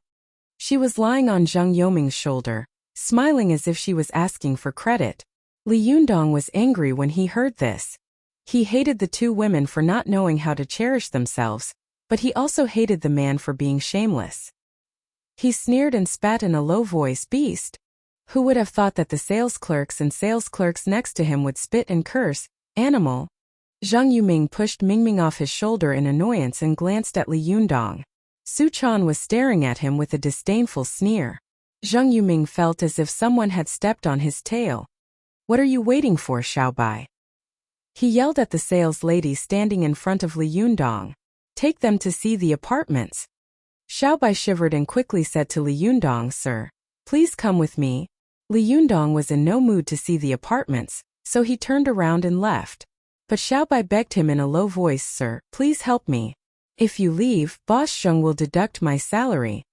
She was lying on Zhang Yuming's shoulder, smiling as if she was asking for credit. Li Yundong was angry when he heard this. He hated the two women for not knowing how to cherish themselves, but he also hated the man for being shameless. He sneered and spat in a low voice, Beast. Who would have thought that the sales clerks and sales clerks next to him would spit and curse? Animal. Zhang Yuming pushed Mingming off his shoulder in annoyance and glanced at Li Yundong. Su Chan was staring at him with a disdainful sneer. Zhang Yuming felt as if someone had stepped on his tail. What are you waiting for, Xiaobai? He yelled at the sales lady standing in front of Li Yundong. Take them to see the apartments. Xiaobai shivered and quickly said to Li Yundong, Sir, please come with me. Li Yundong was in no mood to see the apartments, so he turned around and left. But Xiaobai begged him in a low voice, Sir, please help me. If you leave, Boss Zheng will deduct my salary.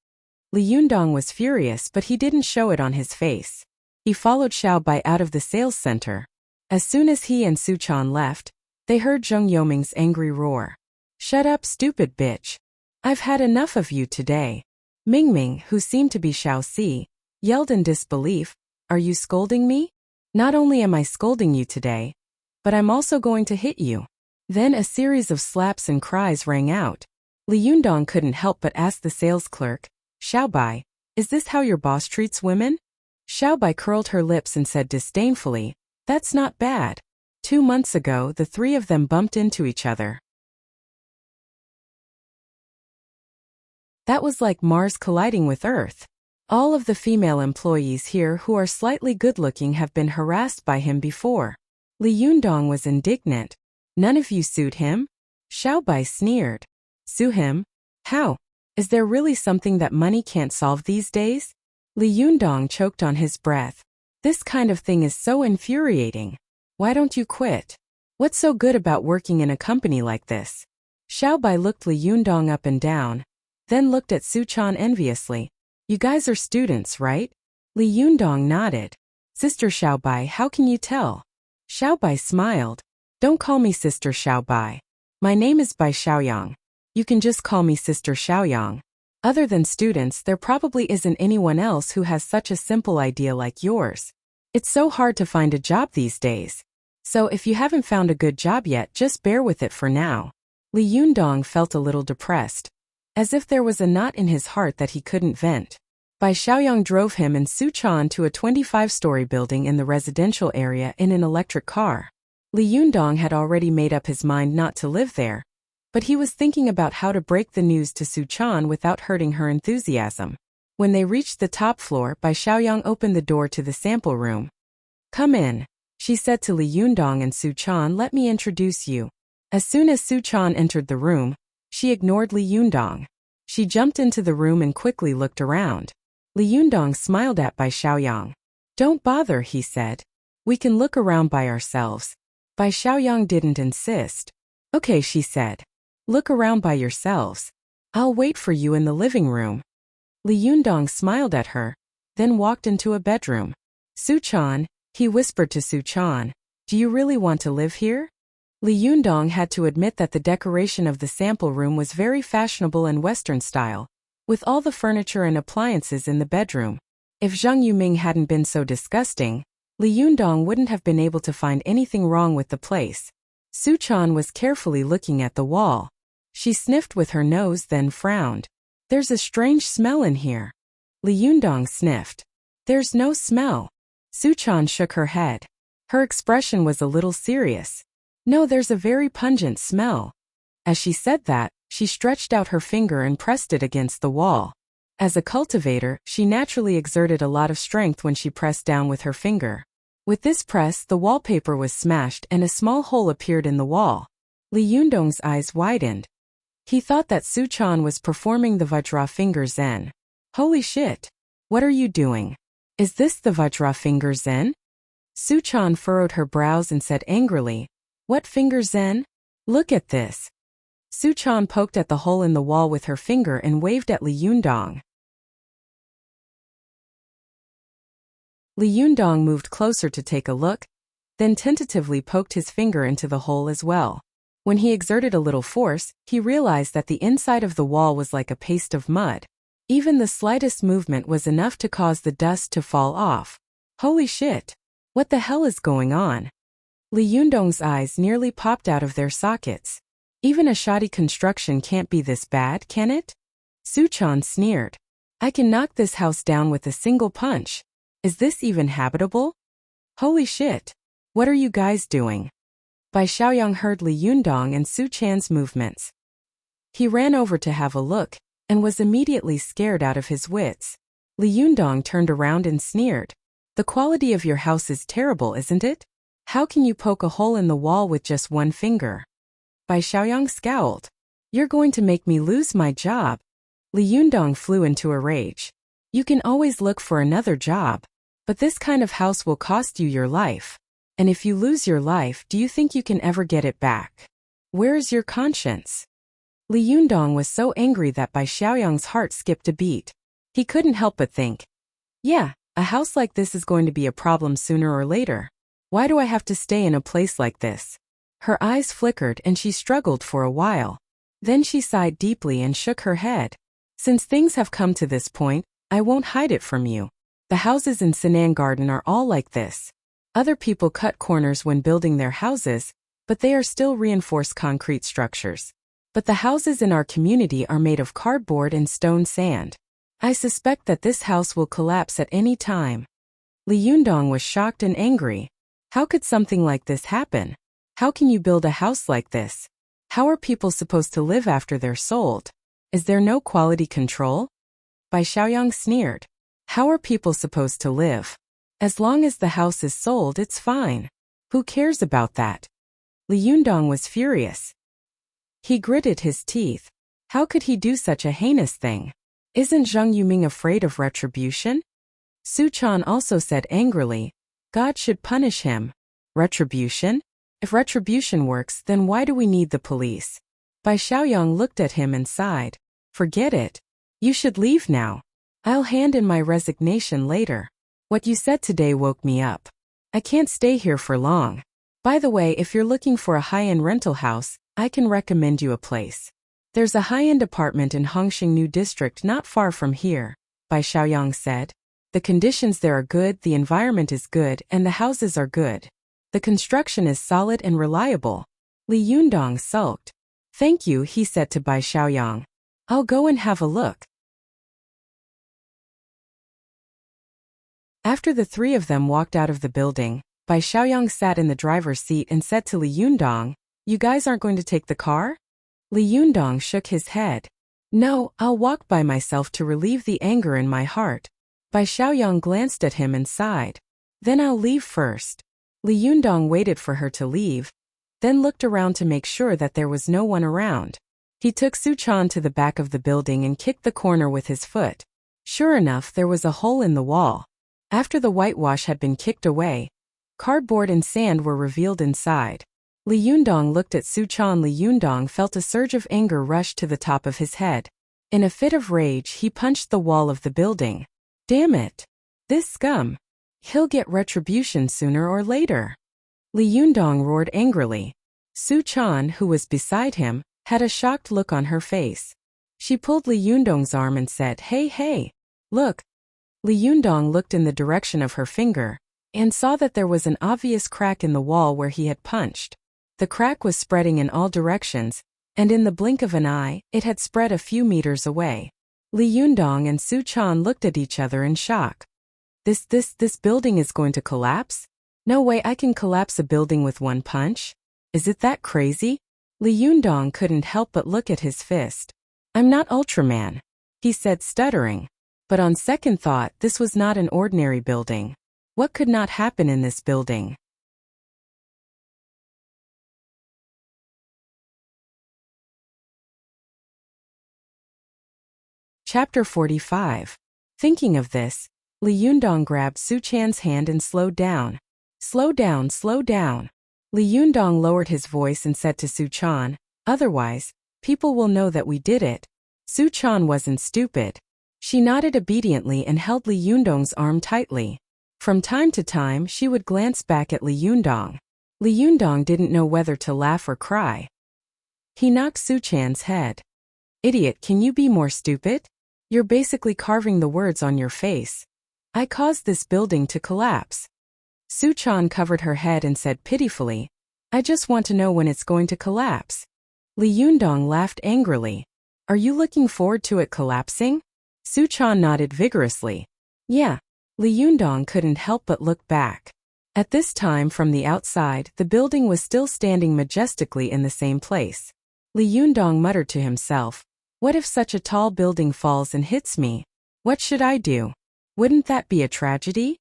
Li Yundong was furious, but he didn't show it on his face. He followed Xiaobai out of the sales center. As soon as he and Suchan left, they heard Zheng Yoming's angry roar. "Shut up, stupid bitch. I've had enough of you today." Mingming, who seemed to be Xiao Si, yelled in disbelief, "Are you scolding me? Not only am I scolding you today, but I'm also going to hit you." Then a series of slaps and cries rang out. Li Yundong couldn't help but ask the sales clerk, "Xiaobai, is this how your boss treats women?" Xiaobai curled her lips and said disdainfully, "That's not bad. 2 months ago the three of them bumped into each other. That was like Mars colliding with Earth. All of the female employees here who are slightly good-looking have been harassed by him before." Li Yundong was indignant. "None of you sued him?" Xiaobai sneered. "Sue him? How? Is there really something that money can't solve these days?" Li Yundong choked on his breath. "This kind of thing is so infuriating. Why don't you quit? What's so good about working in a company like this?" Xiaobai looked Li Yundong up and down, then looked at Suchan enviously. "You guys are students, right?" Li Yundong nodded. "Sister Xiaobai, how can you tell?" Xiaobai smiled. "Don't call me Sister Xiaobai. My name is Bai Xiaoyang. You can just call me Sister Xiaoyang. Other than students, there probably isn't anyone else who has such a simple idea like yours. It's so hard to find a job these days. So if you haven't found a good job yet, just bear with it for now." Li Yundong felt a little depressed, as if there was a knot in his heart that he couldn't vent. Bai Xiaoyang drove him and Suchan to a 25-story building in the residential area in an electric car. Li Yundong had already made up his mind not to live there, but he was thinking about how to break the news to Suchan without hurting her enthusiasm. When they reached the top floor, Bai Xiaoyang opened the door to the sample room. "Come in," she said to Li Yundong and Suchan. "Let me introduce you." As soon as Suchan entered the room, she ignored Li Yundong. She jumped into the room and quickly looked around. Li Yundong smiled at Bai Xiaoyang. "Don't bother," he said. "We can look around by ourselves." Bai Xiaoyang didn't insist. "Okay," she said. "Look around by yourselves. I'll wait for you in the living room." Li Yundong smiled at her, then walked into a bedroom. "Suchan," he whispered to Suchan, "do you really want to live here?" Li Yundong had to admit that the decoration of the sample room was very fashionable and Western style, with all the furniture and appliances in the bedroom. If Zheng Yuming hadn't been so disgusting, Li Yundong wouldn't have been able to find anything wrong with the place. Suchan was carefully looking at the wall. She sniffed with her nose, then frowned. "There's a strange smell in here." Li Yundong sniffed. "There's no smell." Suchan shook her head. Her expression was a little serious. "No, there's a very pungent smell." As she said that, she stretched out her finger and pressed it against the wall. As a cultivator, she naturally exerted a lot of strength when she pressed down with her finger. With this press, the wallpaper was smashed and a small hole appeared in the wall. Li Yundong's eyes widened. He thought that Suchan was performing the Vajra finger zen. "Holy shit! What are you doing? Is this the Vajra finger zen?" Suchan furrowed her brows and said angrily, "What finger zen? Look at this." Suchan poked at the hole in the wall with her finger and waved at Li Yundong. Li Yundong moved closer to take a look, then tentatively poked his finger into the hole as well. When he exerted a little force, he realized that the inside of the wall was like a paste of mud. Even the slightest movement was enough to cause the dust to fall off. Holy shit! What the hell is going on? Li Yundong's eyes nearly popped out of their sockets. Even a shoddy construction can't be this bad, can it? Suchan sneered. "I can knock this house down with a single punch. Is this even habitable? Holy shit! What are you guys doing?" Bai Xiaoyang heard Li Yundong and Suchan's movements. He ran over to have a look, and was immediately scared out of his wits. Li Yundong turned around and sneered. "The quality of your house is terrible, isn't it? How can you poke a hole in the wall with just one finger?" Bai Xiaoyang scowled. "You're going to make me lose my job." Li Yundong flew into a rage. "You can always look for another job, but this kind of house will cost you your life. And if you lose your life, do you think you can ever get it back? Where is your conscience?" Li Yundong was so angry that Bai Xiaoyang's heart skipped a beat. He couldn't help but think, "Yeah, A house like this is going to be a problem sooner or later. Why do I have to stay in a place like this? Her eyes flickered and she struggled for a while. Then she sighed deeply and shook her head. Since things have come to this point, I won't hide it from you. The houses in Sinan Garden are all like this. Other people cut corners when building their houses, but they are still reinforced concrete structures. But the houses in our community are made of cardboard and stone sand. I suspect that this house will collapse at any time. Li Yundong was shocked and angry. How could something like this happen? How can you build a house like this? How are people supposed to live after they're sold? Is there no quality control? Bai Xiaoyang sneered. How are people supposed to live? As long as the house is sold, it's fine. Who cares about that? Li Yundong was furious. He gritted his teeth. How could he do such a heinous thing? Isn't Zhang Yuming afraid of retribution? Su Chan also said angrily, God should punish him. Retribution? If retribution works, then why do we need the police? Bai Xiaoyang looked at him and sighed. Forget it. You should leave now. I'll hand in my resignation later. What you said today woke me up. I can't stay here for long. By the way, if you're looking for a high-end rental house, I can recommend you a place. There's a high-end apartment in Hongqing New District not far from here, Bai Xiaoyang said. The conditions there are good, the environment is good, and the houses are good. The construction is solid and reliable. Li Yundong sulked. Thank you, he said to Bai Xiaoyang. I'll go and have a look. After the three of them walked out of the building, Bai Xiaoyang sat in the driver's seat and said to Li Yundong, You guys aren't going to take the car? Li Yundong shook his head. No, I'll walk by myself to relieve the anger in my heart. Bai Xiaoyang glanced at him and sighed. Then I'll leave first. Li Yundong waited for her to leave, then looked around to make sure that there was no one around. He took Su Chan to the back of the building and kicked the corner with his foot. Sure enough, there was a hole in the wall. After the whitewash had been kicked away, cardboard and sand were revealed inside. Li Yundong looked at Su Chan. Li Yundong felt a surge of anger rush to the top of his head. In a fit of rage, he punched the wall of the building. Damn it! This scum! He'll get retribution sooner or later. Li Yundong roared angrily. Su Chan, who was beside him, had a shocked look on her face. She pulled Li Yundong's arm and said, Hey, look. Li Yundong looked in the direction of her finger and saw that there was an obvious crack in the wall where he had punched. The crack was spreading in all directions, and in the blink of an eye, it had spread a few meters away. Li Yundong and Su Chan looked at each other in shock. This building is going to collapse? No way I can collapse a building with one punch. Is it that crazy? Li Yundong couldn't help but look at his fist. I'm not Ultraman, he said, stuttering. But on second thought, this was not an ordinary building. What could not happen in this building? Chapter 45. Thinking of this, Li Yundong grabbed Su Chan's hand and slowed down. Slow down, slow down. Li Yundong lowered his voice and said to Su Chan, Otherwise, people will know that we did it. Su Chan wasn't stupid. She nodded obediently and held Li Yundong's arm tightly. From time to time, she would glance back at Li Yundong. Li Yundong didn't know whether to laugh or cry. He knocked Su Chan's head. Idiot, can you be more stupid? You're basically carving the words on your face. I caused this building to collapse. Su Chan covered her head and said pitifully, I just want to know when it's going to collapse. Li Yundong laughed angrily. Are you looking forward to it collapsing? Su Chan nodded vigorously. Yeah. Li Yundong couldn't help but look back. At this time, from the outside, the building was still standing majestically in the same place. Li Yundong muttered to himself, What if such a tall building falls and hits me? What should I do? Wouldn't that be a tragedy?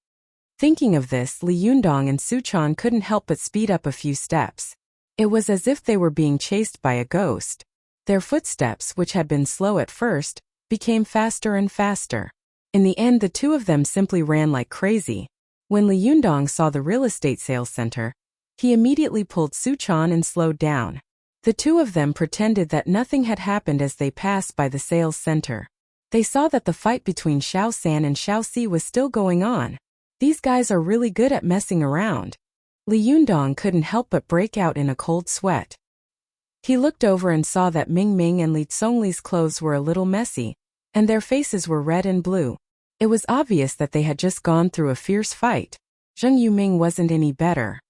Thinking of this, Li Yundong and Su Chan couldn't help but speed up a few steps. It was as if they were being chased by a ghost. Their footsteps, which had been slow at first, became faster and faster. In the end, the two of them simply ran like crazy. When Li Yundong saw the real estate sales center, he immediately pulled Su Chan and slowed down. The two of them pretended that nothing had happened as they passed by the sales center. They saw that the fight between Xiao San and Xiao Si was still going on. These guys are really good at messing around. Li Yundong couldn't help but break out in a cold sweat. He looked over and saw that Ming Ming and Li Zhongli's clothes were a little messy, and their faces were red and blue. It was obvious that they had just gone through a fierce fight. Zheng Yuming wasn't any better.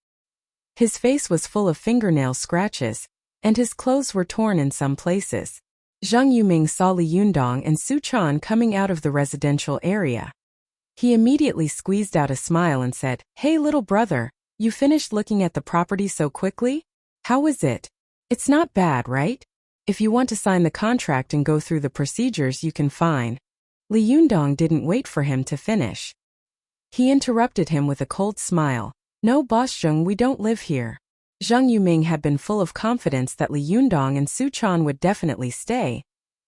His face was full of fingernail scratches, and his clothes were torn in some places. Zheng Yuming saw Li Yundong and Su Chan coming out of the residential area. He immediately squeezed out a smile and said, "Hey little brother, you finished looking at the property so quickly? How was it? It's not bad, right? If you want to sign the contract and go through the procedures you can fine." Li Yundong didn't wait for him to finish. He interrupted him with a cold smile. "No, Boss Zheng, we don't live here." Zheng Yuming had been full of confidence that Li Yundong and Su Chan would definitely stay,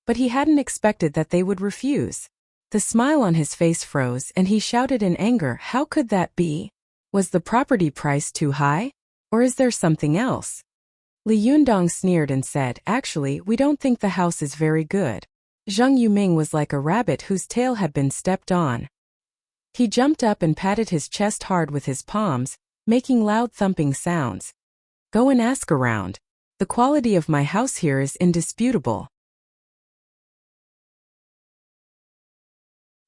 but he hadn't expected that they would refuse. The smile on his face froze and he shouted in anger, "How could that be? Was the property price too high? Or is there something else?" Li Yundong sneered and said, "Actually, we don't think the house is very good." Zheng Yuming was like a rabbit whose tail had been stepped on. He jumped up and patted his chest hard with his palms, making loud thumping sounds. "Go and ask around. The quality of my house here is indisputable.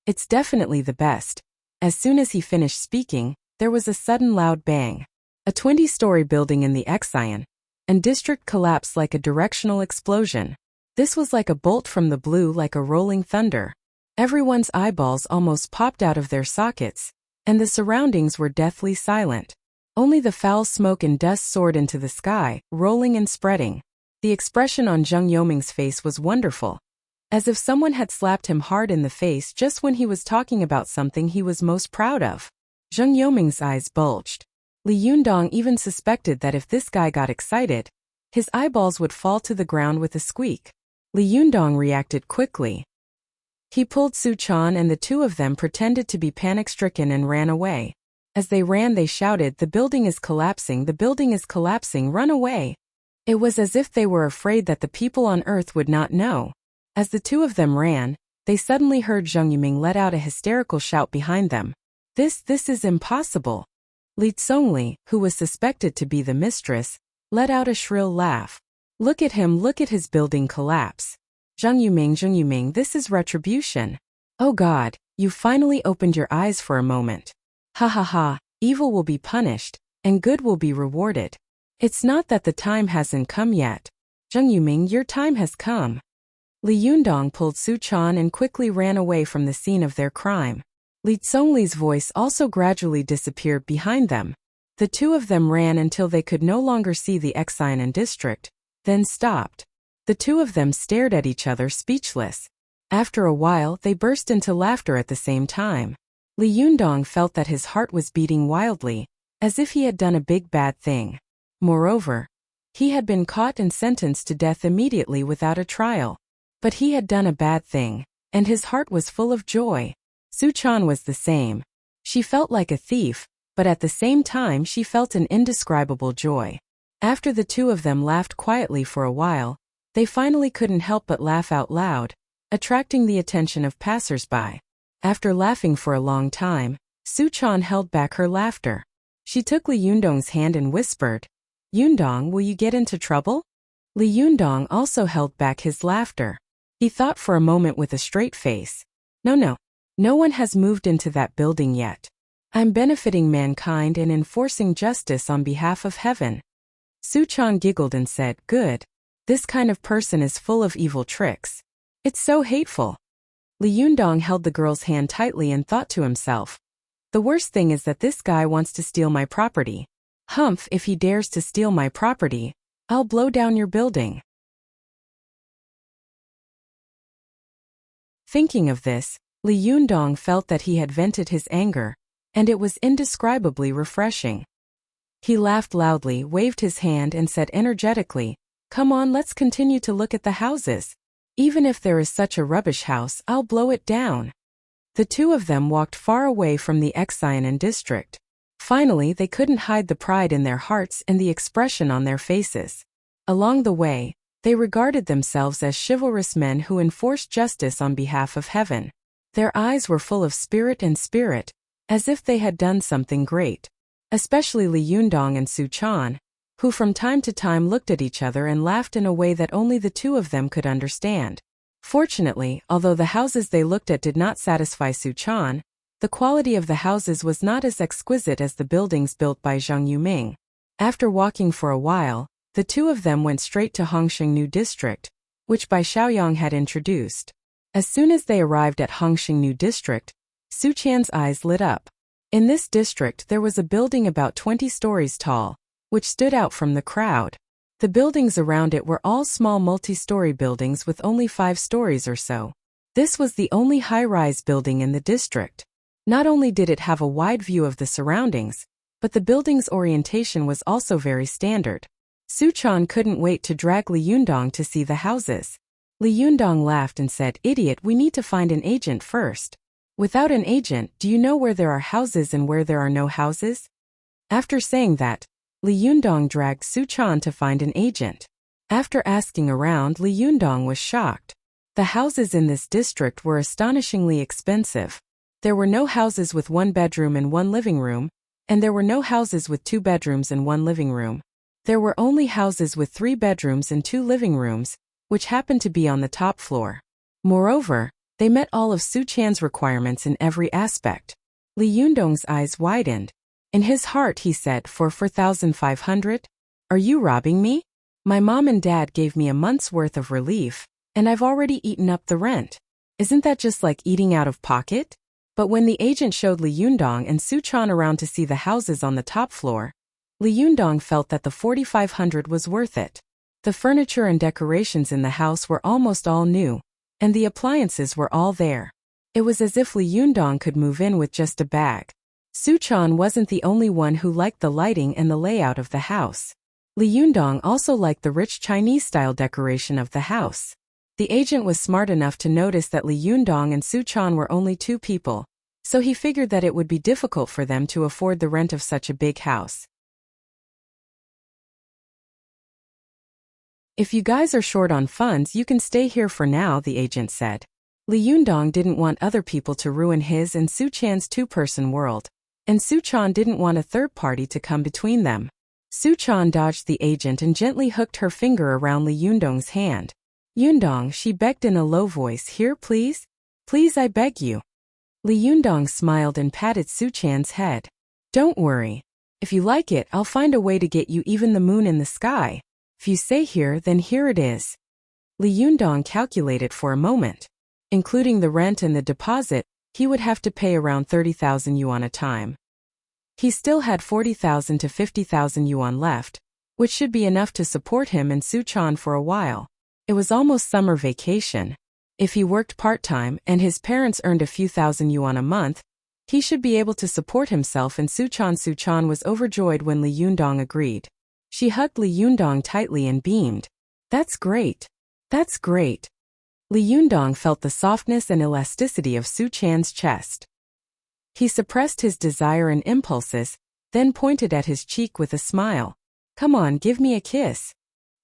It's definitely the best." As soon as he finished speaking, there was a sudden loud bang. A 20-story building in the Xian and district collapsed like a directional explosion. This was like a bolt from the blue, like a rolling thunder. Everyone's eyeballs almost popped out of their sockets, and the surroundings were deathly silent. Only the foul smoke and dust soared into the sky, rolling and spreading. The expression on Zheng Yuming's face was wonderful, as if someone had slapped him hard in the face just when he was talking about something he was most proud of. Zheng Yuming's eyes bulged. Li Yundong even suspected that if this guy got excited, his eyeballs would fall to the ground with a squeak. Li Yundong reacted quickly. He pulled Su Chan and the two of them pretended to be panic-stricken and ran away. As they ran they shouted, "The building is collapsing, the building is collapsing, run away." It was as if they were afraid that the people on Earth would not know. As the two of them ran, they suddenly heard Zheng Yuming let out a hysterical shout behind them. This is impossible." Li Zhongli, who was suspected to be the mistress, let out a shrill laugh. "Look at him, look at his building collapse. Zheng Yuming, this is retribution. Oh God, you finally opened your eyes for a moment. Ha ha ha, evil will be punished, and good will be rewarded. It's not that the time hasn't come yet. Zheng Yuming, your time has come." Li Yundong pulled Su Chan and quickly ran away from the scene of their crime. Li Zhongli's voice also gradually disappeared behind them. The two of them ran until they could no longer see the Xian district, then stopped. The two of them stared at each other speechless. After a while they burst into laughter at the same time. Li Yundong felt that his heart was beating wildly, as if he had done a big bad thing. Moreover, he had been caught and sentenced to death immediately without a trial. But he had done a bad thing, and his heart was full of joy. Su Chan was the same. She felt like a thief, but at the same time she felt an indescribable joy. After the two of them laughed quietly for a while, they finally couldn't help but laugh out loud, attracting the attention of passers-by. After laughing for a long time, Su Chan held back her laughter. She took Li Yundong's hand and whispered, "Yundong, will you get into trouble?" Li Yundong also held back his laughter. He thought for a moment with a straight face. No one has moved into that building yet. I'm benefiting mankind and enforcing justice on behalf of heaven." Su Chan giggled and said, "Good. This kind of person is full of evil tricks. It's so hateful." Li Yundong held the girl's hand tightly and thought to himself, "The worst thing is that this guy wants to steal my property. Humph, if he dares to steal my property, I'll blow down your building." Thinking of this, Li Yundong felt that he had vented his anger, and it was indescribably refreshing. He laughed loudly, waved his hand and said energetically, "Come on, let's continue to look at the houses. Even if there is such a rubbish house, I'll blow it down." The two of them walked far away from the Xian district. Finally, they couldn't hide the pride in their hearts and the expression on their faces. Along the way, They regarded themselves as chivalrous men who enforced justice on behalf of heaven. Their eyes were full of spirit, as if they had done something great. Especially Li Yundong and Su Chan, who from time to time looked at each other and laughed in a way that only the two of them could understand. Fortunately, although the houses they looked at did not satisfy Su Chan, the quality of the houses was not as exquisite as the buildings built by Zhang Yuming. After walking for a while, the two of them went straight to Hongsheng New District, which Bai Xiaoyang had introduced. As soon as they arrived at Hongsheng New District, Su Chan's eyes lit up. In this district there was a building about 20 stories tall, which stood out from the crowd. The buildings around it were all small multi-story buildings with only 5 stories or so. This was the only high-rise building in the district. Not only did it have a wide view of the surroundings, but the building's orientation was also very standard. Su Chan couldn't wait to drag Li Yundong to see the houses. Li Yundong laughed and said, "Idiot, we need to find an agent first. Without an agent, do you know where there are houses and where there are no houses?" After saying that, Li Yundong dragged Su Chan to find an agent. After asking around, Li Yundong was shocked. The houses in this district were astonishingly expensive. There were no houses with 1 bedroom and 1 living room, and there were no houses with 2 bedrooms and 1 living room. There were only houses with 3 bedrooms and 2 living rooms, which happened to be on the top floor. Moreover, they met all of Su Chan's requirements in every aspect. Li Yundong's eyes widened. In his heart he said, "For 4,500? Are you robbing me? My mom and dad gave me a month's worth of relief, and I've already eaten up the rent. Isn't that just like eating out of pocket?" But when the agent showed Li Yundong and Su Chan around to see the houses on the top floor, Li Yundong felt that the 4,500 was worth it. The furniture and decorations in the house were almost all new, and the appliances were all there. It was as if Li Yundong could move in with just a bag. Su Chan wasn't the only one who liked the lighting and the layout of the house. Li Yundong also liked the rich Chinese-style decoration of the house. The agent was smart enough to notice that Li Yundong and Su Chan were only 2 people, so he figured that it would be difficult for them to afford the rent of such a big house. "If you guys are short on funds, you can stay here for now," the agent said. Li Yundong didn't want other people to ruin his and Su Chan's 2-person world, and Su Chan didn't want a third party to come between them. Su Chan dodged the agent and gently hooked her finger around Li Yundong's hand. "Yundong," she begged in a low voice, "here please? Please, I beg you." Li Yundong smiled and patted Su Chan's head. "Don't worry. If you like it, I'll find a way to get you even the moon in the sky. If you stay here, then here it is." Li Yundong calculated for a moment. Including the rent and the deposit, he would have to pay around 30,000 yuan a time. He still had 40,000 to 50,000 yuan left, which should be enough to support him and Su Chan for a while. It was almost summer vacation. If he worked part-time and his parents earned a few thousand yuan a month, he should be able to support himself and Su Chan. Su Chan was overjoyed when Li Yundong agreed. She hugged Li Yundong tightly and beamed. "That's great. That's great." Li Yundong felt the softness and elasticity of Su Chan's chest. He suppressed his desire and impulses, then pointed at his cheek with a smile. "Come on, give me a kiss."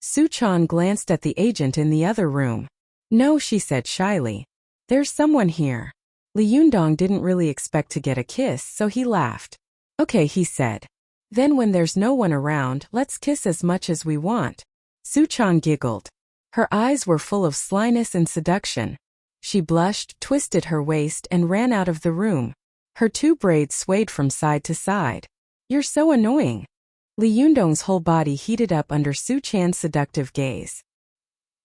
Su Chan glanced at the agent in the other room. "No," she said shyly. "There's someone here." Li Yundong didn't really expect to get a kiss, so he laughed. "Okay," he said. "Then when there's no one around, let's kiss as much as we want." Su Chan giggled. Her eyes were full of slyness and seduction. She blushed, twisted her waist, and ran out of the room. Her 2 braids swayed from side to side. "You're so annoying." Li Yundong's whole body heated up under Su Chan's seductive gaze.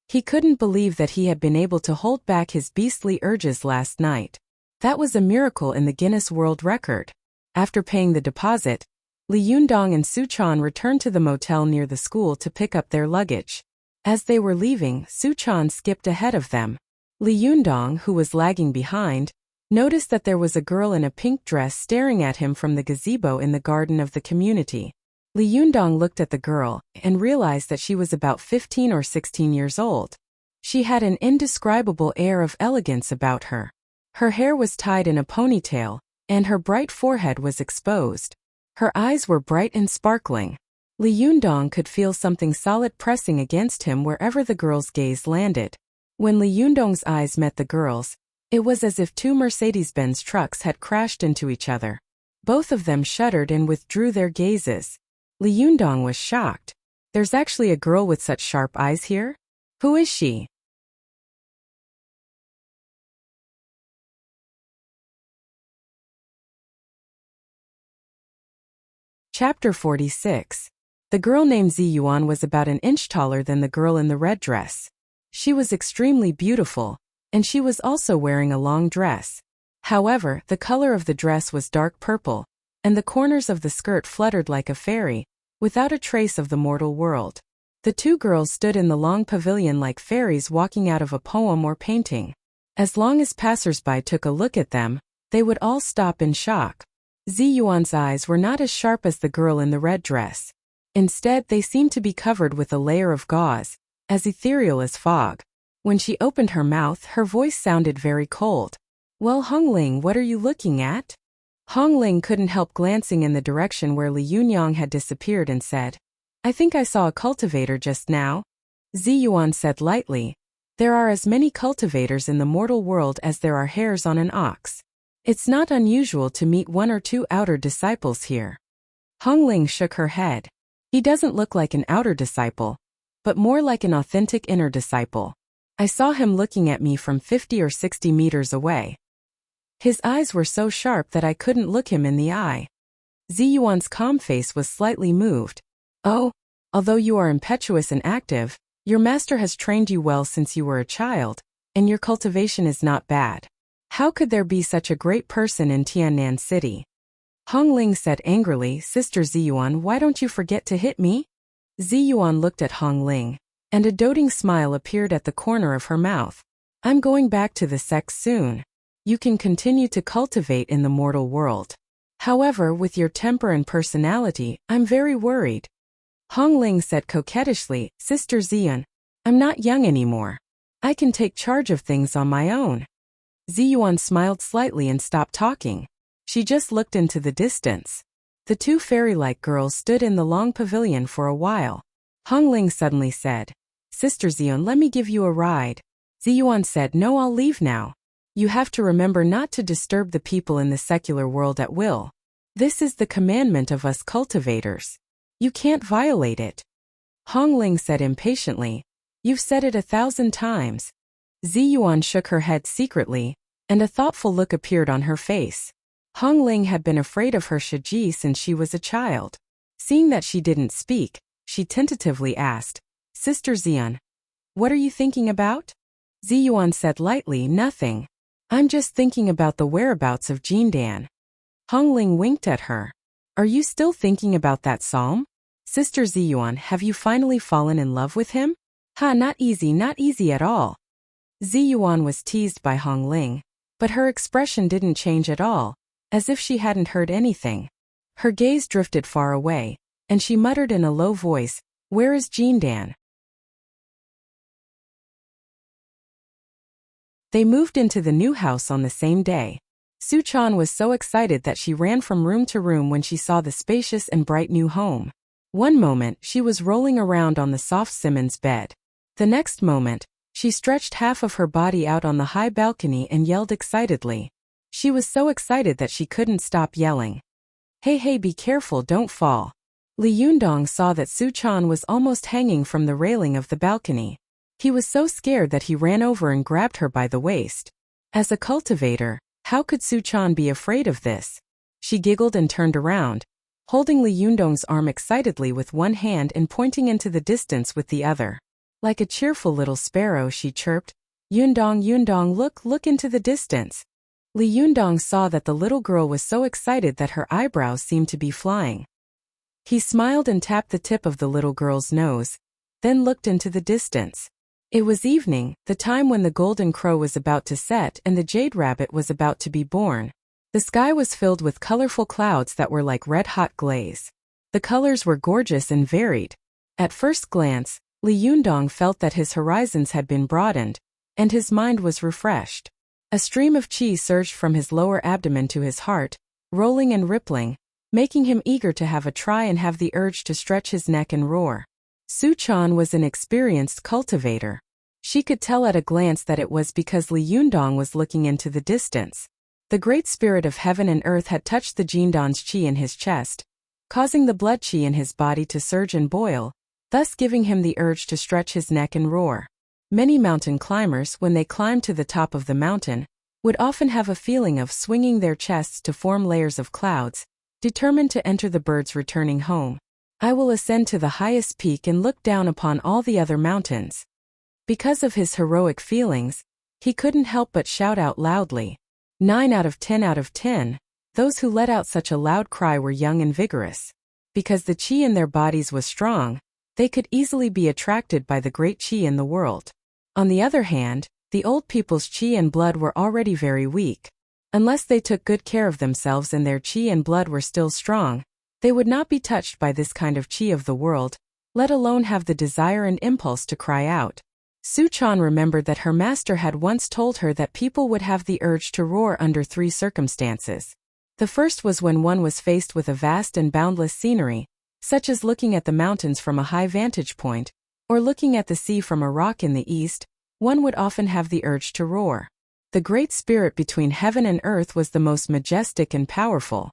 He couldn't believe that he had been able to hold back his beastly urges last night. That was a miracle in the Guinness World Record. After paying the deposit, Li Yundong and Su Chan returned to the motel near the school to pick up their luggage. As they were leaving, Su Chan skipped ahead of them. Li Yundong, who was lagging behind, noticed that there was a girl in a pink dress staring at him from the gazebo in the garden of the community. Li Yundong looked at the girl and realized that she was about 15 or 16 years old. She had an indescribable air of elegance about her. Her hair was tied in a ponytail, and her bright forehead was exposed. Her eyes were bright and sparkling. Li Yundong could feel something solid pressing against him wherever the girl's gaze landed. When Li Yundong's eyes met the girl's, it was as if two Mercedes-Benz trucks had crashed into each other. Both of them shuddered and withdrew their gazes. Li Yundong was shocked. There's actually a girl with such sharp eyes here? Who is she? Chapter 46. The girl named Zi Yuan was about an inch taller than the girl in the red dress. She was extremely beautiful, and she was also wearing a long dress. However, the color of the dress was dark purple, and the corners of the skirt fluttered like a fairy, without a trace of the mortal world. The two girls stood in the long pavilion like fairies walking out of a poem or painting. As long as passers-by took a look at them, they would all stop in shock. Zi Yuan's eyes were not as sharp as the girl in the red dress. Instead, they seemed to be covered with a layer of gauze, as ethereal as fog. When she opened her mouth, her voice sounded very cold. Well, Hongling, what are you looking at? Hongling couldn't help glancing in the direction where Li Yunyang had disappeared and said, I think I saw a cultivator just now. Zi Yuan said lightly, there are as many cultivators in the mortal world as there are hairs on an ox. It's not unusual to meet one or two outer disciples here. Hongling shook her head. He doesn't look like an outer disciple, but more like an authentic inner disciple. I saw him looking at me from 50 or 60 meters away. His eyes were so sharp that I couldn't look him in the eye. Zi Yuan's calm face was slightly moved. Oh, although you are impetuous and active, your master has trained you well since you were a child, and your cultivation is not bad. How could there be such a great person in Tiannan City? Hongling said angrily, Sister Ziyuan, why don't you forget to hit me? Ziyuan looked at Hongling, and a doting smile appeared at the corner of her mouth. I'm going back to the sex soon. You can continue to cultivate in the mortal world. However, with your temper and personality, I'm very worried. Hongling said coquettishly, Sister Ziyan, I'm not young anymore. I can take charge of things on my own. Ziyuan smiled slightly and stopped talking. She just looked into the distance. The two fairy-like girls stood in the long pavilion for a while. Hongling suddenly said, Sister Ziyan, let me give you a ride. Ziyuan said, No, I'll leave now. You have to remember not to disturb the people in the secular world at will. This is the commandment of us cultivators. You can't violate it. Hongling said impatiently, You've said it 1,000 times. Ziyuan shook her head secretly, and a thoughtful look appeared on her face. Hongling had been afraid of her Shiji since she was a child. Seeing that she didn't speak, she tentatively asked, Sister Ziyan, what are you thinking about? Ziyuan said lightly, Nothing. I'm just thinking about the whereabouts of Jindan. Hongling winked at her. Are you still thinking about that psalm? Sister Ziyuan, have you finally fallen in love with him? Ha, not easy at all. Ziyuan was teased by Hongling, but her expression didn't change at all, as if she hadn't heard anything. Her gaze drifted far away, and she muttered in a low voice, Where is Jindan? They moved into the new house on the same day. Su Chan was so excited that she ran from room to room when she saw the spacious and bright new home. One moment, she was rolling around on the soft Simmons bed. The next moment, she stretched half of her body out on the high balcony and yelled excitedly. She was so excited that she couldn't stop yelling. Hey, be careful, don't fall. Li Yundong saw that Su Chan was almost hanging from the railing of the balcony. He was so scared that he ran over and grabbed her by the waist. As a cultivator, how could Su Chan be afraid of this? She giggled and turned around, holding Li Yundong's arm excitedly with one hand and pointing into the distance with the other. Like a cheerful little sparrow, she chirped, Yundong, look into the distance. Li Yundong saw that the little girl was so excited that her eyebrows seemed to be flying. He smiled and tapped the tip of the little girl's nose, then looked into the distance. It was evening, the time when the golden crow was about to set and the jade rabbit was about to be born. The sky was filled with colorful clouds that were like red-hot glaze. The colors were gorgeous and varied. At first glance, Li Yundong felt that his horizons had been broadened, and his mind was refreshed. A stream of qi surged from his lower abdomen to his heart, rolling and rippling, making him eager to have a try and have the urge to stretch his neck and roar. Su Chan was an experienced cultivator. She could tell at a glance that it was because Li Yundong was looking into the distance. The great spirit of heaven and earth had touched the Jindan's qi in his chest, causing the blood qi in his body to surge and boil, thus giving him the urge to stretch his neck and roar. Many mountain climbers, when they climbed to the top of the mountain, would often have a feeling of swinging their chests to form layers of clouds, determined to enter the birds returning home. I will ascend to the highest peak and look down upon all the other mountains. Because of his heroic feelings, he couldn't help but shout out loudly. 9 out of 10 out of 10, those who let out such a loud cry were young and vigorous. Because the qi in their bodies was strong, they could easily be attracted by the great qi in the world. On the other hand, the old people's qi and blood were already very weak. Unless they took good care of themselves and their qi and blood were still strong, they would not be touched by this kind of qi of the world, let alone have the desire and impulse to cry out. Su Chan remembered that her master had once told her that people would have the urge to roar under 3 circumstances. The first was when one was faced with a vast and boundless scenery, such as looking at the mountains from a high vantage point, or looking at the sea from a rock in the east, one would often have the urge to roar. The great spirit between heaven and earth was the most majestic and powerful.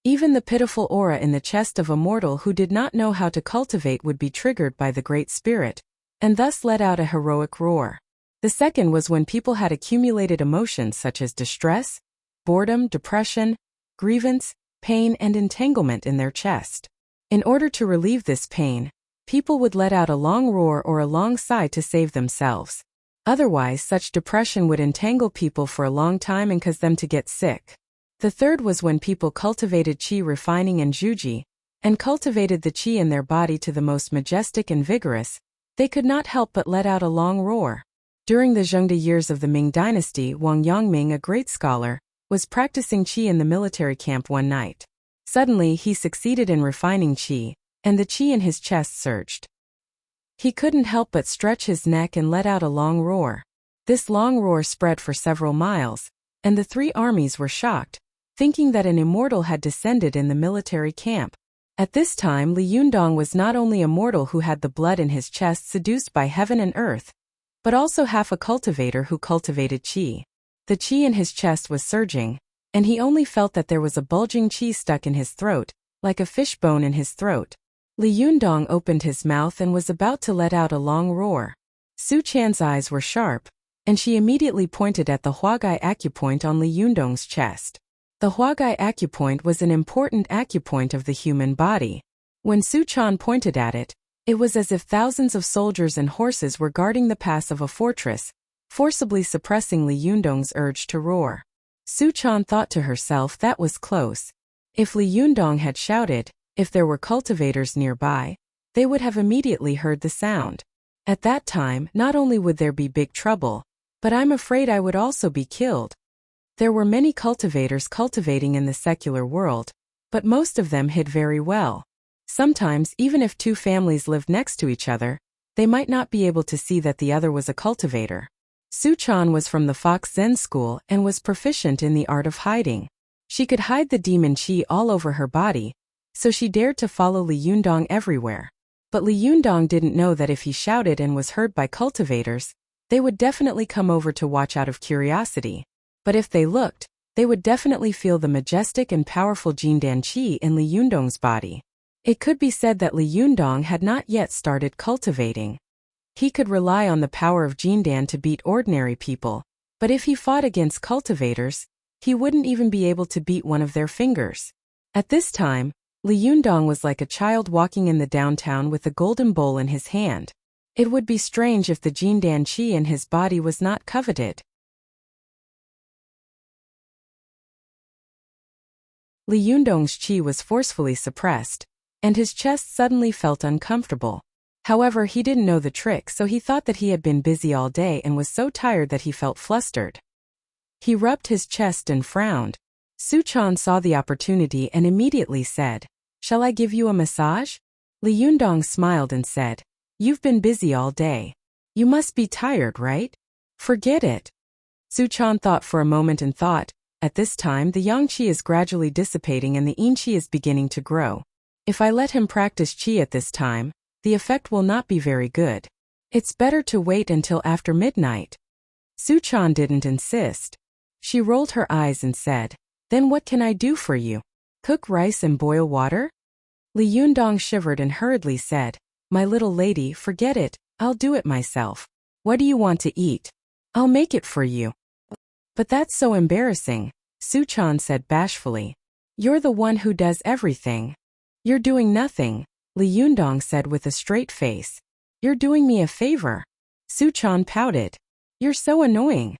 Even the pitiful aura in the chest of a mortal who did not know how to cultivate would be triggered by the great spirit, and thus let out a heroic roar. The second was when people had accumulated emotions such as distress, boredom, depression, grievance, pain, and entanglement in their chest. In order to relieve this pain, people would let out a long roar or a long sigh to save themselves. Otherwise, such depression would entangle people for a long time and cause them to get sick. The third was when people cultivated qi refining and juji, and cultivated the qi in their body to the most majestic and vigorous, they could not help but let out a long roar. During the Zhengde years of the Ming dynasty, Wang Yongming, a great scholar, was practicing qi in the military camp one night. Suddenly, he succeeded in refining qi, and the qi in his chest surged. He couldn't help but stretch his neck and let out a long roar. This long roar spread for several miles, and the 3 armies were shocked, thinking that an immortal had descended in the military camp. At this time, Li Yundong was not only a mortal who had the blood in his chest seduced by heaven and earth, but also half a cultivator who cultivated qi. The qi in his chest was surging, and he only felt that there was a bulging qi stuck in his throat, like a fish bone in his throat. Li Yundong opened his mouth and was about to let out a long roar. Su Chan's eyes were sharp, and she immediately pointed at the Huagai acupoint on Li Yundong's chest. The Huagai acupoint was an important acupoint of the human body. When Su Chan pointed at it, it was as if thousands of soldiers and horses were guarding the pass of a fortress, forcibly suppressing Li Yundong's urge to roar. Su Chan thought to herself that was close. If Li Yundong had shouted, if there were cultivators nearby, they would have immediately heard the sound. At that time, not only would there be big trouble, but I'm afraid I would also be killed. There were many cultivators cultivating in the secular world, but most of them hid very well. Sometimes, even if 2 families lived next to each other, they might not be able to see that the other was a cultivator. Su Chan was from the Fox Zen school and was proficient in the art of hiding. She could hide the demon qi all over her body, so she dared to follow Li Yundong everywhere. But Li Yundong didn't know that if he shouted and was heard by cultivators, they would definitely come over to watch out of curiosity. But if they looked, they would definitely feel the majestic and powerful Jindan qi in Li Yundong's body. It could be said that Li Yundong had not yet started cultivating. He could rely on the power of Jindan to beat ordinary people, but if he fought against cultivators, he wouldn't even be able to beat one of their fingers. At this time, Li Yundong was like a child walking in the downtown with a golden bowl in his hand. It would be strange if the Jindan qi in his body was not coveted. Li Yundong's qi was forcefully suppressed, and his chest suddenly felt uncomfortable. However, he didn't know the trick, so he thought that he had been busy all day and was so tired that he felt flustered. He rubbed his chest and frowned. Su Chan saw the opportunity and immediately said, "Shall I give you a massage?" Li Yundong smiled and said, "You've been busy all day. You must be tired, right? Forget it." Su-chan thought for a moment and thought, at this time the yang-chi is gradually dissipating and the yin-chi is beginning to grow. If I let him practice chi at this time, the effect will not be very good. It's better to wait until after midnight. Su-chan didn't insist. She rolled her eyes and said, then what can I do for you? Cook rice and boil water? Li Yundong shivered and hurriedly said, my little lady, forget it, I'll do it myself. What do you want to eat? I'll make it for you. But that's so embarrassing, Su-chan said bashfully. You're the one who does everything. You're doing nothing, Li Yundong said with a straight face. You're doing me a favor. Su-chan pouted. You're so annoying.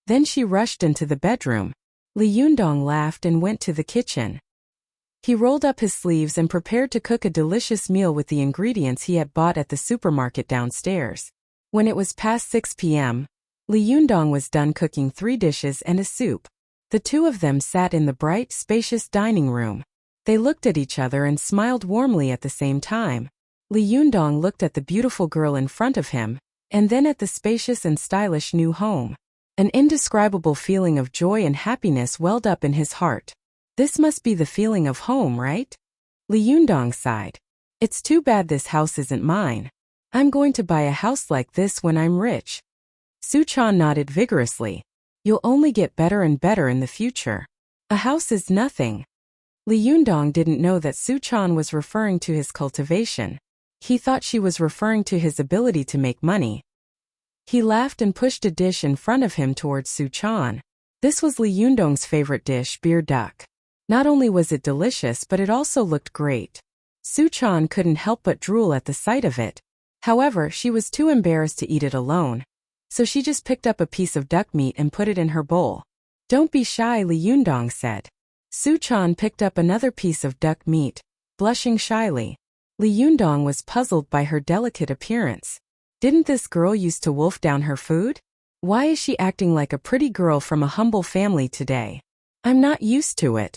Then she rushed into the bedroom. Li Yundong laughed and went to the kitchen. He rolled up his sleeves and prepared to cook a delicious meal with the ingredients he had bought at the supermarket downstairs. When it was past 6 p.m., Li Yundong was done cooking 3 dishes and a soup. The two of them sat in the bright, spacious dining room. They looked at each other and smiled warmly at the same time. Li Yundong looked at the beautiful girl in front of him, and then at the spacious and stylish new home. An indescribable feeling of joy and happiness welled up in his heart. This must be the feeling of home, right? Li Yundong sighed. It's too bad this house isn't mine. I'm going to buy a house like this when I'm rich. Su-chan nodded vigorously. You'll only get better and better in the future. A house is nothing. Li Yundong didn't know that Su-chan was referring to his cultivation. He thought she was referring to his ability to make money. He laughed and pushed a dish in front of him towards Su-chan. This was Li Yundong's favorite dish, beer duck. Not only was it delicious but it also looked great. Su-chan couldn't help but drool at the sight of it. However, she was too embarrassed to eat it alone. So she just picked up a piece of duck meat and put it in her bowl. Don't be shy, Li Yundong said. Su-chan picked up another piece of duck meat, blushing shyly. Li Yundong was puzzled by her delicate appearance. Didn't this girl used to wolf down her food? Why is she acting like a pretty girl from a humble family today? I'm not used to it.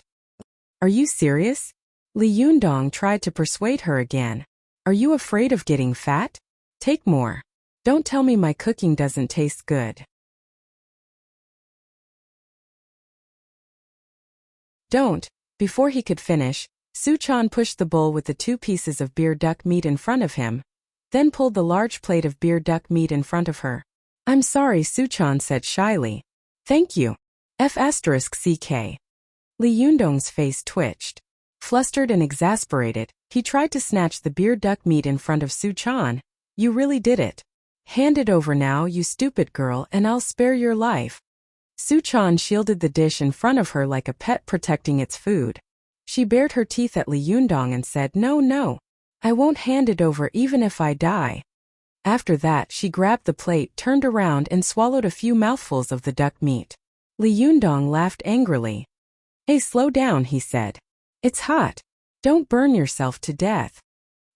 Are you serious? Li Yundong tried to persuade her again. Are you afraid of getting fat? Take more. Don't tell me my cooking doesn't taste good. Don't. Before he could finish, Su-chan pushed the bowl with the 2 pieces of beer duck meat in front of him, then pulled the large plate of beer duck meat in front of her. I'm sorry, Su-chan said shyly. Thank you. F***CK. Li Yundong's face twitched. Flustered and exasperated, he tried to snatch the beer duck meat in front of Su-chan. You really did it. Hand it over now, you stupid girl, and I'll spare your life. Su-chan shielded the dish in front of her like a pet protecting its food. She bared her teeth at Li Yundong and said, no. I won't hand it over even if I die. After that, she grabbed the plate, turned around and swallowed a few mouthfuls of the duck meat. Li Yundong laughed angrily. Hey, slow down, he said. It's hot. Don't burn yourself to death.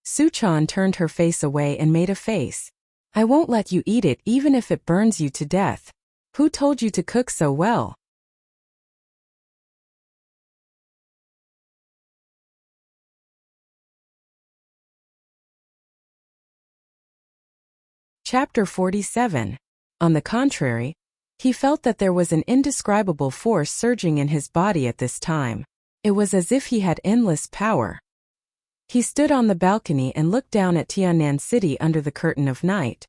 Su-chan turned her face away and made a face. I won't let you eat it even if it burns you to death. Who told you to cook so well? Chapter 47. On the contrary, he felt that there was an indescribable force surging in his body at this time. It was as if he had endless power. He stood on the balcony and looked down at Tiannan City under the curtain of night.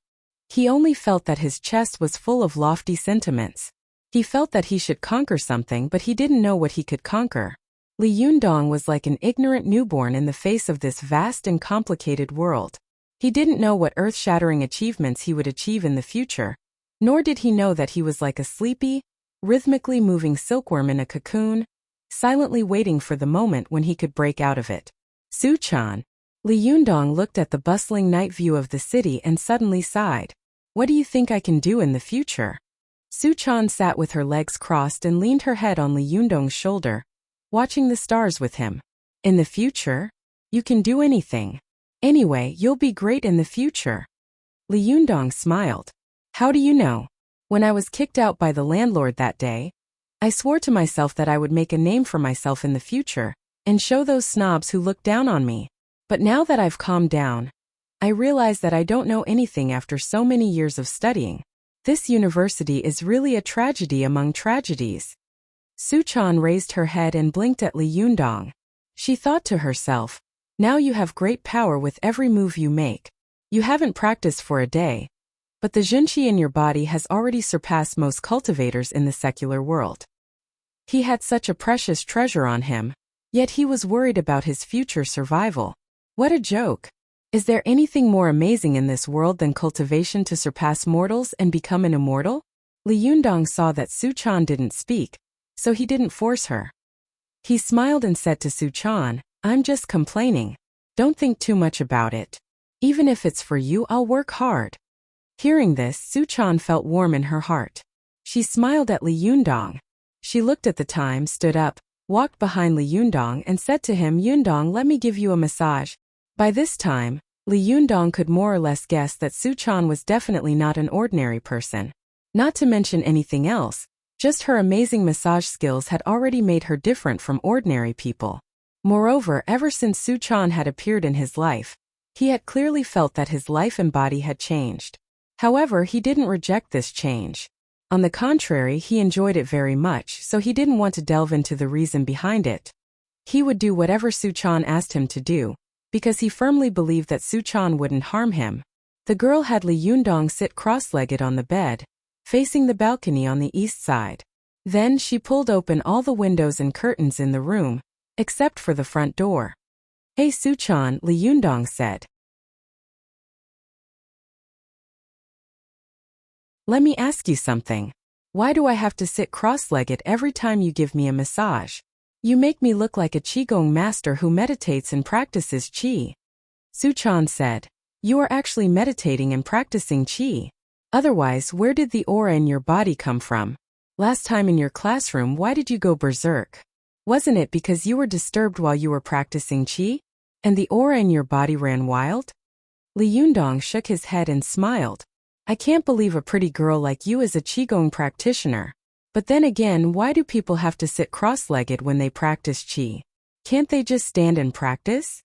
He only felt that his chest was full of lofty sentiments. He felt that he should conquer something, but he didn't know what he could conquer. Li Yundong was like an ignorant newborn in the face of this vast and complicated world. He didn't know what earth-shattering achievements he would achieve in the future, nor did he know that he was like a sleepy, rhythmically moving silkworm in a cocoon, silently waiting for the moment when he could break out of it. Su-chan. Li Yundong looked at the bustling night view of the city and suddenly sighed. What do you think I can do in the future? Su-chan sat with her legs crossed and leaned her head on Li Yundong's shoulder, watching the stars with him. In the future? You can do anything. Anyway, you'll be great in the future. Li Yundong smiled. How do you know? When I was kicked out by the landlord that day, I swore to myself that I would make a name for myself in the future, and show those snobs who look down on me. But now that I've calmed down, I realize that I don't know anything after so many years of studying. This university is really a tragedy among tragedies. Suchan raised her head and blinked at Li Yundong. She thought to herself, now you have great power with every move you make. You haven't practiced for a day, but the Junqi in your body has already surpassed most cultivators in the secular world. He had such a precious treasure on him, yet he was worried about his future survival. What a joke! Is there anything more amazing in this world than cultivation to surpass mortals and become an immortal? Li Yundong saw that Suchan didn't speak, so he didn't force her. He smiled and said to Suchan, I'm just complaining. Don't think too much about it. Even if it's for you, I'll work hard. Hearing this, Suchan felt warm in her heart. She smiled at Li Yundong. She looked at the time, stood up, walked behind Li Yundong and said to him, Yundong, let me give you a massage. By this time, Li Yundong could more or less guess that Suchan was definitely not an ordinary person. Not to mention anything else, just her amazing massage skills had already made her different from ordinary people. Moreover, ever since Suchan had appeared in his life, he had clearly felt that his life and body had changed. However, he didn't reject this change. On the contrary, he enjoyed it very much, so he didn't want to delve into the reason behind it. He would do whatever Suchan asked him to do, because he firmly believed that Suchan wouldn't harm him. The girl had Li Yundong sit cross-legged on the bed, facing the balcony on the east side. Then she pulled open all the windows and curtains in the room, except for the front door. Hey Suchan, Li Yundong said. Let me ask you something. Why do I have to sit cross-legged every time you give me a massage? You make me look like a Qigong master who meditates and practices Qi. Suchan said. You are actually meditating and practicing Qi. Otherwise, where did the aura in your body come from? Last time in your classroom, why did you go berserk? Wasn't it because you were disturbed while you were practicing Qi? And the aura in your body ran wild? Li Yundong shook his head and smiled. I can't believe a pretty girl like you is a Qigong practitioner. But then again, why do people have to sit cross-legged when they practice Qi? Can't they just stand and practice?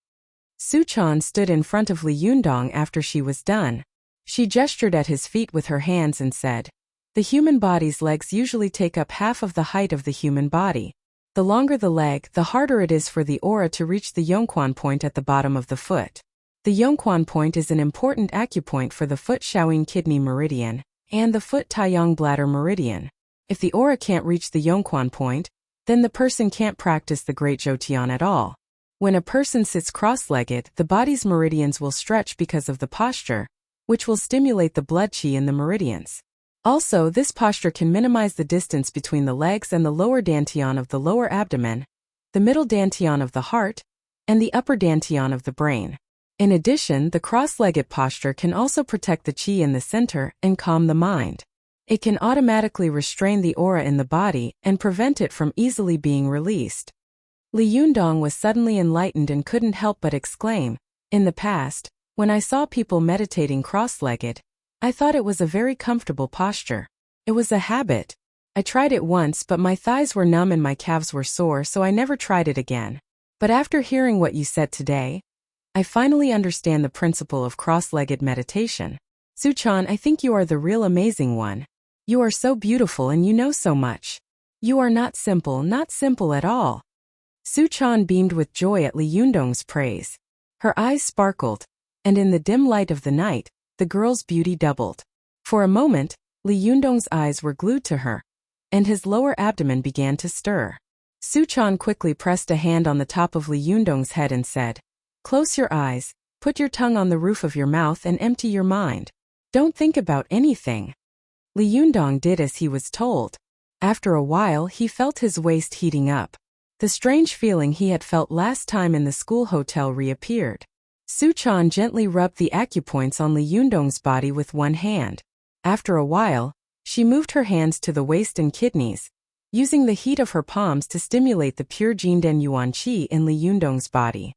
Suchan stood in front of Li Yundong after she was done. She gestured at his feet with her hands and said, the human body's legs usually take up half of the height of the human body. The longer the leg, the harder it is for the aura to reach the Yongquan point at the bottom of the foot. The Yongquan point is an important acupoint for the foot Shaoyin kidney meridian and the foot Taiyang bladder meridian. If the aura can't reach the Yongquan point, then the person can't practice the Great Zhoutian at all. When a person sits cross-legged, the body's meridians will stretch because of the posture, which will stimulate the blood qi in the meridians. Also, this posture can minimize the distance between the legs and the lower dantian of the lower abdomen, the middle dantian of the heart, and the upper dantian of the brain. In addition, the cross-legged posture can also protect the qi in the center and calm the mind. It can automatically restrain the aura in the body and prevent it from easily being released. Li Yundong was suddenly enlightened and couldn't help but exclaim, in the past, when I saw people meditating cross-legged, I thought it was a very comfortable posture. It was a habit. I tried it once, but my thighs were numb and my calves were sore, so I never tried it again. But after hearing what you said today, I finally understand the principle of cross-legged meditation. Suchan, I think you are the real amazing one. You are so beautiful and you know so much. You are not simple at all. Suchan beamed with joy at Li Yundong's praise. Her eyes sparkled, and in the dim light of the night, the girl's beauty doubled. For a moment, Li Yundong's eyes were glued to her, and his lower abdomen began to stir. Suchan quickly pressed a hand on the top of Li Yundong's head and said, close your eyes, put your tongue on the roof of your mouth and empty your mind. Don't think about anything. Li Yundong did as he was told. After a while, he felt his waist heating up. The strange feeling he had felt last time in the school hotel reappeared. Suchan gently rubbed the acupoints on Li Yundong's body with one hand. After a while, she moved her hands to the waist and kidneys, using the heat of her palms to stimulate the pure Jindan Yuan Qi in Li Yundong's body.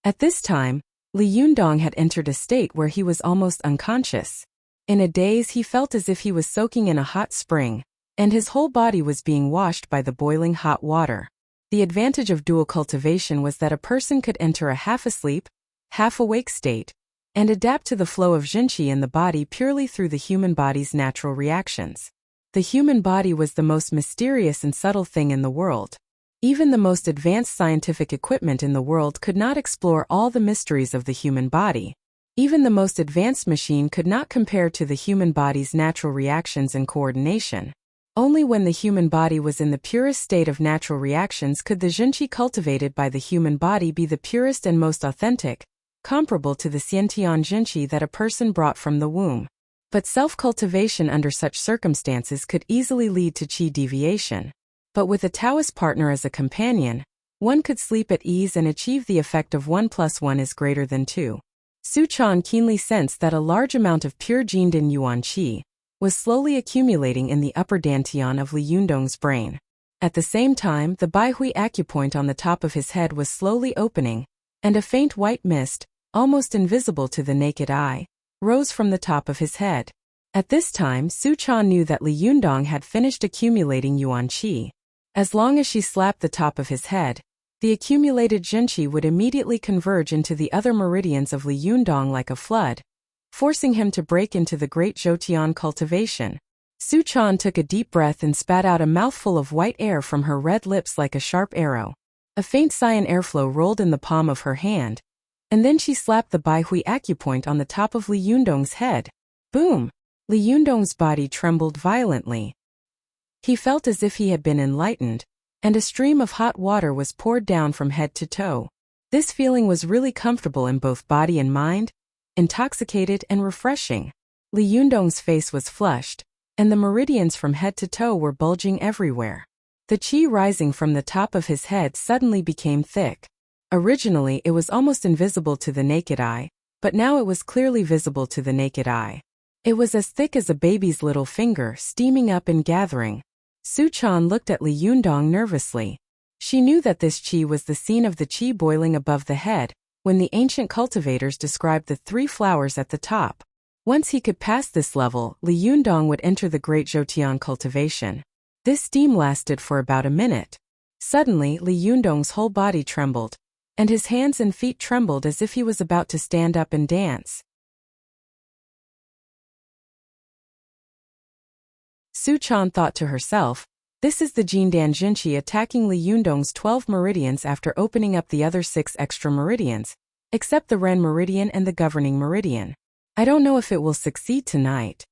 At this time, Li Yundong had entered a state where he was almost unconscious. In a daze, he felt as if he was soaking in a hot spring, and his whole body was being washed by the boiling hot water. The advantage of dual cultivation was that a person could enter a half-asleep, half-awake state, and adapt to the flow of Jinqi in the body purely through the human body's natural reactions. The human body was the most mysterious and subtle thing in the world. Even the most advanced scientific equipment in the world could not explore all the mysteries of the human body. Even the most advanced machine could not compare to the human body's natural reactions and coordination. Only when the human body was in the purest state of natural reactions could the Jinqi cultivated by the human body be the purest and most authentic, comparable to the Xiantian Jinqi that a person brought from the womb. But self-cultivation under such circumstances could easily lead to qi deviation. But with a Taoist partner as a companion, one could sleep at ease and achieve the effect of 1 + 1 is greater than 2. Su Chan keenly sensed that a large amount of pure Jindan Yuan qi was slowly accumulating in the upper dantian of Li Yundong's brain. At the same time, the Baihui acupoint on the top of his head was slowly opening, and a faint white mist, almost invisible to the naked eye, rose from the top of his head. At this time, Su Chan knew that Li Yundong had finished accumulating Yuan qi. As long as she slapped the top of his head, the accumulated Jinqi would immediately converge into the other meridians of Li Yundong like a flood, forcing him to break into the great Zhoutian cultivation. Su Chan took a deep breath and spat out a mouthful of white air from her red lips like a sharp arrow. A faint cyan airflow rolled in the palm of her hand, and then she slapped the Baihui acupoint on the top of Li Yundong's head. Boom! Li Yundong's body trembled violently. He felt as if he had been enlightened, and a stream of hot water was poured down from head to toe. This feeling was really comfortable in both body and mind, intoxicated and refreshing. Li Yundong's face was flushed, and the meridians from head to toe were bulging everywhere. The qi rising from the top of his head suddenly became thick. Originally it was almost invisible to the naked eye, but now it was clearly visible to the naked eye. It was as thick as a baby's little finger, steaming up and gathering. Su Chan looked at Li Yundong nervously. She knew that this qi was the scene of the qi boiling above the head, when the ancient cultivators described the 3 flowers at the top. Once he could pass this level, Li Yundong would enter the great Zhoutian cultivation. This steam lasted for about a minute. Suddenly, Li Yundong's whole body trembled, and his hands and feet trembled as if he was about to stand up and dance. Su Chan thought to herself, this is the Jindan Jinqi attacking Li Yundong's 12 meridians after opening up the other 6 extra meridians, except the Ren meridian and the governing meridian. I don't know if it will succeed tonight.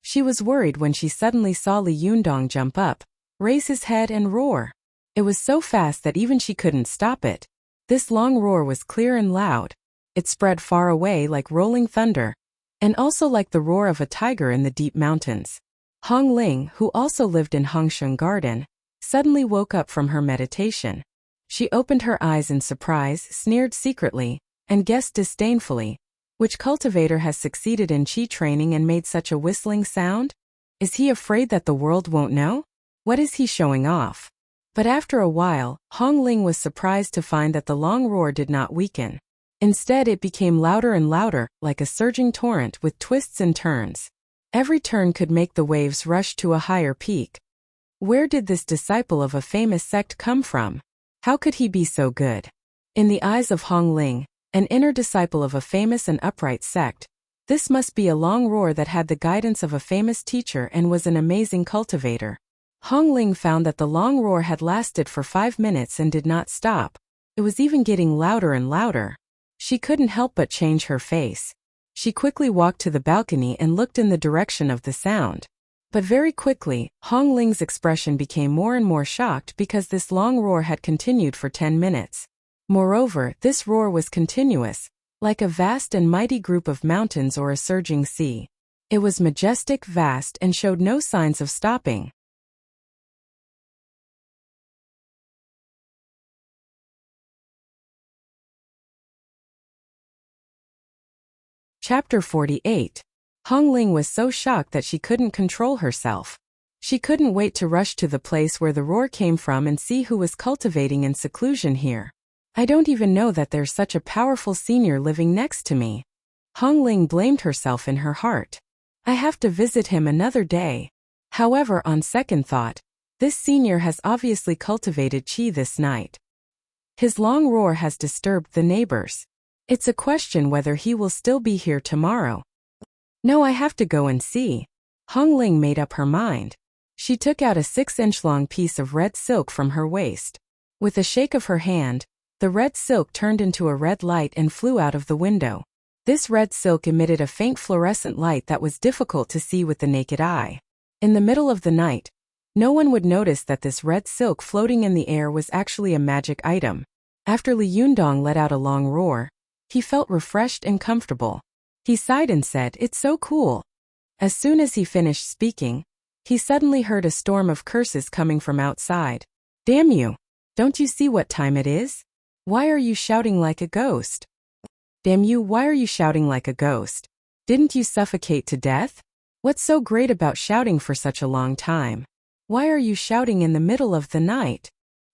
She was worried when she suddenly saw Li Yundong jump up, raise his head and roar. It was so fast that even she couldn't stop it. This long roar was clear and loud. It spread far away like rolling thunder, and also like the roar of a tiger in the deep mountains. Hong Ling, who also lived in Hongsheng Garden, suddenly woke up from her meditation. She opened her eyes in surprise, sneered secretly, and guessed disdainfully, which cultivator has succeeded in qi training and made such a whistling sound? Is he afraid that the world won't know? What is he showing off? But after a while, Hong Ling was surprised to find that the long roar did not weaken. Instead, it became louder and louder, like a surging torrent with twists and turns. Every turn could make the waves rush to a higher peak. Where did this disciple of a famous sect come from? How could he be so good? In the eyes of Hong Ling, an inner disciple of a famous and upright sect, this must be a long roar that had the guidance of a famous teacher and was an amazing cultivator. Hong Ling found that the long roar had lasted for 5 minutes and did not stop. It was even getting louder and louder. She couldn't help but change her face. She quickly walked to the balcony and looked in the direction of the sound. But very quickly, Hong Ling's expression became more and more shocked because this long roar had continued for 10 minutes. Moreover, this roar was continuous, like a vast and mighty group of mountains or a surging sea. It was majestic, vast, and showed no signs of stopping. Chapter 48. Hong Ling was so shocked that she couldn't control herself. She couldn't wait to rush to the place where the roar came from and see who was cultivating in seclusion here. I don't even know that there's such a powerful senior living next to me. Hong Ling blamed herself in her heart. I have to visit him another day. However, on second thought, this senior has obviously cultivated qi this night. His long roar has disturbed the neighbors. It's a question whether he will still be here tomorrow. No, I have to go and see. Hong Ling made up her mind. She took out a 6-inch long piece of red silk from her waist. With a shake of her hand, the red silk turned into a red light and flew out of the window. This red silk emitted a faint fluorescent light that was difficult to see with the naked eye. In the middle of the night, no one would notice that this red silk floating in the air was actually a magic item. After Li Yundong let out a long roar, he felt refreshed and comfortable. He sighed and said, "It's so cool." As soon as he finished speaking, he suddenly heard a storm of curses coming from outside. "Damn you! Don't you see what time it is? Why are you shouting like a ghost? Damn you, why are you shouting like a ghost? Didn't you suffocate to death? What's so great about shouting for such a long time? Why are you shouting in the middle of the night?"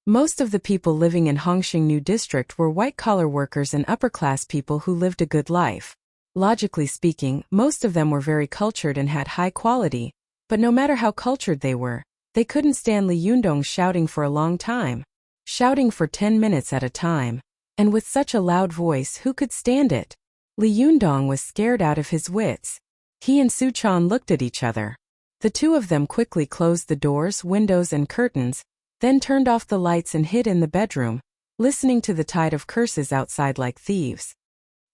Most of the people living in Hongqingnu district were white-collar workers and upper-class people who lived a good life. Logically speaking, most of them were very cultured and had high quality, but no matter how cultured they were, they couldn't stand Li Yundong shouting for a long time. Shouting for 10 minutes at a time. And with such a loud voice, who could stand it? Li Yundong was scared out of his wits. He and Su Chan looked at each other. The two of them quickly closed the doors, windows and curtains, then turned off the lights and hid in the bedroom, listening to the tide of curses outside like thieves.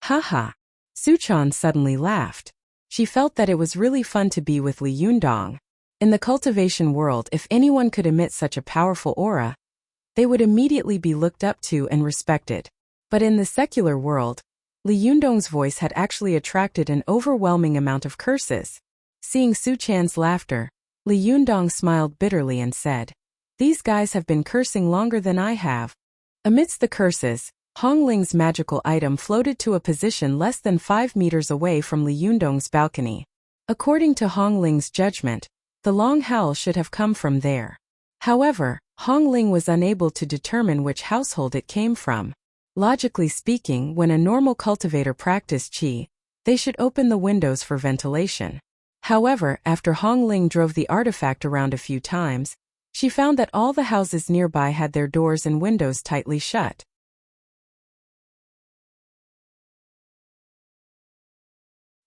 Ha ha! Su Chan suddenly laughed. She felt that it was really fun to be with Li Yundong. In the cultivation world, if anyone could emit such a powerful aura, they would immediately be looked up to and respected. But in the secular world, Li Yundong's voice had actually attracted an overwhelming amount of curses. Seeing Su Chan's laughter, Li Yundong smiled bitterly and said, "These guys have been cursing longer than I have." Amidst the curses, Hong Ling's magical item floated to a position less than 5 meters away from Li Yundong's balcony. According to Hong Ling's judgment, the long howl should have come from there. However, Hong Ling was unable to determine which household it came from. Logically speaking, when a normal cultivator practiced qi, they should open the windows for ventilation. However, after Hong Ling drove the artifact around a few times, she found that all the houses nearby had their doors and windows tightly shut.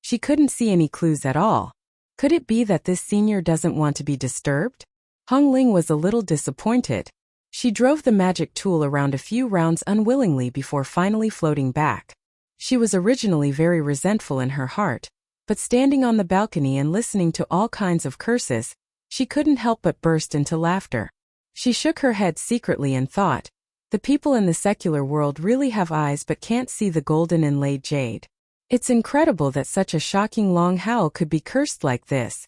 She couldn't see any clues at all. Could it be that this senior doesn't want to be disturbed? Hong Ling was a little disappointed. She drove the magic tool around a few rounds unwillingly before finally floating back. She was originally very resentful in her heart, but standing on the balcony and listening to all kinds of curses, she couldn't help but burst into laughter. She shook her head secretly and thought, the people in the secular world really have eyes but can't see the golden inlaid jade. It's incredible that such a shocking long howl could be cursed like this.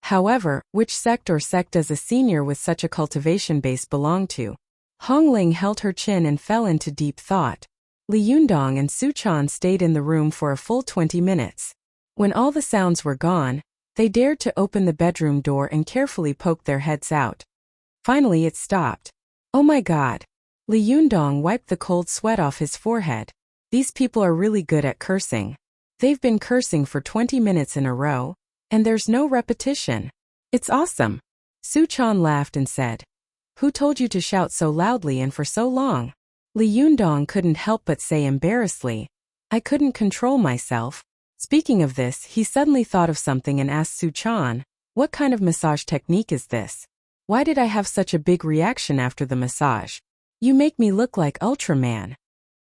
However, which sect or sect does a senior with such a cultivation base belong to? Hong Ling held her chin and fell into deep thought. Li Yundong and Su Chan stayed in the room for a full 20 minutes. When all the sounds were gone, they dared to open the bedroom door and carefully poked their heads out. Finally it stopped. Oh my God! Li Yundong wiped the cold sweat off his forehead. These people are really good at cursing. They've been cursing for 20 minutes in a row, and there's no repetition. It's awesome. Su Chan laughed and said, "Who told you to shout so loudly and for so long?" Li Yundong couldn't help but say embarrassedly, "I couldn't control myself." Speaking of this, he suddenly thought of something and asked Su Chan, "What kind of massage technique is this? Why did I have such a big reaction after the massage? You make me look like Ultraman."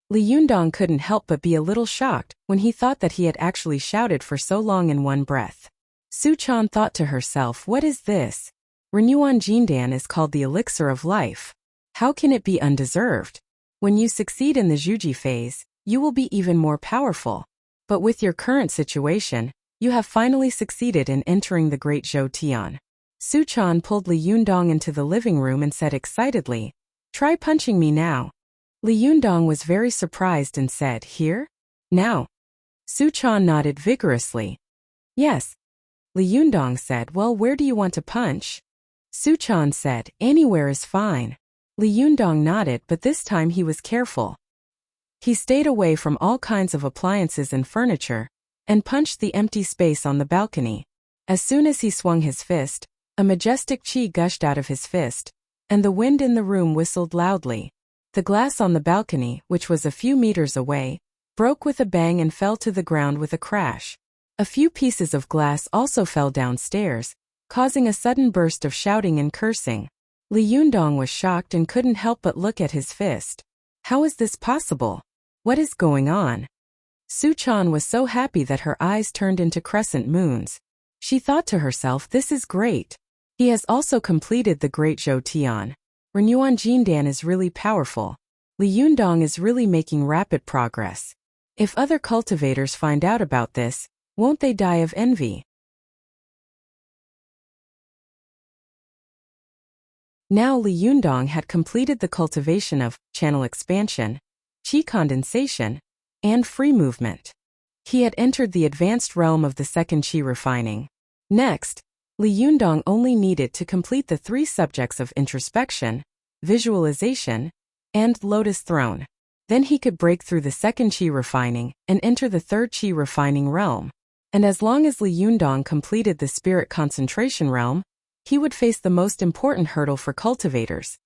Li Yundong couldn't help but be a little shocked when he thought that he had actually shouted for so long in one breath. Su Chan thought to herself, what is this? Renyuan Jindan is called the elixir of life. How can it be undeserved? When you succeed in the Zhuji phase, you will be even more powerful. But with your current situation, you have finally succeeded in entering the Great Zhou Tian. Su Chan pulled Li Yundong into the living room and said excitedly, "Try punching me now." Li Yundong was very surprised and said, "Here? Now?" Su Chan nodded vigorously. "Yes." Li Yundong said, "Well, where do you want to punch?" Su Chan said, "Anywhere is fine." Li Yundong nodded, but this time he was careful. He stayed away from all kinds of appliances and furniture, and punched the empty space on the balcony. As soon as he swung his fist, a majestic qi gushed out of his fist, and the wind in the room whistled loudly. The glass on the balcony, which was a few meters away, broke with a bang and fell to the ground with a crash. A few pieces of glass also fell downstairs, causing a sudden burst of shouting and cursing. Li Yundong was shocked and couldn't help but look at his fist. How is this possible? What is going on? Su Chan was so happy that her eyes turned into crescent moons. She thought to herself, this is great. He has also completed the Great Zhou Tian. Renyuan Jindan is really powerful. Li Yundong is really making rapid progress. If other cultivators find out about this, won't they die of envy? Now Li Yundong had completed the cultivation of channel expansion, qi condensation, and free movement. He had entered the advanced realm of the second qi refining. Next, Li Yundong only needed to complete the 3 subjects of introspection, visualization, and lotus throne. Then he could break through the second qi refining and enter the third qi refining realm. And as long as Li Yundong completed the spirit concentration realm, he would face the most important hurdle for cultivators,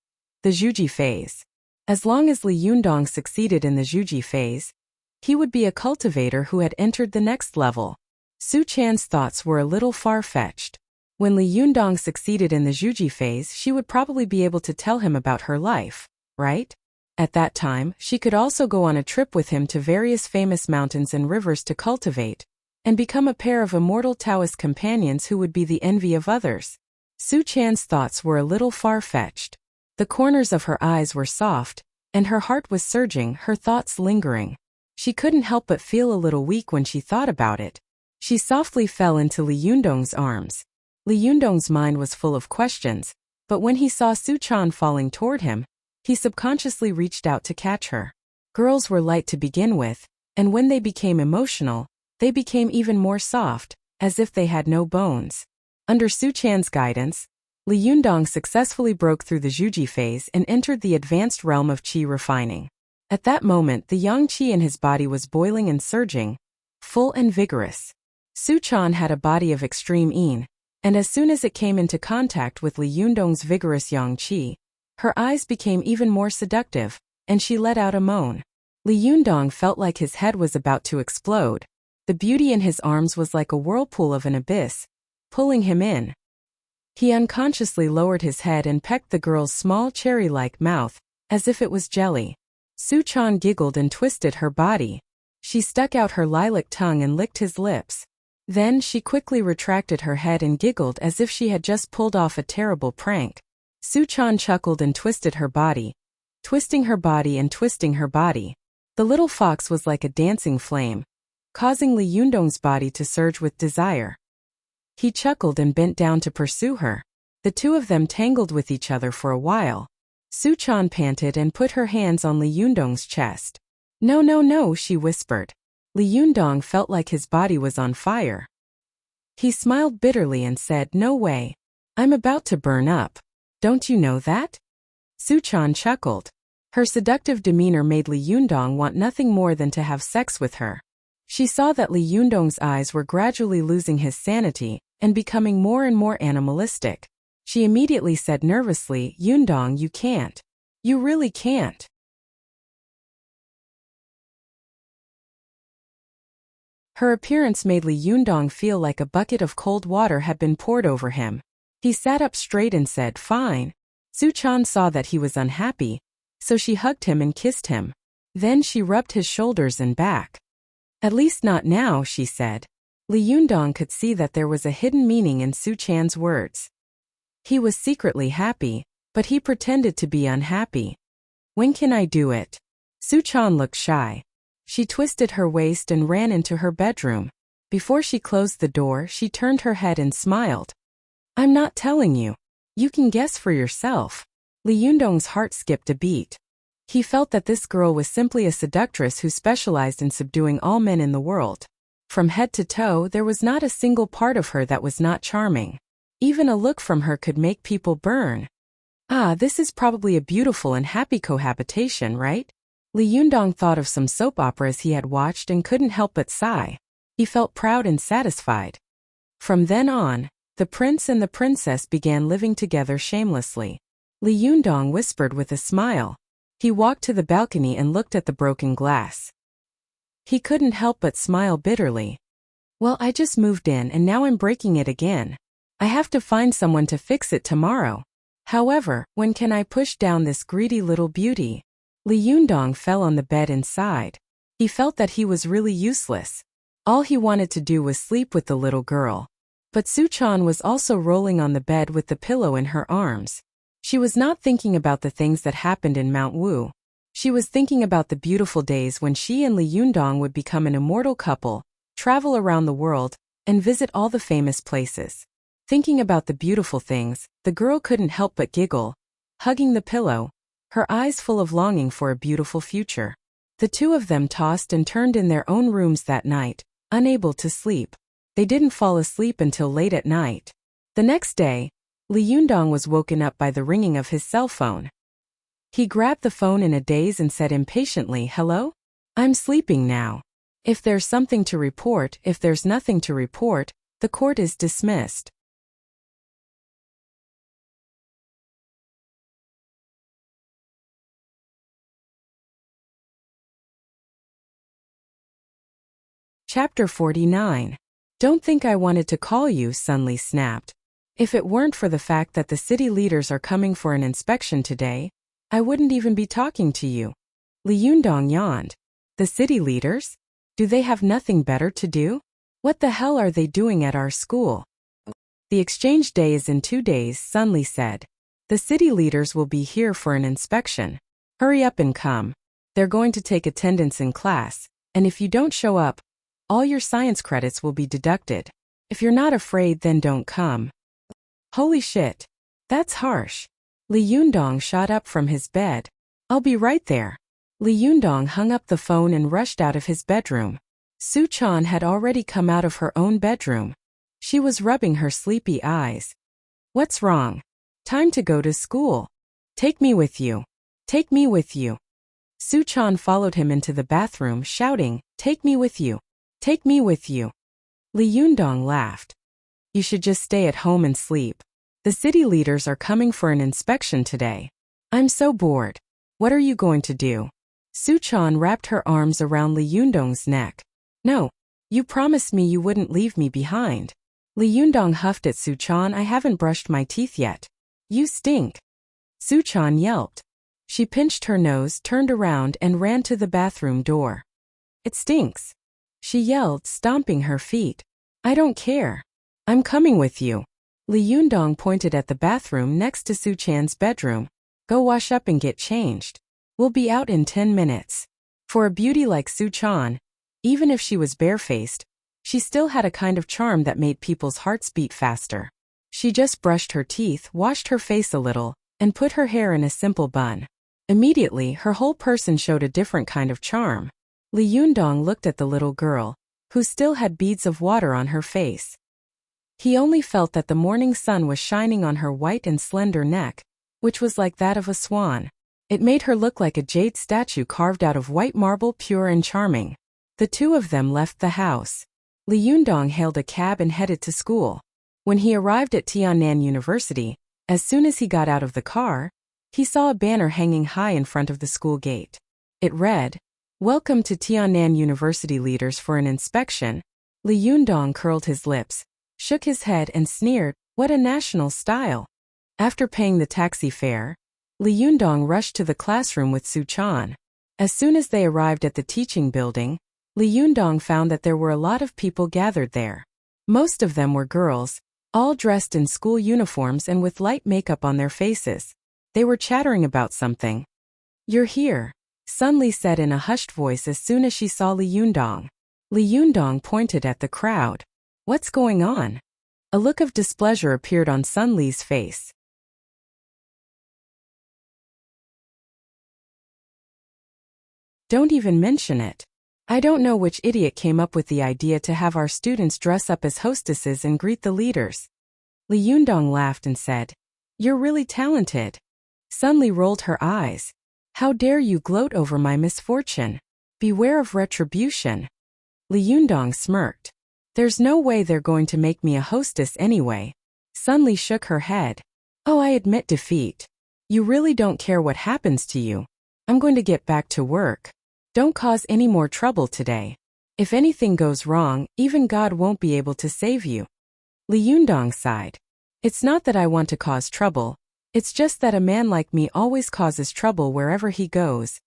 the Zhuji phase. As long as Li Yundong succeeded in the Zhuji phase, he would be a cultivator who had entered the next level. Su Chan's thoughts were a little far-fetched. When Li Yundong succeeded in the Zhuji phase, she would probably be able to tell him about her life, right? At that time, she could also go on a trip with him to various famous mountains and rivers to cultivate, and become a pair of immortal Taoist companions who would be the envy of others. Su Chan's thoughts were a little far-fetched. The corners of her eyes were soft, and her heart was surging, her thoughts lingering. She couldn't help but feel a little weak when she thought about it. She softly fell into Li Yundong's arms. Li Yundong's mind was full of questions, but when he saw Su Chan falling toward him, he subconsciously reached out to catch her. Girls were light to begin with, and when they became emotional, they became even more soft, as if they had no bones. Under Su Chan's guidance, Li Yundong successfully broke through the Zhuji phase and entered the advanced realm of qi refining. At that moment, the yang qi in his body was boiling and surging, full and vigorous. Su Chan had a body of extreme yin, and as soon as it came into contact with Li Yundong's vigorous yang qi, her eyes became even more seductive, and she let out a moan. Li Yundong felt like his head was about to explode. The beauty in his arms was like a whirlpool of an abyss, pulling him in. He unconsciously lowered his head and pecked the girl's small cherry-like mouth, as if it was jelly. Su Chan giggled and twisted her body. She stuck out her lilac tongue and licked his lips. Then she quickly retracted her head and giggled as if she had just pulled off a terrible prank. Su Chan chuckled and twisted her body, twisting her body and twisting her body. The little fox was like a dancing flame, causing Li Yundong's body to surge with desire. He chuckled and bent down to pursue her. The two of them tangled with each other for a while. Su Chan panted and put her hands on Li Yundong's chest. No, no, no, she whispered. Li Yundong felt like his body was on fire. He smiled bitterly and said, no way. I'm about to burn up. Don't you know that? Su Chan chuckled. Her seductive demeanor made Li Yundong want nothing more than to have sex with her. She saw that Li Yundong's eyes were gradually losing his sanity and becoming more and more animalistic. She immediately said nervously, Yundong, you can't. You really can't. Her appearance made Li Yundong feel like a bucket of cold water had been poured over him. He sat up straight and said, fine. Su Chan saw that he was unhappy, so she hugged him and kissed him. Then she rubbed his shoulders and back. At least not now, she said. Li Yundong could see that there was a hidden meaning in Su Chan's words. He was secretly happy, but he pretended to be unhappy. When can I do it? Su Chan looked shy. She twisted her waist and ran into her bedroom. Before she closed the door, she turned her head and smiled. I'm not telling you. You can guess for yourself. Li Yundong's heart skipped a beat. He felt that this girl was simply a seductress who specialized in subduing all men in the world. From head to toe, there was not a single part of her that was not charming. Even a look from her could make people burn. Ah, this is probably a beautiful and happy cohabitation, right? Li Yundong thought of some soap operas he had watched and couldn't help but sigh. He felt proud and satisfied. From then on, the prince and the princess began living together shamelessly. Li Yundong whispered with a smile. He walked to the balcony and looked at the broken glass. He couldn't help but smile bitterly. Well, I just moved in and now I'm breaking it again. I have to find someone to fix it tomorrow. However, when can I push down this greedy little beauty? Li Yundong fell on the bed and sighed. He felt that he was really useless. All he wanted to do was sleep with the little girl. But Su-chan was also rolling on the bed with the pillow in her arms. She was not thinking about the things that happened in Mount Wu. She was thinking about the beautiful days when she and Li Yundong would become an immortal couple, travel around the world, and visit all the famous places. Thinking about the beautiful things, the girl couldn't help but giggle, hugging the pillow, her eyes full of longing for a beautiful future. The two of them tossed and turned in their own rooms that night, unable to sleep. They didn't fall asleep until late at night. The next day, Li Yundong was woken up by the ringing of his cell phone. He grabbed the phone in a daze and said impatiently, "Hello? I'm sleeping now. If there's something to report, if there's nothing to report, the court is dismissed." Chapter 49. Don't think I wanted to call you, Sunli snapped. If it weren't for the fact that the city leaders are coming for an inspection today, I wouldn't even be talking to you. Li Yundong yawned. The city leaders? Do they have nothing better to do? What the hell are they doing at our school? The exchange day is in 2 days, Sunli said. The city leaders will be here for an inspection. Hurry up and come. They're going to take attendance in class, and if you don't show up, all your science credits will be deducted. If you're not afraid, then don't come. Holy shit. That's harsh. Li Yundong shot up from his bed. I'll be right there. Li Yundong hung up the phone and rushed out of his bedroom. Su-chan had already come out of her own bedroom. She was rubbing her sleepy eyes. What's wrong? Time to go to school. Take me with you. Take me with you. Su-chan followed him into the bathroom, shouting, Take me with you. Take me with you. Li Yundong laughed. You should just stay at home and sleep. The city leaders are coming for an inspection today. I'm so bored. What are you going to do? Su-chan wrapped her arms around Li Yundong's neck. No. You promised me you wouldn't leave me behind. Li Yundong huffed at Su-chan. I haven't brushed my teeth yet. You stink. Su-chan yelped. She pinched her nose, turned around, and ran to the bathroom door. It stinks. She yelled, stomping her feet. I don't care. I'm coming with you. Li Yundong pointed at the bathroom next to Su-chan's bedroom. Go wash up and get changed. We'll be out in 10 minutes. For a beauty like Su-chan, even if she was barefaced, she still had a kind of charm that made people's hearts beat faster. She just brushed her teeth, washed her face a little, and put her hair in a simple bun. Immediately, her whole person showed a different kind of charm. Li Yundong looked at the little girl, who still had beads of water on her face. He only felt that the morning sun was shining on her white and slender neck, which was like that of a swan. It made her look like a jade statue carved out of white marble, pure and charming. The two of them left the house. Li Yundong hailed a cab and headed to school. When he arrived at Tiannan University, as soon as he got out of the car, he saw a banner hanging high in front of the school gate. It read, Welcome to Tiannan University leaders for an inspection. Li Yundong curled his lips, shook his head and sneered, what a national style. After paying the taxi fare, Li Yundong rushed to the classroom with Su-chan. As soon as they arrived at the teaching building, Li Yundong found that there were a lot of people gathered there. Most of them were girls, all dressed in school uniforms and with light makeup on their faces. They were chattering about something. You're here, Sunli said in a hushed voice as soon as she saw Li Yundong. Li Yundong pointed at the crowd. What's going on? A look of displeasure appeared on Sunli's face. Don't even mention it. I don't know which idiot came up with the idea to have our students dress up as hostesses and greet the leaders. Li Yundong laughed and said, You're really talented. Sunli rolled her eyes. How dare you gloat over my misfortune? Beware of retribution. Li Yundong smirked. There's no way they're going to make me a hostess anyway. Sunli shook her head. Oh, I admit defeat. You really don't care what happens to you. I'm going to get back to work. Don't cause any more trouble today. If anything goes wrong, even God won't be able to save you. Li Yundong sighed. It's not that I want to cause trouble. It's just that a man like me always causes trouble wherever he goes.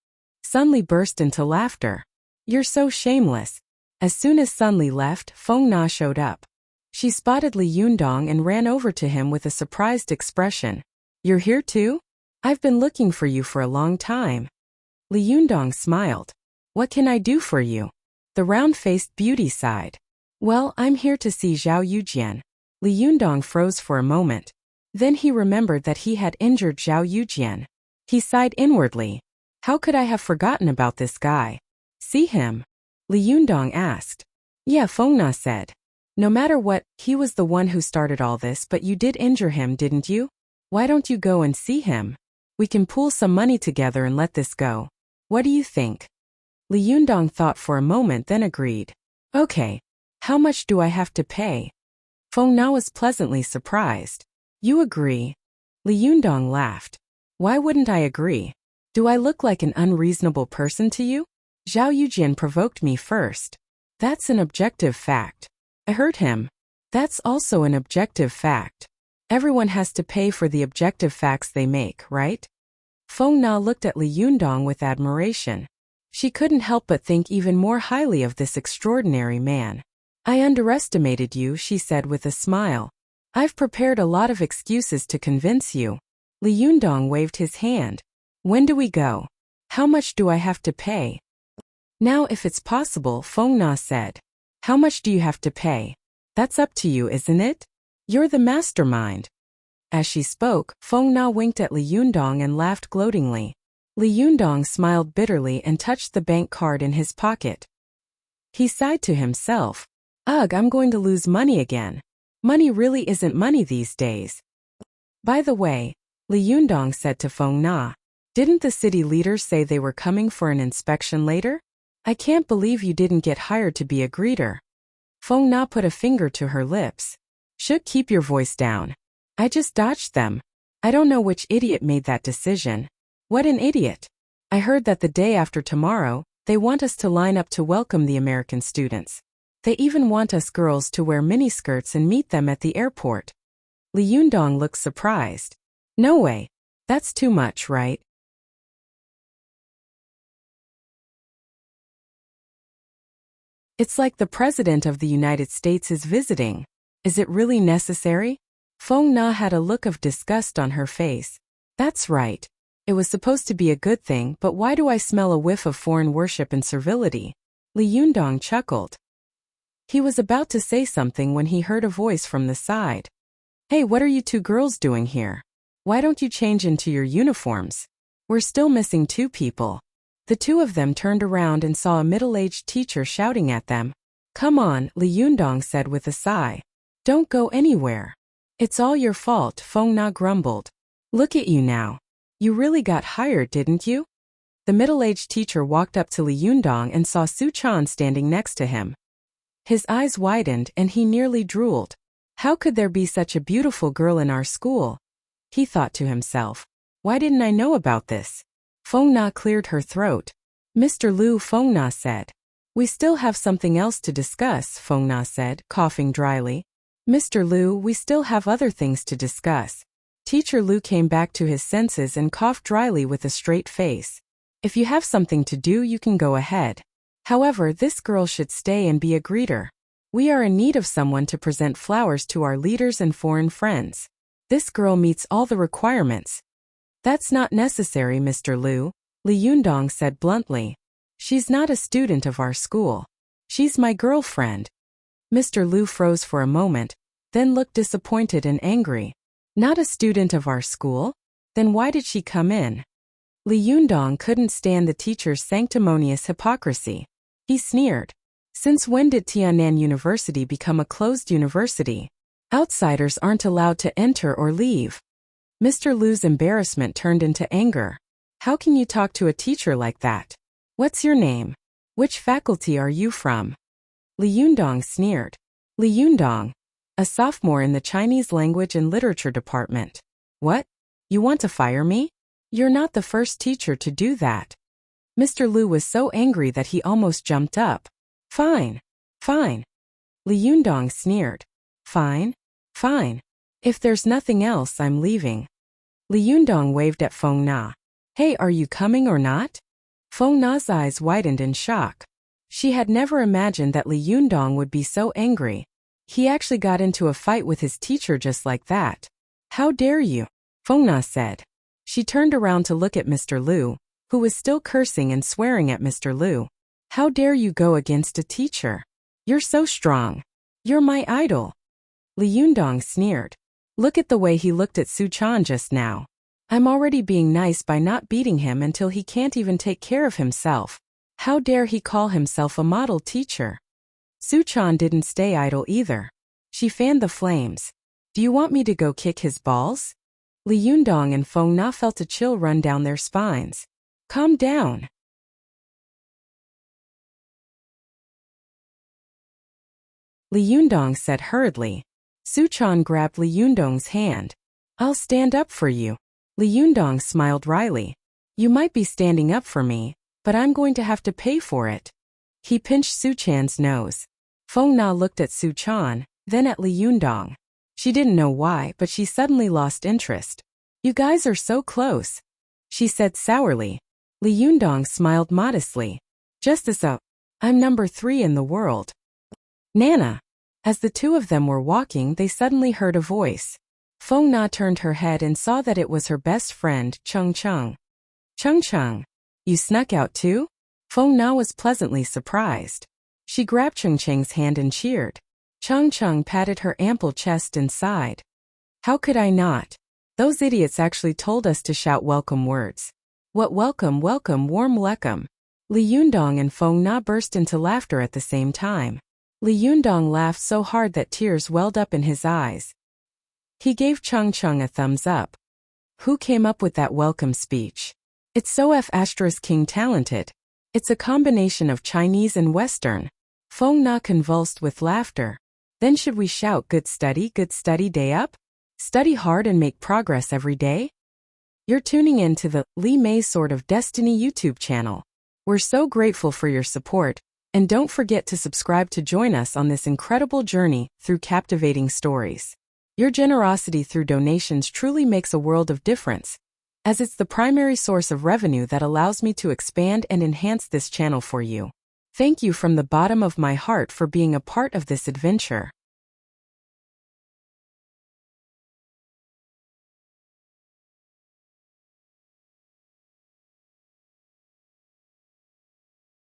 Sun Li burst into laughter. You're so shameless. As soon as Sun Li left, Feng Na showed up. She spotted Li Yundong and ran over to him with a surprised expression. You're here too? I've been looking for you for a long time. Li Yundong smiled. What can I do for you? The round-faced beauty sighed. Well, I'm here to see Zhao Yujian. Li Yundong froze for a moment. Then he remembered that he had injured Zhao Yujian. He sighed inwardly. How could I have forgotten about this guy? See him? Li Yundong asked. Yeah, Feng Na said. No matter what, he was the one who started all this, but you did injure him, didn't you? Why don't you go and see him? We can pool some money together and let this go. What do you think? Li Yundong thought for a moment, then agreed. Okay. How much do I have to pay? Feng Na was pleasantly surprised. You agree? Li Yundong laughed. Why wouldn't I agree? Do I look like an unreasonable person to you? Zhao Yujian provoked me first. That's an objective fact. I hurt him. That's also an objective fact. Everyone has to pay for the objective facts they make, right? Feng Na looked at Li Yundong with admiration. She couldn't help but think even more highly of this extraordinary man. I underestimated you, she said with a smile. I've prepared a lot of excuses to convince you. Li Yundong waved his hand. When do we go? How much do I have to pay? Now if it's possible, Feng Na said. How much do you have to pay? That's up to you, isn't it? You're the mastermind. As she spoke, Feng Na winked at Li Yundong and laughed gloatingly. Li Yundong smiled bitterly and touched the bank card in his pocket. He sighed to himself. Ugh, I'm going to lose money again. Money really isn't money these days. By the way, Li Yundong said to Feng Na, didn't the city leaders say they were coming for an inspection later? I can't believe you didn't get hired to be a greeter. Feng Na put a finger to her lips. Should keep your voice down. I just dodged them. I don't know which idiot made that decision. What an idiot. I heard that the day after tomorrow, they want us to line up to welcome the American students. They even want us girls to wear miniskirts and meet them at the airport. Li Yundong looked surprised. No way. That's too much, right? It's like the President of the United States is visiting. Is it really necessary? Feng Na had a look of disgust on her face. That's right. It was supposed to be a good thing, but why do I smell a whiff of foreign worship and servility? Li Yundong chuckled. He was about to say something when he heard a voice from the side. Hey, what are you two girls doing here? Why don't you change into your uniforms? We're still missing 2 people. The 2 of them turned around and saw a middle-aged teacher shouting at them. Come on, Li Yundong said with a sigh. Don't go anywhere. It's all your fault, Feng Na grumbled. Look at you now. You really got hired, didn't you? The middle-aged teacher walked up to Li Yundong and saw Su Chan standing next to him. His eyes widened and he nearly drooled. How could there be such a beautiful girl in our school? He thought to himself. Why didn't I know about this? Feng Na cleared her throat. Mr. Liu, Feng Na said. We still have something else to discuss, Feng Na said, coughing dryly. Mr. Liu, we still have other things to discuss. Teacher Liu came back to his senses and coughed dryly with a straight face. If you have something to do, you can go ahead. However, this girl should stay and be a greeter. We are in need of someone to present flowers to our leaders and foreign friends. This girl meets all the requirements. That's not necessary, Mr. Liu, Li Yundong said bluntly. She's not a student of our school. She's my girlfriend. Mr. Liu froze for a moment, then looked disappointed and angry. Not a student of our school? Then why did she come in? Li Yundong couldn't stand the teacher's sanctimonious hypocrisy. He sneered. Since when did Tiannan University become a closed university? Outsiders aren't allowed to enter or leave. Mr. Liu's embarrassment turned into anger. How can you talk to a teacher like that? What's your name? Which faculty are you from? Li Yundong sneered. Li Yundong, a sophomore in the Chinese Language and Literature department. What? You want to fire me? You're not the first teacher to do that. Mr. Lu was so angry that he almost jumped up. Fine. Fine. Li Yundong sneered. Fine. Fine. If there's nothing else, I'm leaving. Li Yundong waved at Feng Na. Hey, are you coming or not? Feng Na's eyes widened in shock. She had never imagined that Li Yundong would be so angry. He actually got into a fight with his teacher just like that. How dare you? Feng Na said. She turned around to look at Mr. Lu, who was still cursing and swearing at Mr. Lu. How dare you go against a teacher? You're so strong. You're my idol. Li Yundong sneered. Look at the way he looked at Su Chan just now. I'm already being nice by not beating him until he can't even take care of himself. How dare he call himself a model teacher? Su Chan didn't stay idle either. She fanned the flames. Do you want me to go kick his balls? Li Yundong and Feng Na felt a chill run down their spines. Calm down. Li Yundong said hurriedly. Su Chan grabbed Li Yundong's hand. I'll stand up for you. Li Yundong smiled wryly. You might be standing up for me, but I'm going to have to pay for it. He pinched Su Chan's nose. Feng Na looked at Su Chan, then at Li Yundong. She didn't know why, but she suddenly lost interest. You guys are so close, she said sourly. Li Yundong smiled modestly. Just as a, I'm number 3 in the world. Nana. As the two of them were walking, they suddenly heard a voice. Feng Na turned her head and saw that it was her best friend, Cheng Cheng. Cheng Cheng, you snuck out too? Feng Na was pleasantly surprised. She grabbed Cheng Cheng's hand and cheered. Cheng Cheng patted her ample chest and sighed. How could I not? Those idiots actually told us to shout welcome words. What welcome, welcome, warm welcome. Li Yundong and Feng Na burst into laughter at the same time. Li Yundong laughed so hard that tears welled up in his eyes. He gave Cheng Cheng a thumbs up. Who came up with that welcome speech? It's so King talented. It's a combination of Chinese and Western. Feng Na convulsed with laughter. Then should we shout good study day up? Study hard and make progress every day? You're tuning in to the Li Mei's Sword of Destiny YouTube channel. We're so grateful for your support, and don't forget to subscribe to join us on this incredible journey through captivating stories. Your generosity through donations truly makes a world of difference, as it's the primary source of revenue that allows me to expand and enhance this channel for you. Thank you from the bottom of my heart for being a part of this adventure.